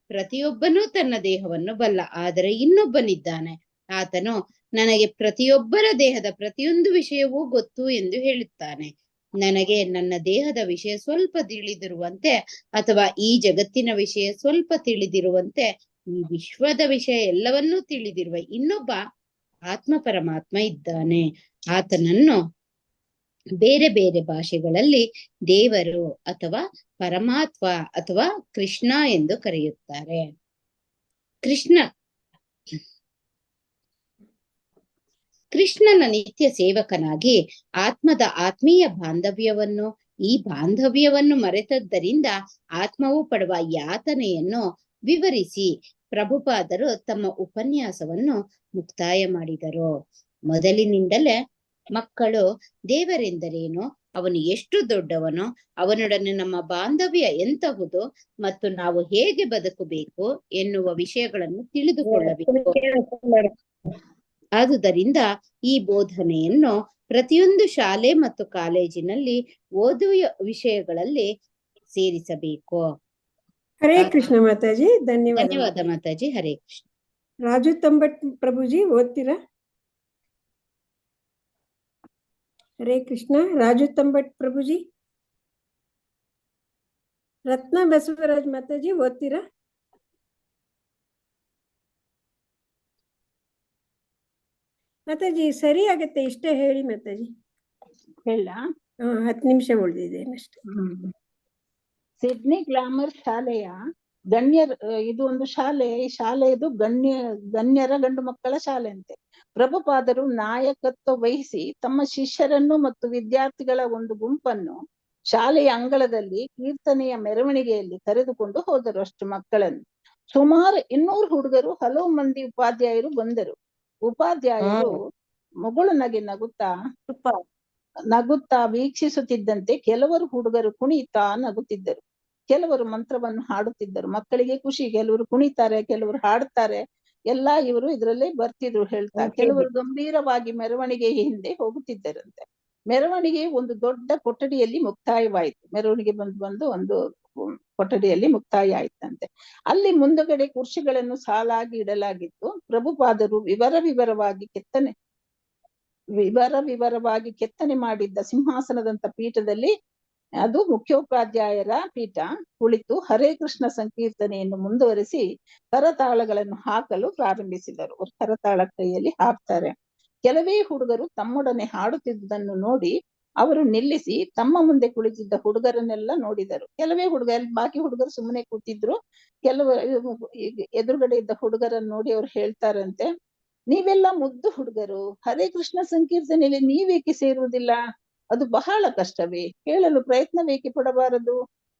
ಪ್ರತಿಯೊಬ್ಬನೂ ತನ್ನ ದೇಹವನ್ನು ಬಲ್ಲ. ಆದರೆ ಇನ್ನೊಬ್ಬನಿದ್ದಾನೆ, ಆತನು ನನಗೆ ಪ್ರತಿಯೊಬ್ಬರ ದೇಹದ ಪ್ರತಿಯೊಂದು ವಿಷಯವೂ ಗೊತ್ತು ಎಂದು ಹೇಳುತ್ತಾನೆ. ನನಗೆ ನನ್ನ ದೇಹದ ವಿಷಯ ಸ್ವಲ್ಪ ತಿಳಿದಿರುವಂತೆ, ಅಥವಾ ಈ ಜಗತ್ತಿನ ವಿಷಯ ಸ್ವಲ್ಪ ತಿಳಿದಿರುವಂತೆ, ಈ ವಿಶ್ವದ ವಿಷಯ ಎಲ್ಲವನ್ನೂ ತಿಳಿದಿರುವ ಇನ್ನೊಬ್ಬ ಆತ್ಮ ಪರಮಾತ್ಮ ಇದ್ದಾನೆ. ಆತನನ್ನು ಬೇರೆ ಬೇರೆ ಭಾಷೆಗಳಲ್ಲಿ ದೇವರು ಅಥವಾ ಪರಮಾತ್ಮ ಅಥವಾ ಕೃಷ್ಣ ಎಂದು ಕರೆಯುತ್ತಾರೆ. ಕೃಷ್ಣನ ನಿತ್ಯ ಸೇವಕನಾಗಿ ಆತ್ಮದ ಆತ್ಮೀಯ ಬಾಂಧವ್ಯವನ್ನು, ಈ ಬಾಂಧವ್ಯವನ್ನು ಮರೆತದ್ದರಿಂದ ಆತ್ಮವು ಪಡುವ ಯಾತನೆಯನ್ನು ವಿವರಿಸಿ ಪ್ರಭುಪಾದರು ತಮ್ಮ ಉಪನ್ಯಾಸವನ್ನು ಮುಕ್ತಾಯ ಮಾಡಿದರು. ಮೊದಲಿನಿಂದಲೇ ಮಕ್ಕಳು ದೇವರೆಂದರೇನು, ಅವನು ಎಷ್ಟು ದೊಡ್ಡವನು, ಅವನೊಡನೆ ನಮ್ಮ ಬಾಂಧವ್ಯ ಎಂತಹುದು ಮತ್ತು ನಾವು ಹೇಗೆ ಬದುಕಬೇಕು ಎನ್ನುವ ವಿಷಯಗಳನ್ನು ತಿಳಿದುಕೊಳ್ಳಬೇಕು. ಆದುದರಿಂದ ಈ ಬೋಧನೆಯನ್ನು ಪ್ರತಿಯೊಂದು ಶಾಲೆ ಮತ್ತು ಕಾಲೇಜಿನಲ್ಲಿ ಓದುವ ವಿಷಯಗಳಲ್ಲಿ ಸೇರಿಸಬೇಕು. ಹರೇ ಕೃಷ್ಣ ಮಾತಾಜಿ. ಧನ್ಯವಾದ ಮಾತಾಜಿ. ಹರೇ ಕೃಷ್ಣ. ರಾಜು ತಂಬಟ್ ಪ್ರಭುಜಿ ಓದ್ತೀರಾ? ಹರೇ ಕೃಷ್ಣ. ರಾಜು ತಂಬಟ್ ಪ್ರಭುಜಿ. ರತ್ನ ಬಸವರಾಜ್ ಮಾತಾಜಿ ಓದ್ತೀರಾ? ಮಾತಾಜಿ ಸರಿ ಆಗತ್ತೆ, ಇಷ್ಟೇ ಹೇಳಿ ಮಾತಾಜಿ. ಹೇಳ 10 ನಿಮಿಷ ಉಳಿದಿದೆ ಅಷ್ಟೇ. ಸಿಡ್ನಿ ಗ್ಲಾಮರ್ ಶಾಲೆಯ ಇದು ಒಂದು ಶಾಲೆ. ಈ ಶಾಲೆಯದು ಗಣ್ಯರ ಗಂಡು ಮಕ್ಕಳ ಶಾಲೆ ಅಂತೆ. ಪ್ರಭುಪಾದರು ನಾಯಕತ್ವ ವಹಿಸಿ ತಮ್ಮ ಶಿಷ್ಯರನ್ನು ಮತ್ತು ವಿದ್ಯಾರ್ಥಿಗಳ ಒಂದು ಗುಂಪನ್ನು ಶಾಲೆಯ ಅಂಗಳದಲ್ಲಿ ಕೀರ್ತನೆಯ ಮೆರವಣಿಗೆಯಲ್ಲಿ ಕರೆದುಕೊಂಡು ಹೋದರು. ಅಷ್ಟು ಮಕ್ಕಳನ್ನು ಸುಮಾರು 200 ಹುಡುಗರು, ಹಲವು ಮಂದಿ ಉಪಾಧ್ಯಾಯರು ಬಂದರು. ಉಪಾಧ್ಯಾಯರು ಮುಗುಳು ನಗುತ್ತಾ ವೀಕ್ಷಿಸುತ್ತಿದ್ದಂತೆ ಕೆಲವರು ಹುಡುಗರು ಕುಣಿತಾ ನಗುತ್ತಿದ್ದರು, ಕೆಲವರು ಮಂತ್ರವನ್ನು ಹಾಡುತ್ತಿದ್ದರು. ಮಕ್ಕಳಿಗೆ ಖುಷಿ, ಕೆಲವರು ಕುಣಿತಾರೆ, ಕೆಲವರು ಹಾಡ್ತಾರೆ, ಎಲ್ಲಾ ಇವರು ಇದರಲ್ಲೇ ಬರ್ತಿದ್ರು ಹೇಳ್ತಾ. ಕೆಲವರು ಗಂಭೀರವಾಗಿ ಮೆರವಣಿಗೆ ಹಿಂದೆ ಹೋಗುತ್ತಿದ್ದರಂತೆ. ಮೆರವಣಿಗೆ ಒಂದು ದೊಡ್ಡ ಕೊಠಡಿಯಲ್ಲಿ ಮುಕ್ತಾಯವಾಯಿತು. ಮೆರವಣಿಗೆ ಬಂದು ಒಂದು ಕೊಠಡಿಯಲ್ಲಿ ಮುಕ್ತಾಯ ಆಯ್ತಂತೆ. ಅಲ್ಲಿ ಮುಂದುಗಡೆ ಕುರ್ಚಿಗಳನ್ನು ಸಾಲಾಗಿ ಇಡಲಾಗಿತ್ತು. ಪ್ರಭುಪಾದರು ವಿವರವಾಗಿ ವಿವರವಾಗಿ ಕೆತ್ತನೆ ಮಾಡಿದ್ದ ಸಿಂಹಾಸನದಂತ ಪೀಠದಲ್ಲಿ, ಅದು ಮುಖ್ಯೋಪಾಧ್ಯಾಯರ ಪೀಠ, ಕುಳಿತು ಹರೇ ಕೃಷ್ಣ ಸಂಕೀರ್ತನೆಯನ್ನು ಮುಂದುವರಿಸಿ ಕರತಾಳಗಳನ್ನು ಹಾಕಲು ಪ್ರಾರಂಭಿಸಿದರು. ಅವ್ರು ಕರತಾಳ ಕೈಯಲ್ಲಿ ಹಾಕ್ತಾರೆ. ಕೆಲವೇ ಹುಡುಗರು ತಮ್ಮೊಡನೆ ಹಾಡುತ್ತಿದ್ದುದನ್ನು ನೋಡಿ ಅವರು ನಿಲ್ಲಿಸಿ ತಮ್ಮ ಮುಂದೆ ಕುಳಿತಿದ್ದ ಹುಡುಗರನ್ನೆಲ್ಲ ನೋಡಿದರು. ಕೆಲವೇ ಬಾಕಿ ಹುಡುಗರು ಸುಮ್ಮನೆ ಕೂತಿದ್ರು. ಕೆಲವು ಎದುರುಗಡೆ ಇದ್ದ ಹುಡುಗರನ್ನು ನೋಡಿ ಅವ್ರು ಹೇಳ್ತಾರಂತೆ, ನೀವೆಲ್ಲ ಮುದ್ದು ಹುಡುಗರು, ಹರೇ ಕೃಷ್ಣ ಸಂಕೀರ್ತನೆಯಲ್ಲಿ ನೀವೇಕೆ ಸೇರುವುದಿಲ್ಲ? ಅದು ಬಹಳ ಕಷ್ಟವೇ? ಹೇಳಲು ಪ್ರಯತ್ನವೇಕೆ ಪಡಬಾರದು?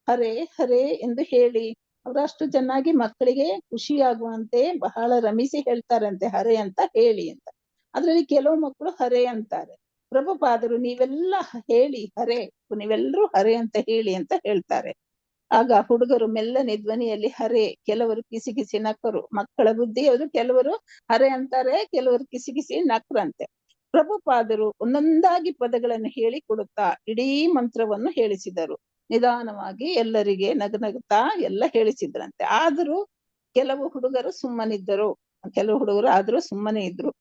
ಹರೇ ಹರೇ ಎಂದು ಹೇಳಿ. ಅವರು ಅಷ್ಟು ಚೆನ್ನಾಗಿ ಮಕ್ಕಳಿಗೆ ಖುಷಿಯಾಗುವಂತೆ ಬಹಳ ರಮಿಸಿ ಹೇಳ್ತಾರಂತೆ, ಹರೇ ಅಂತ ಹೇಳಿ ಅಂತ. ಅದ್ರಲ್ಲಿ ಕೆಲವು ಮಕ್ಕಳು ಹರೇ ಅಂತಾರೆ. ಪ್ರಭುಪಾದರು ನೀವೆಲ್ಲ ಹೇಳಿ ಹರೇ, ನೀವೆಲ್ಲರೂ ಹರೇ ಅಂತ ಹೇಳಿ ಅಂತ ಹೇಳ್ತಾರೆ. ಆಗ ಹುಡುಗರು ಮೆಲ್ಲನೆ ಧ್ವನಿಯಲ್ಲಿ ಹರೇ, ಕೆಲವರು ಕಿಸಿಕಿಸಿ ನಕ್ಕರು. ಮಕ್ಕಳ ಬುದ್ಧಿ ಅವರು, ಕೆಲವರು ಹರೇ ಅಂತಾರೆ, ಕೆಲವರು ಕಿಸಿಕಿಸಿ ನಕ್ರಂತೆ. ಪ್ರಭುಪಾದರು ಒಂದೊಂದಾಗಿ ಪದಗಳನ್ನು ಹೇಳಿ ಕೊಡುತ್ತಾ ಇಡೀ ಮಂತ್ರವನ್ನು ಹೇಳಿಸಿದರು. ನಿಧಾನವಾಗಿ ಎಲ್ಲರಿಗೆ ನಗನಗುತ್ತಾ ಎಲ್ಲ ಹೇಳಿಸಿದ್ರಂತೆ. ಆದರೂ ಕೆಲವು ಹುಡುಗರು ಸುಮ್ಮನಿದ್ದರು, ಕೆಲವು ಹುಡುಗರು ಆದ್ರೂ ಸುಮ್ಮನೆ ಇದ್ರು.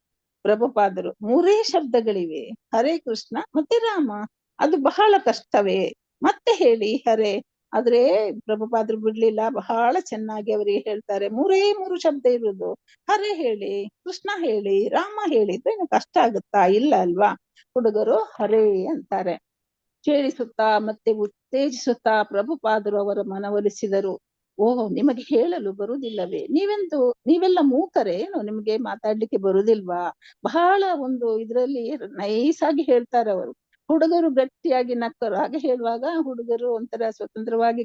ಪ್ರಭುಪಾದರು, 3 ಶಬ್ದಗಳಿವೆ, ಹರೇ ಕೃಷ್ಣ ಮತ್ತೆ ರಾಮ, ಅದು ಬಹಳ ಕಷ್ಟವೇ? ಮತ್ತೆ ಹೇಳಿ ಹರೇ. ಆದ್ರೆ ಪ್ರಭುಪಾದರು ಬಿಡ್ಲಿಲ್ಲ, ಬಹಳ ಚೆನ್ನಾಗಿ ಅವರಿಗೆ ಹೇಳ್ತಾರೆ, 3 ಶಬ್ದ ಇರುವುದು, ಹರೇ ಹೇಳಿ, ಕೃಷ್ಣ ಹೇಳಿ, ರಾಮ ಹೇಳಿದ್ರೆ ಇನ್ನು ಕಷ್ಟ ಆಗುತ್ತಾ? ಇಲ್ಲ ಅಲ್ವಾ? ಹುಡುಗರು ಹರೇ ಅಂತಾರೆ. ಕೇಳಿಸುತ್ತಾ ಮತ್ತೆ ಉತ್ತೇಜಿಸುತ್ತಾ ಪ್ರಭುಪಾದರು ಅವರ ಮನವೊಲಿಸಿದರು. ಓಹ್, ನಿಮಗೆ ಹೇಳಲು ಬರುವುದಿಲ್ಲವೇ? ನೀವೆಲ್ಲ ಮೂಕರೇನು? ನಿಮಗೆ ಮಾತಾಡ್ಲಿಕ್ಕೆ ಬರುದಿಲ್ವಾ? ಬಹಳ ಒಂದು ಇದ್ರಲ್ಲಿ ನೈಸಾಗಿ ಹೇಳ್ತಾರೆ ಅವರು. ಹುಡುಗರು ಗಟ್ಟಿಯಾಗಿ ನಕ್ಕರು. ಹಾಗೆ ಹೇಳುವಾಗ ಹುಡುಗರು ಒಂಥರ ಸ್ವತಂತ್ರವಾಗಿ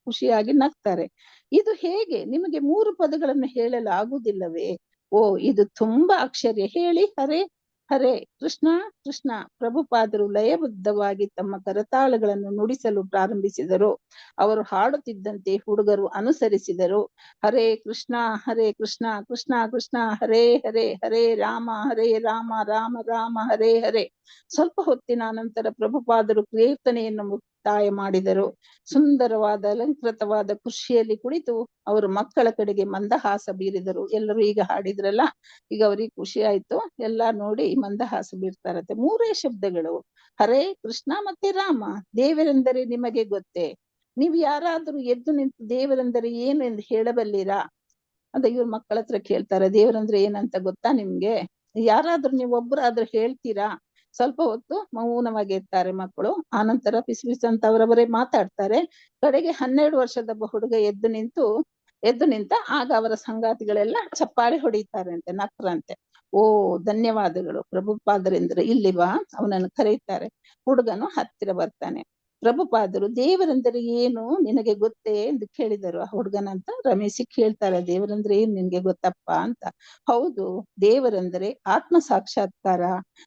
ಖುಷಿಯಾಗಿ ನಗ್ತಾರೆ. ಇದು ಹೇಗೆ? ನಿಮಗೆ 3 ಪದಗಳನ್ನು ಹೇಳಲು ಆಗುವುದಿಲ್ಲವೇ? ಓ, ಇದು ತುಂಬಾ ಆಶ್ಚರ್ಯ. ಹೇಳಿ ಹರೇ ಹರೇ ಕೃಷ್ಣ ಕೃಷ್ಣ. ಪ್ರಭುಪಾದರು ಲಯಬದ್ಧವಾಗಿ ತಮ್ಮ ಕರತಾಳಗಳನ್ನು ನುಡಿಸಲು ಪ್ರಾರಂಭಿಸಿದರು. ಅವರು ಹಾಡುತ್ತಿದ್ದಂತೆ ಹುಡುಗರು ಅನುಸರಿಸಿದರು. ಹರೇ ಕೃಷ್ಣ ಕೃಷ್ಣ ಕೃಷ್ಣ ಹರೇ ಹರೇ, ಹರೇ ರಾಮ ರಾಮ ರಾಮ ಹರೇ ಹರೇ. ಸ್ವಲ್ಪ ಹೊತ್ತಿನ ನಂತರ ಪ್ರಭುಪಾದರು ಕೀರ್ತನೆಯನ್ನು ಮುಕ್ತಾಯ ಮಾಡಿದರು. ಸುಂದರವಾದ ಅಲಂಕೃತವಾದ ಖುಷಿಯಲ್ಲಿ ಕುಳಿತು ಅವರು ಮಕ್ಕಳ ಕಡೆಗೆ ಮಂದಹಾಸ ಬೀರಿದರು. ಎಲ್ಲರೂ ಈಗ ಹಾಡಿದ್ರಲ್ಲ, ಈಗ ಅವ್ರಿಗೆ ಖುಷಿ ಆಯ್ತು, ಎಲ್ಲ ನೋಡಿ ಮಂದಹಾಸ ಬೀರ್ತಾರತ್ತೆ. 3 ಶಬ್ದಗಳು, ಹರೇ ಕೃಷ್ಣ ಮತ್ತೆ ರಾಮ. ದೇವರೆಂದರೆ ನಿಮಗೆ ಗೊತ್ತೇ? ನೀವು ಯಾರಾದ್ರೂ ಎದ್ದು ನಿಂತು ದೇವರೆಂದರೆ ಏನು ಎಂದು ಹೇಳಬಲ್ಲಿರಾ ಅಂತ ಇವ್ರ ಮಕ್ಕಳ ಹತ್ರ ಕೇಳ್ತಾರೆ. ದೇವರಂದ್ರೆ ಏನಂತ ಗೊತ್ತಾ ನಿಮ್ಗೆ? ಯಾರಾದ್ರೂ ನೀವು ಒಬ್ಬರಾದ್ರೂ ಹೇಳ್ತೀರಾ? ಸ್ವಲ್ಪ ಹೊತ್ತು ಮೌನವಾಗಿ ಇರ್ತಾರೆ ಮಕ್ಕಳು. ಆನಂತರ ಪಿಸ್ ಅಂತ ಅವರವರೇ ಮಾತಾಡ್ತಾರೆ. ಕಡೆಗೆ 12 ವರ್ಷದ ಹುಡುಗ ಎದ್ದು ನಿಂತ ಆಗ ಅವರ ಸಂಗಾತಿಗಳೆಲ್ಲ ಚಪ್ಪಾಳೆ ಹೊಡಿತಾರೆ ಅಂತೆ, ನಕ್ರಂತೆ. ಓ, ಧನ್ಯವಾದಗಳು ಪ್ರಭುಪಾದರೆಂದ್ರೆ, ಇಲ್ಲಿ ಬಾ. ಅವನನ್ನು ಕರೀತಾರೆ. ಹುಡುಗನು ಹತ್ತಿರ ಬರ್ತಾನೆ. ಪ್ರಭುಪಾದರು, ದೇವರೆಂದರೆ ಏನು ನಿನಗೆ ಗೊತ್ತೇ ಎಂದು ಕೇಳಿದರು. ಆ ಹುಡುಗನಂತ ರಮೇಶಿ ಕೇಳ್ತಾರೆ, ದೇವರೆಂದ್ರೆ ಏನ್ ನಿನ್ಗೆ ಗೊತ್ತಪ್ಪ ಅಂತ. ಹೌದು, ದೇವರೆಂದರೆ ಆತ್ಮ ಸಾಕ್ಷಾತ್ಕಾರ.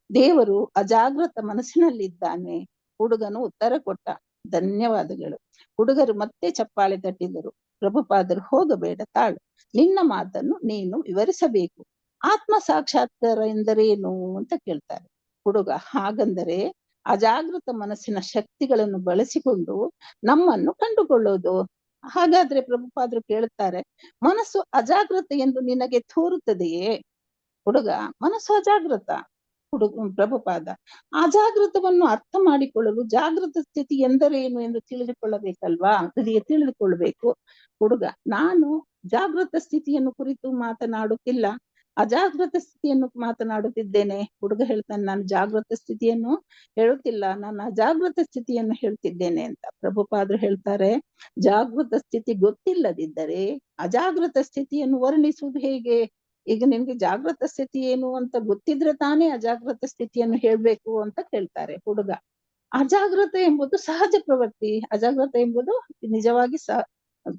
ದೇವರು ಅಜಾಗೃತ ಮನಸ್ಸಿನಲ್ಲಿದ್ದಾನೆ. ಹುಡುಗನು ಉತ್ತರ ಕೊಟ್ಟ. ಧನ್ಯವಾದಗಳು. ಹುಡುಗರು ಮತ್ತೆ ಚಪ್ಪಾಳೆ ತಟ್ಟಿದರು. ಪ್ರಭುಪಾದರು, ಹೋಗಬೇಡ, ತಾಳು. ನಿನ್ನ ಮಾತನ್ನು ನೀನು ವಿವರಿಸಬೇಕು. ಆತ್ಮ ಸಾಕ್ಷಾತ್ಕಾರ ಎಂದರೇನು ಅಂತ ಕೇಳ್ತಾರೆ. ಹುಡುಗ, ಹಾಗಂದರೆ ಅಜಾಗೃತ ಮನಸ್ಸಿನ ಶಕ್ತಿಗಳನ್ನು ಬಳಸಿಕೊಂಡು ನಮ್ಮನ್ನು ಕಂಡುಕೊಳ್ಳೋದು. ಹಾಗಾದ್ರೆ ಪ್ರಭುಪಾದರು ಕೇಳುತ್ತಾರೆ, ಮನಸ್ಸು ಅಜಾಗೃತ ಎಂದು ನಿನಗೆ ತೋರುತ್ತದೆಯೇ? ಹುಡುಗ, ಮನಸ್ಸು ಅಜಾಗೃತ. ಪ್ರಭುಪಾದ, ಅಜಾಗೃತವನ್ನು ಅರ್ಥ ಮಾಡಿಕೊಳ್ಳಲು ಜಾಗೃತ ಸ್ಥಿತಿ ಎಂದರೇನು ಎಂದು ತಿಳಿದುಕೊಳ್ಳಬೇಕಲ್ವಾ? ತಿಳಿದುಕೊಳ್ಬೇಕು. ಹುಡುಗ, ನಾನು ಜಾಗೃತ ಸ್ಥಿತಿಯನ್ನು ಕುರಿತು ಮಾತನಾಡುತ್ತಿಲ್ಲ, ಅಜಾಗೃತ ಸ್ಥಿತಿಯನ್ನು ಮಾತನಾಡುತ್ತಿದ್ದೇನೆ. ಹುಡುಗ ಹೇಳ್ತಾನೆ, ನಾನು ಜಾಗೃತ ಸ್ಥಿತಿಯನ್ನು ಹೇಳುತ್ತಿಲ್ಲ, ನಾನು ಅಜಾಗೃತ ಸ್ಥಿತಿಯನ್ನು ಹೇಳ್ತಿದ್ದೇನೆ ಅಂತ. ಪ್ರಭುಪಾದರು ಹೇಳ್ತಾರೆ, ಜಾಗೃತ ಸ್ಥಿತಿ ಗೊತ್ತಿಲ್ಲದಿದ್ದರೆ ಅಜಾಗೃತ ಸ್ಥಿತಿಯನ್ನು ವರ್ಣಿಸುವುದು ಹೇಗೆ? ಈಗ ನಿಮ್ಗೆ ಜಾಗೃತ ಸ್ಥಿತಿ ಏನು ಅಂತ ಗೊತ್ತಿದ್ರೆ ತಾನೇ ಅಜಾಗೃತ ಸ್ಥಿತಿಯನ್ನು ಹೇಳ್ಬೇಕು ಅಂತ ಕೇಳ್ತಾರೆ. ಹುಡುಗ, ಅಜಾಗೃತ ಎಂಬುದು ಸಹಜ ಪ್ರವೃತ್ತಿ, ಅಜಾಗೃತ ಎಂಬುದು ನಿಜವಾಗಿ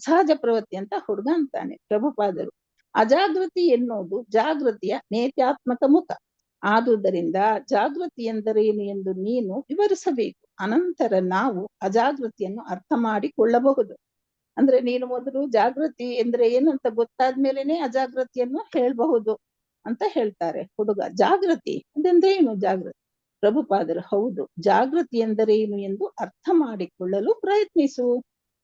ಸಹಜ ಪ್ರವೃತ್ತಿ ಅಂತ ಹುಡುಗ ಅಂತಾನೆ. ಪ್ರಭುಪಾದರು, ಅಜಾಗೃತಿ ಎನ್ನುವುದು ಜಾಗೃತಿಯ ನೇತ್ಯಾತ್ಮಕ ಮುಖ. ಆದುದರಿಂದ ಜಾಗೃತಿ ಎಂದರೇನು ಎಂದು ನೀನು ವಿವರಿಸಬೇಕು. ಅನಂತರ ನಾವು ಅಜಾಗೃತಿಯನ್ನು ಅರ್ಥ ಮಾಡಿಕೊಳ್ಳಬಹುದು. ಅಂದ್ರೆ ನೀನು ಮೊದಲು ಜಾಗೃತಿ ಎಂದ್ರೆ ಏನಂತ ಗೊತ್ತಾದ್ಮೇಲೆನೆ ಅಜಾಗೃತಿಯನ್ನು ಹೇಳ್ಬಹುದು ಅಂತ ಹೇಳ್ತಾರೆ. ಹುಡುಗ, ಜಾಗೃತಿ ಅದೆಂದ್ರೆ ಏನು ಜಾಗೃತಿ? ಪ್ರಭುಪಾದರು, ಹೌದು, ಜಾಗೃತಿ ಎಂದರೇನು ಎಂದು ಅರ್ಥ ಮಾಡಿಕೊಳ್ಳಲು ಪ್ರಯತ್ನಿಸು.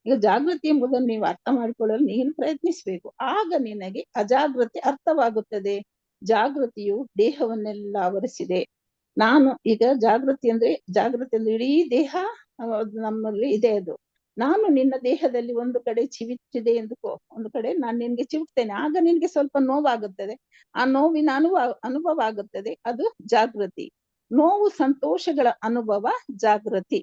ಈಗ ಜಾಗೃತಿ ಎಂಬುದನ್ನು ನೀವು ಅರ್ಥ ಮಾಡಿಕೊಳ್ಳಲು ನೀನು ಪ್ರಯತ್ನಿಸ್ಬೇಕು. ಆಗ ನಿನಗೆ ಅಜಾಗೃತಿ ಅರ್ಥವಾಗುತ್ತದೆ. ಜಾಗೃತಿಯು ದೇಹವನ್ನೆಲ್ಲ ಆವರಿಸಿದೆ. ನಾನು ಈಗ ಜಾಗೃತಿ ಅಂದ್ರೆ ಇಡೀ ದೇಹ ನಮ್ಮಲ್ಲಿ ಇದೆ. ಅದು ನಾನು ನಿನ್ನ ದೇಹದಲ್ಲಿ ಒಂದು ಕಡೆ ಚಿವಿಟಿದೆ ಎಂದುಕೋ, ಒಂದು ಕಡೆ ನಾನು ನಿನ್ಗೆ ಚಿವುಟ್ತೇನೆ, ಆಗ ನಿನ್ಗೆ ಸ್ವಲ್ಪ ನೋವಾಗುತ್ತದೆ, ಆ ನೋವಿನ ಅನುಭವ ಆಗುತ್ತದೆ, ಅದು ಜಾಗೃತಿ. ನೋವು ಸಂತೋಷಗಳ ಅನುಭವ ಜಾಗೃತಿ.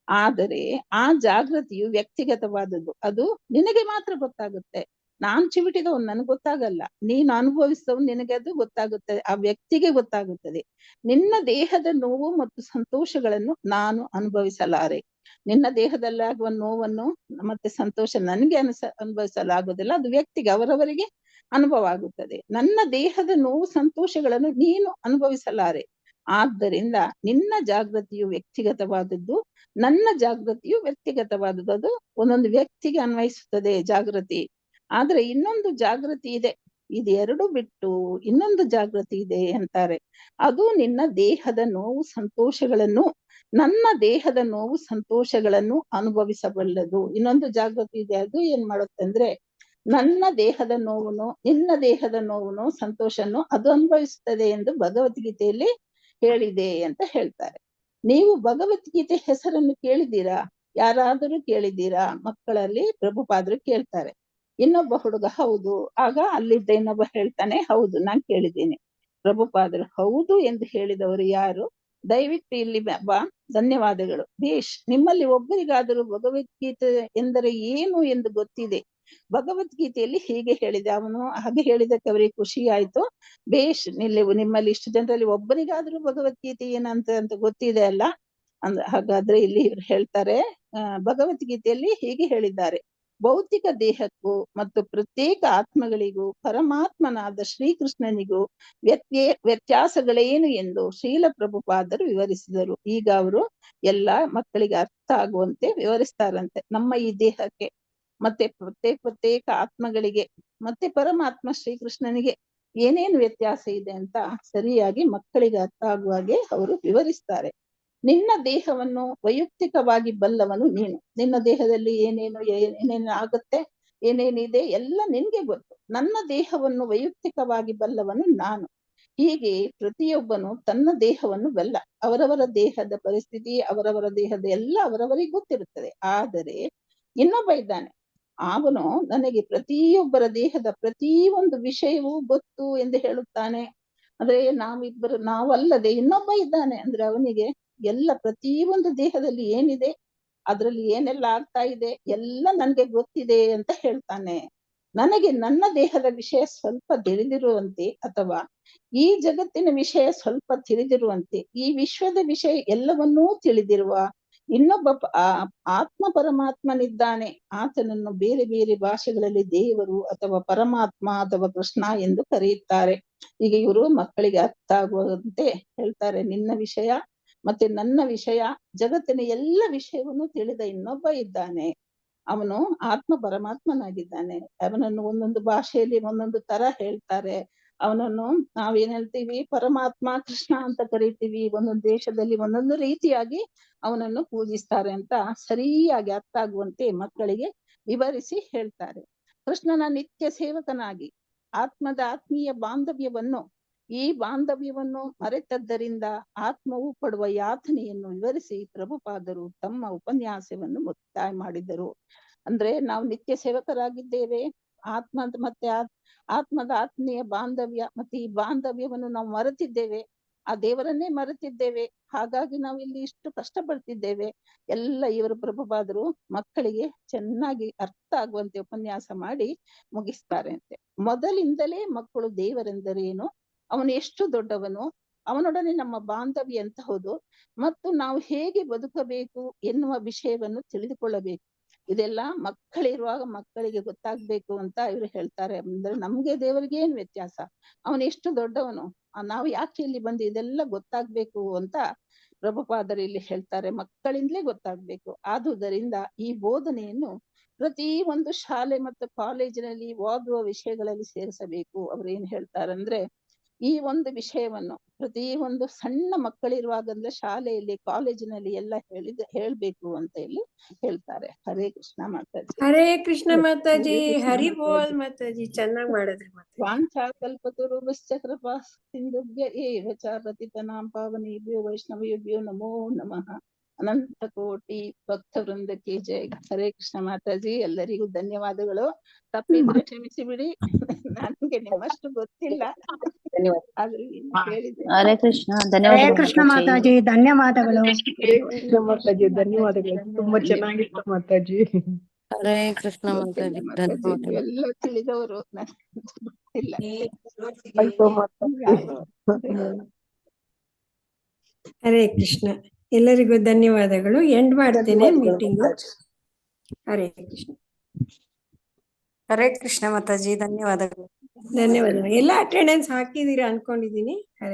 ಆದರೆ ಆ ಜಾಗೃತಿಯು ವ್ಯಕ್ತಿಗತವಾದದ್ದು, ಅದು ನಿನಗೆ ಮಾತ್ರ ಗೊತ್ತಾಗುತ್ತೆ. ನಾನ್ ಚಿವಿಟಿದವನು ನನಗೆ ಗೊತ್ತಾಗಲ್ಲ, ನೀನು ಅನುಭವಿಸಿದವನು ನಿನಗೆ ಅದು ಗೊತ್ತಾಗುತ್ತದೆ, ಆ ವ್ಯಕ್ತಿಗೆ ಗೊತ್ತಾಗುತ್ತದೆ. ನಿನ್ನ ದೇಹದ ನೋವು ಮತ್ತು ಸಂತೋಷಗಳನ್ನು ನಾನು ಅನುಭವಿಸಲಾರೆ. ನಿನ್ನ ದೇಹದಲ್ಲಿ ಆಗುವ ನೋವನ್ನು ಮತ್ತೆ ಸಂತೋಷ ನನಗೆ ಅನುಭವಿಸಲಾಗುವುದಿಲ್ಲ, ಅದು ವ್ಯಕ್ತಿಗೆ ಅವರವರಿಗೆ ಅನುಭವ ಆಗುತ್ತದೆ. ನನ್ನ ದೇಹದ ನೋವು ಸಂತೋಷಗಳನ್ನು ನೀನು ಅನುಭವಿಸಲಾರೆ. ಆದ್ದರಿಂದ ನಿನ್ನ ಜಾಗೃತಿಯು ವ್ಯಕ್ತಿಗತವಾದದ್ದು, ನನ್ನ ಜಾಗೃತಿಯು ವ್ಯಕ್ತಿಗತವಾದದ್ದು. ಅದು ಒಂದೊಂದು ವ್ಯಕ್ತಿಗೆ ಅನ್ವಯಿಸುತ್ತದೆ ಜಾಗೃತಿ. ಆದ್ರೆ ಇನ್ನೊಂದು ಜಾಗೃತಿ ಇದೆ, ಇದೆರಡು ಬಿಟ್ಟು ಇನ್ನೊಂದು ಜಾಗೃತಿ ಇದೆ ಅಂತಾರೆ. ಅದು ನಿನ್ನ ದೇಹದ ನೋವು ಸಂತೋಷಗಳನ್ನು, ನನ್ನ ದೇಹದ ನೋವು ಸಂತೋಷಗಳನ್ನು ಅನುಭವಿಸಬಲ್ಲದು. ಇನ್ನೊಂದು ಜಾಗೃತಿ ಇದೆ, ಅದು ಏನ್ ಮಾಡುತ್ತೆ ಅಂದ್ರೆ ನನ್ನ ದೇಹದ ನೋವುನು ನಿನ್ನ ದೇಹದ ನೋವುನು ಸಂತೋಷನು ಅದು ಅನುಭವಿಸುತ್ತದೆ ಎಂದು ಭಗವದ್ಗೀತೆಯಲ್ಲಿ ಹೇಳಿದೆ ಅಂತ ಹೇಳ್ತಾರೆ. ನೀವು ಭಗವದ್ಗೀತೆ ಹೆಸರನ್ನು ಕೇಳಿದ್ದೀರಾ? ಯಾರಾದರೂ ಕೇಳಿದ್ದೀರಾ? ಮಕ್ಕಳಲ್ಲಿ ಪ್ರಭುಪಾದರು ಕೇಳ್ತಾರೆ. ಇನ್ನೊಬ್ಬ ಹುಡುಗ ಹೌದು, ಆಗ ಅಲ್ಲಿದ್ದ ಇನ್ನೊಬ್ಬ ಹೇಳ್ತಾನೆ ಹೌದು ನಾನ್ ಕೇಳಿದ್ದೀನಿ. ಪ್ರಭುಪಾದರು ಹೌದು ಎಂದು ಹೇಳಿದವರು ಯಾರು? ದಯವಿಟ್ಟು ಇಲ್ಲಿ ಬಾ, ಧನ್ಯವಾದಗಳು. ಬೇಷ್, ನಿಮ್ಮಲ್ಲಿ ಒಬ್ಬರಿಗಾದರೂ ಭಗವದ್ಗೀತೆ ಎಂದರೆ ಏನು ಎಂದು ಗೊತ್ತಿದೆ, ಭಗವದ್ಗೀತೆಯಲ್ಲಿ ಹೀಗೆ ಹೇಳಿದೆ. ಅವನು ಹಾಗೆ ಹೇಳಿದಕ್ಕೆ ಅವರಿಗೆ ಖುಷಿ ಆಯ್ತು. ಬೇಷ್, ನಿಮ್ಮಲ್ಲಿ ಇಷ್ಟು ಜನರಲ್ಲಿ ಒಬ್ಬರಿಗಾದ್ರೂ ಭಗವದ್ಗೀತೆ ಏನಂತ ಗೊತ್ತಿದೆ ಅಲ್ಲ. ಹಾಗಾದ್ರೆ ಇಲ್ಲಿ ಇವ್ರು ಹೇಳ್ತಾರೆ, ಭಗವದ್ಗೀತೆಯಲ್ಲಿ ಹೀಗೆ ಹೇಳಿದ್ದಾರೆ: ಭೌತಿಕ ದೇಹಕ್ಕೂ ಮತ್ತು ಪ್ರತ್ಯೇಕ ಆತ್ಮಗಳಿಗೂ ಪರಮಾತ್ಮನಾದ ಶ್ರೀಕೃಷ್ಣನಿಗೂ ವ್ಯತ್ಯಾಸಗಳೇನು ಎಂದು ಶ್ರೀಲ ಪ್ರಭುಪಾದರು ವಿವರಿಸಿದರು. ಈಗ ಅವರು ಎಲ್ಲಾ ಮಕ್ಕಳಿಗೆ ಅರ್ಥ ಆಗುವಂತೆ ವಿವರಿಸ್ತಾರಂತೆ. ನಮ್ಮ ಈ ದೇಹಕ್ಕೆ ಮತ್ತೆ ಪ್ರತ್ಯೇಕ ಆತ್ಮಗಳಿಗೆ ಮತ್ತೆ ಪರಮಾತ್ಮ ಶ್ರೀಕೃಷ್ಣನಿಗೆ ಏನೇನು ವ್ಯತ್ಯಾಸ ಇದೆ ಅಂತ ಸರಿಯಾಗಿ ಮಕ್ಕಳಿಗೆ ಅರ್ಥ ಆಗುವ ಹಾಗೆ ಅವರು ವಿವರಿಸ್ತಾರೆ. ನಿನ್ನ ದೇಹವನ್ನು ವೈಯಕ್ತಿಕವಾಗಿ ಬಲ್ಲವನು ನೀನು. ನಿನ್ನ ದೇಹದಲ್ಲಿ ಏನೇನು ಆಗುತ್ತೆ, ಏನೇನಿದೆ ಎಲ್ಲ ನಿನ್ಗೆ ಗೊತ್ತು. ನನ್ನ ದೇಹವನ್ನು ವೈಯಕ್ತಿಕವಾಗಿ ಬಲ್ಲವನು ನಾನು. ಹೀಗೆ ಪ್ರತಿಯೊಬ್ಬನು ತನ್ನ ದೇಹವನ್ನು ಬಲ್ಲ. ಅವರವರ ದೇಹದ ಪರಿಸ್ಥಿತಿ, ಅವರವರ ದೇಹದ ಎಲ್ಲ ಅವರವರಿಗೆ ಗೊತ್ತಿರುತ್ತದೆ. ಆದರೆ ಇನ್ನೊಬ್ಬ ಇದ್ದಾನೆ, ಅವನು ನನಗೆ ಪ್ರತಿಯೊಬ್ಬರ ದೇಹದ ಪ್ರತಿಯೊಂದು ವಿಷಯವೂ ಗೊತ್ತು ಎಂದು ಹೇಳುತ್ತಾನೆ. ಅಂದ್ರೆ ನಾವಲ್ಲದೆ ಇನ್ನೊಬ್ಬ ಇದ್ದಾನೆ ಅಂದ್ರೆ ಅವನಿಗೆ ಎಲ್ಲ ಪ್ರತಿಯೊಂದು ದೇಹದಲ್ಲಿ ಏನಿದೆ, ಅದ್ರಲ್ಲಿ ಏನೆಲ್ಲ ಆಗ್ತಾ ಇದೆ ಎಲ್ಲ ನನ್ಗೆ ಗೊತ್ತಿದೆ ಅಂತ ಹೇಳ್ತಾನೆ. ನನಗೆ ನನ್ನ ದೇಹದ ವಿಷಯ ಸ್ವಲ್ಪ ತಿಳಿದಿರುವಂತೆ, ಅಥವಾ ಈ ಜಗತ್ತಿನ ವಿಷಯ ಸ್ವಲ್ಪ ತಿಳಿದಿರುವಂತೆ, ಈ ವಿಶ್ವದ ವಿಷಯ ಎಲ್ಲವನ್ನೂ ತಿಳಿದಿರುವ ಇನ್ನೊಬ್ಬ ಆತ್ಮ ಪರಮಾತ್ಮನಿದ್ದಾನೆ. ಆತನನ್ನು ಬೇರೆ ಬೇರೆ ಭಾಷೆಗಳಲ್ಲಿ ದೇವರು ಅಥವಾ ಪರಮಾತ್ಮ ಅಥವಾ ಕೃಷ್ಣ ಎಂದು ಕರೆಯುತ್ತಾರೆ. ಈಗ ಇವರು ಮಕ್ಕಳಿಗೆ ಅರ್ಥ ಆಗುವಂತೆ ಹೇಳ್ತಾರೆ, ನಿನ್ನ ವಿಷಯ ಮತ್ತೆ ನನ್ನ ವಿಷಯ, ಜಗತ್ತಿನ ಎಲ್ಲ ವಿಷಯವನ್ನು ತಿಳಿದ ಇನ್ನೊಬ್ಬ ಇದ್ದಾನೆ, ಅವನು ಆತ್ಮ ಪರಮಾತ್ಮನಾಗಿದ್ದಾನೆ. ಅವನನ್ನು ಒಂದೊಂದು ಭಾಷೆಯಲ್ಲಿ ಒಂದೊಂದು ತರ ಹೇಳ್ತಾರೆ. ಅವನನ್ನು ನಾವೇನ್ ಹೇಳ್ತೀವಿ, ಪರಮಾತ್ಮ ಕೃಷ್ಣ ಅಂತ ಕರಿತೀವಿ. ಒಂದೊಂದು ದೇಶದಲ್ಲಿ ಒಂದೊಂದು ರೀತಿಯಾಗಿ ಅವನನ್ನು ಪೂಜಿಸ್ತಾರೆ ಅಂತ ಸರಿಯಾಗಿ ಅರ್ಥ ಆಗುವಂತೆ ಮಕ್ಕಳಿಗೆ ವಿವರಿಸಿ ಹೇಳ್ತಾರೆ. ಕೃಷ್ಣನ ನಿತ್ಯ ಸೇವಕನಾಗಿ ಆತ್ಮದ ಆತ್ಮೀಯ ಬಾಂಧವ್ಯವನ್ನು, ಈ ಬಾಂಧವ್ಯವನ್ನು ಮರೆತದ್ದರಿಂದ ಆತ್ಮವು ಪಡುವ ಯಾತನೆಯನ್ನು ವಿವರಿಸಿ ಪ್ರಭುಪಾದರು ತಮ್ಮ ಉಪನ್ಯಾಸವನ್ನು ಮುಕ್ತಾಯ ಮಾಡಿದರು. ಅಂದ್ರೆ ನಾವು ನಿತ್ಯ ಸೇವಕರಾಗಿದ್ದೇವೆ, ಆತ್ಮದ ಆತ್ಮೀಯ ಬಾಂಧವ್ಯ ಮತ್ತೆ ಈ ಬಾಂಧವ್ಯವನ್ನು ನಾವು ಮರೆತಿದ್ದೇವೆ, ಆ ದೇವರನ್ನೇ ಮರೆತಿದ್ದೇವೆ. ಹಾಗಾಗಿ ನಾವು ಇಲ್ಲಿ ಇಷ್ಟು ಕಷ್ಟಪಡ್ತಿದ್ದೇವೆ. ಎಲ್ಲ ಇವರು ಪ್ರಭುಪಾದರು ಮಕ್ಕಳಿಗೆ ಚೆನ್ನಾಗಿ ಅರ್ಥ ಆಗುವಂತೆ ಉಪನ್ಯಾಸ ಮಾಡಿ ಮುಗಿಸ್ತಾರೆ ಅಂತೆ. ಮೊದಲಿಂದಲೇ ಮಕ್ಕಳು ದೇವರೆಂದರೇನು, ಅವನು ಎಷ್ಟು ದೊಡ್ಡವನು, ಅವನೊಡನೆ ನಮ್ಮ ಬಾಂಧವ್ಯ ಎಂತಹುದು ಮತ್ತು ನಾವು ಹೇಗೆ ಬದುಕಬೇಕು ಎನ್ನುವ ವಿಷಯವನ್ನು ತಿಳಿದುಕೊಳ್ಳಬೇಕು. ಇದೆಲ್ಲ ಮಕ್ಕಳಿರುವಾಗ ಮಕ್ಕಳಿಗೆ ಗೊತ್ತಾಗ್ಬೇಕು ಅಂತ ಇವರು ಹೇಳ್ತಾರೆ. ಅಂದ್ರೆ ನಮ್ಗೆ ದೇವರಿಗೆ ಏನ್ ವ್ಯತ್ಯಾಸ, ಅವನು ಎಷ್ಟು ದೊಡ್ಡವನು, ನಾವು ಯಾಕೆ ಇಲ್ಲಿ ಬಂದು ಇದೆಲ್ಲ ಗೊತ್ತಾಗ್ಬೇಕು ಅಂತ ಪ್ರಭುಪಾದರು ಇಲ್ಲಿ ಹೇಳ್ತಾರೆ. ಮಕ್ಕಳಿಂದಲೇ ಗೊತ್ತಾಗ್ಬೇಕು. ಆದುದರಿಂದ ಈ ಬೋಧನೆಯನ್ನು ಪ್ರತಿ ಒಂದು ಶಾಲೆ ಮತ್ತು ಕಾಲೇಜಿನಲ್ಲಿ ಓದುವ ವಿಷಯಗಳಲ್ಲಿ ಸೇರಿಸಬೇಕು. ಅವ್ರು ಏನ್ ಹೇಳ್ತಾರಂದ್ರೆ, ಈ ಒಂದು ವಿಷಯವನ್ನು ಪ್ರತಿ ಒಂದು ಸಣ್ಣ ಮಕ್ಕಳಿರುವಾಗ ಅಂದ್ರೆ ಶಾಲೆಯಲ್ಲಿ ಕಾಲೇಜಿನಲ್ಲಿ ಎಲ್ಲ ಹೇಳ್ಬೇಕು ಅಂತ ಹೇಳಿ ಹೇಳ್ತಾರೆ. ಹರೇ ಕೃಷ್ಣ ಮಾತಾಜಿ. ಹರೇ ಕೃಷ್ಣ ಮಾತಾಜಿ. ಹರಿ ಬೋಲ್ ಮಾತಾಜಿ. ಚೆನ್ನಾಗಿ ಮಾಡಿದ್ರಿ ಮಾತಾಜಿ. ವಾಂಛಾ ಕಲ್ಪತರುಭ್ಯಶ್ಚ ಕೃಪಾ ಸಿಂಧುಭ್ಯ ಏವ ಚ ಪತಿತನಾಂ ಪಾವನೇಭ್ಯೋ ವೈಷ್ಣವೇಭ್ಯೋ ನಮೋ ನಮಃ. ಅನಂತ ಕೋಟಿ ಭಕ್ತ ವೃಂದಕ್ಕೆ ಜೈ. ಹರೇ ಕೃಷ್ಣ ಮಾತಾಜಿ. ಎಲ್ಲರಿಗೂ ಧನ್ಯವಾದಗಳು. ತಪ್ಪಿದ್ರೆ ಕ್ಷಮಿಸಿ ಬಿಡಿ, ನನಗೆ ನಿಮ್ಮಷ್ಟು ಗೊತ್ತಿಲ್ಲ. ಆದ್ರೆ ಹೇಳಿದೆ. ಹರೇ ಕೃಷ್ಣ. ಹರೇ ಧನ್ಯವಾದಗಳು ಕೃಷ್ಣ ಮಾತಾಜಿ. ಧನ್ಯವಾದಗಳು. ಹರೇ ಕೃಷ್ಣ ಮಾತಾಜಿ. ಧನ್ಯವಾದಗಳು. ತುಂಬಾ ಚೆನ್ನಾಗಿತ್ತು ಮಾತಾಜಿ. ಹರೇ ಕೃಷ್ಣ ಮಾತಾಜಿ. ಧನ್ಯವಾದಗಳು. ಎಲ್ಲ ತಿಳಿದವರು ನನಗೆ ಗೊತ್ತಿಲ್ಲ. ಆಯ್ತು ಮಾತಾಜಿ. ಹರೇ ಕೃಷ್ಣ. ಎಲ್ಲರಿಗೂ ಧನ್ಯವಾದಗಳು. ಎಂಡ್ ಮಾಡ್ತೇನೆ ಮೀಟಿಂಗ್. ಹರೇ ಕೃಷ್ಣ. ಹರೇ ಕೃಷ್ಣ ಮಾತಾಜಿ. ಧನ್ಯವಾದಗಳು. ಧನ್ಯವಾದಗಳು. ಎಲ್ಲ ಅಟೆಂಡೆನ್ಸ್ ಹಾಕಿದೀರಾ ಅನ್ಕೊಂಡಿದೀನಿ. ಹರೇ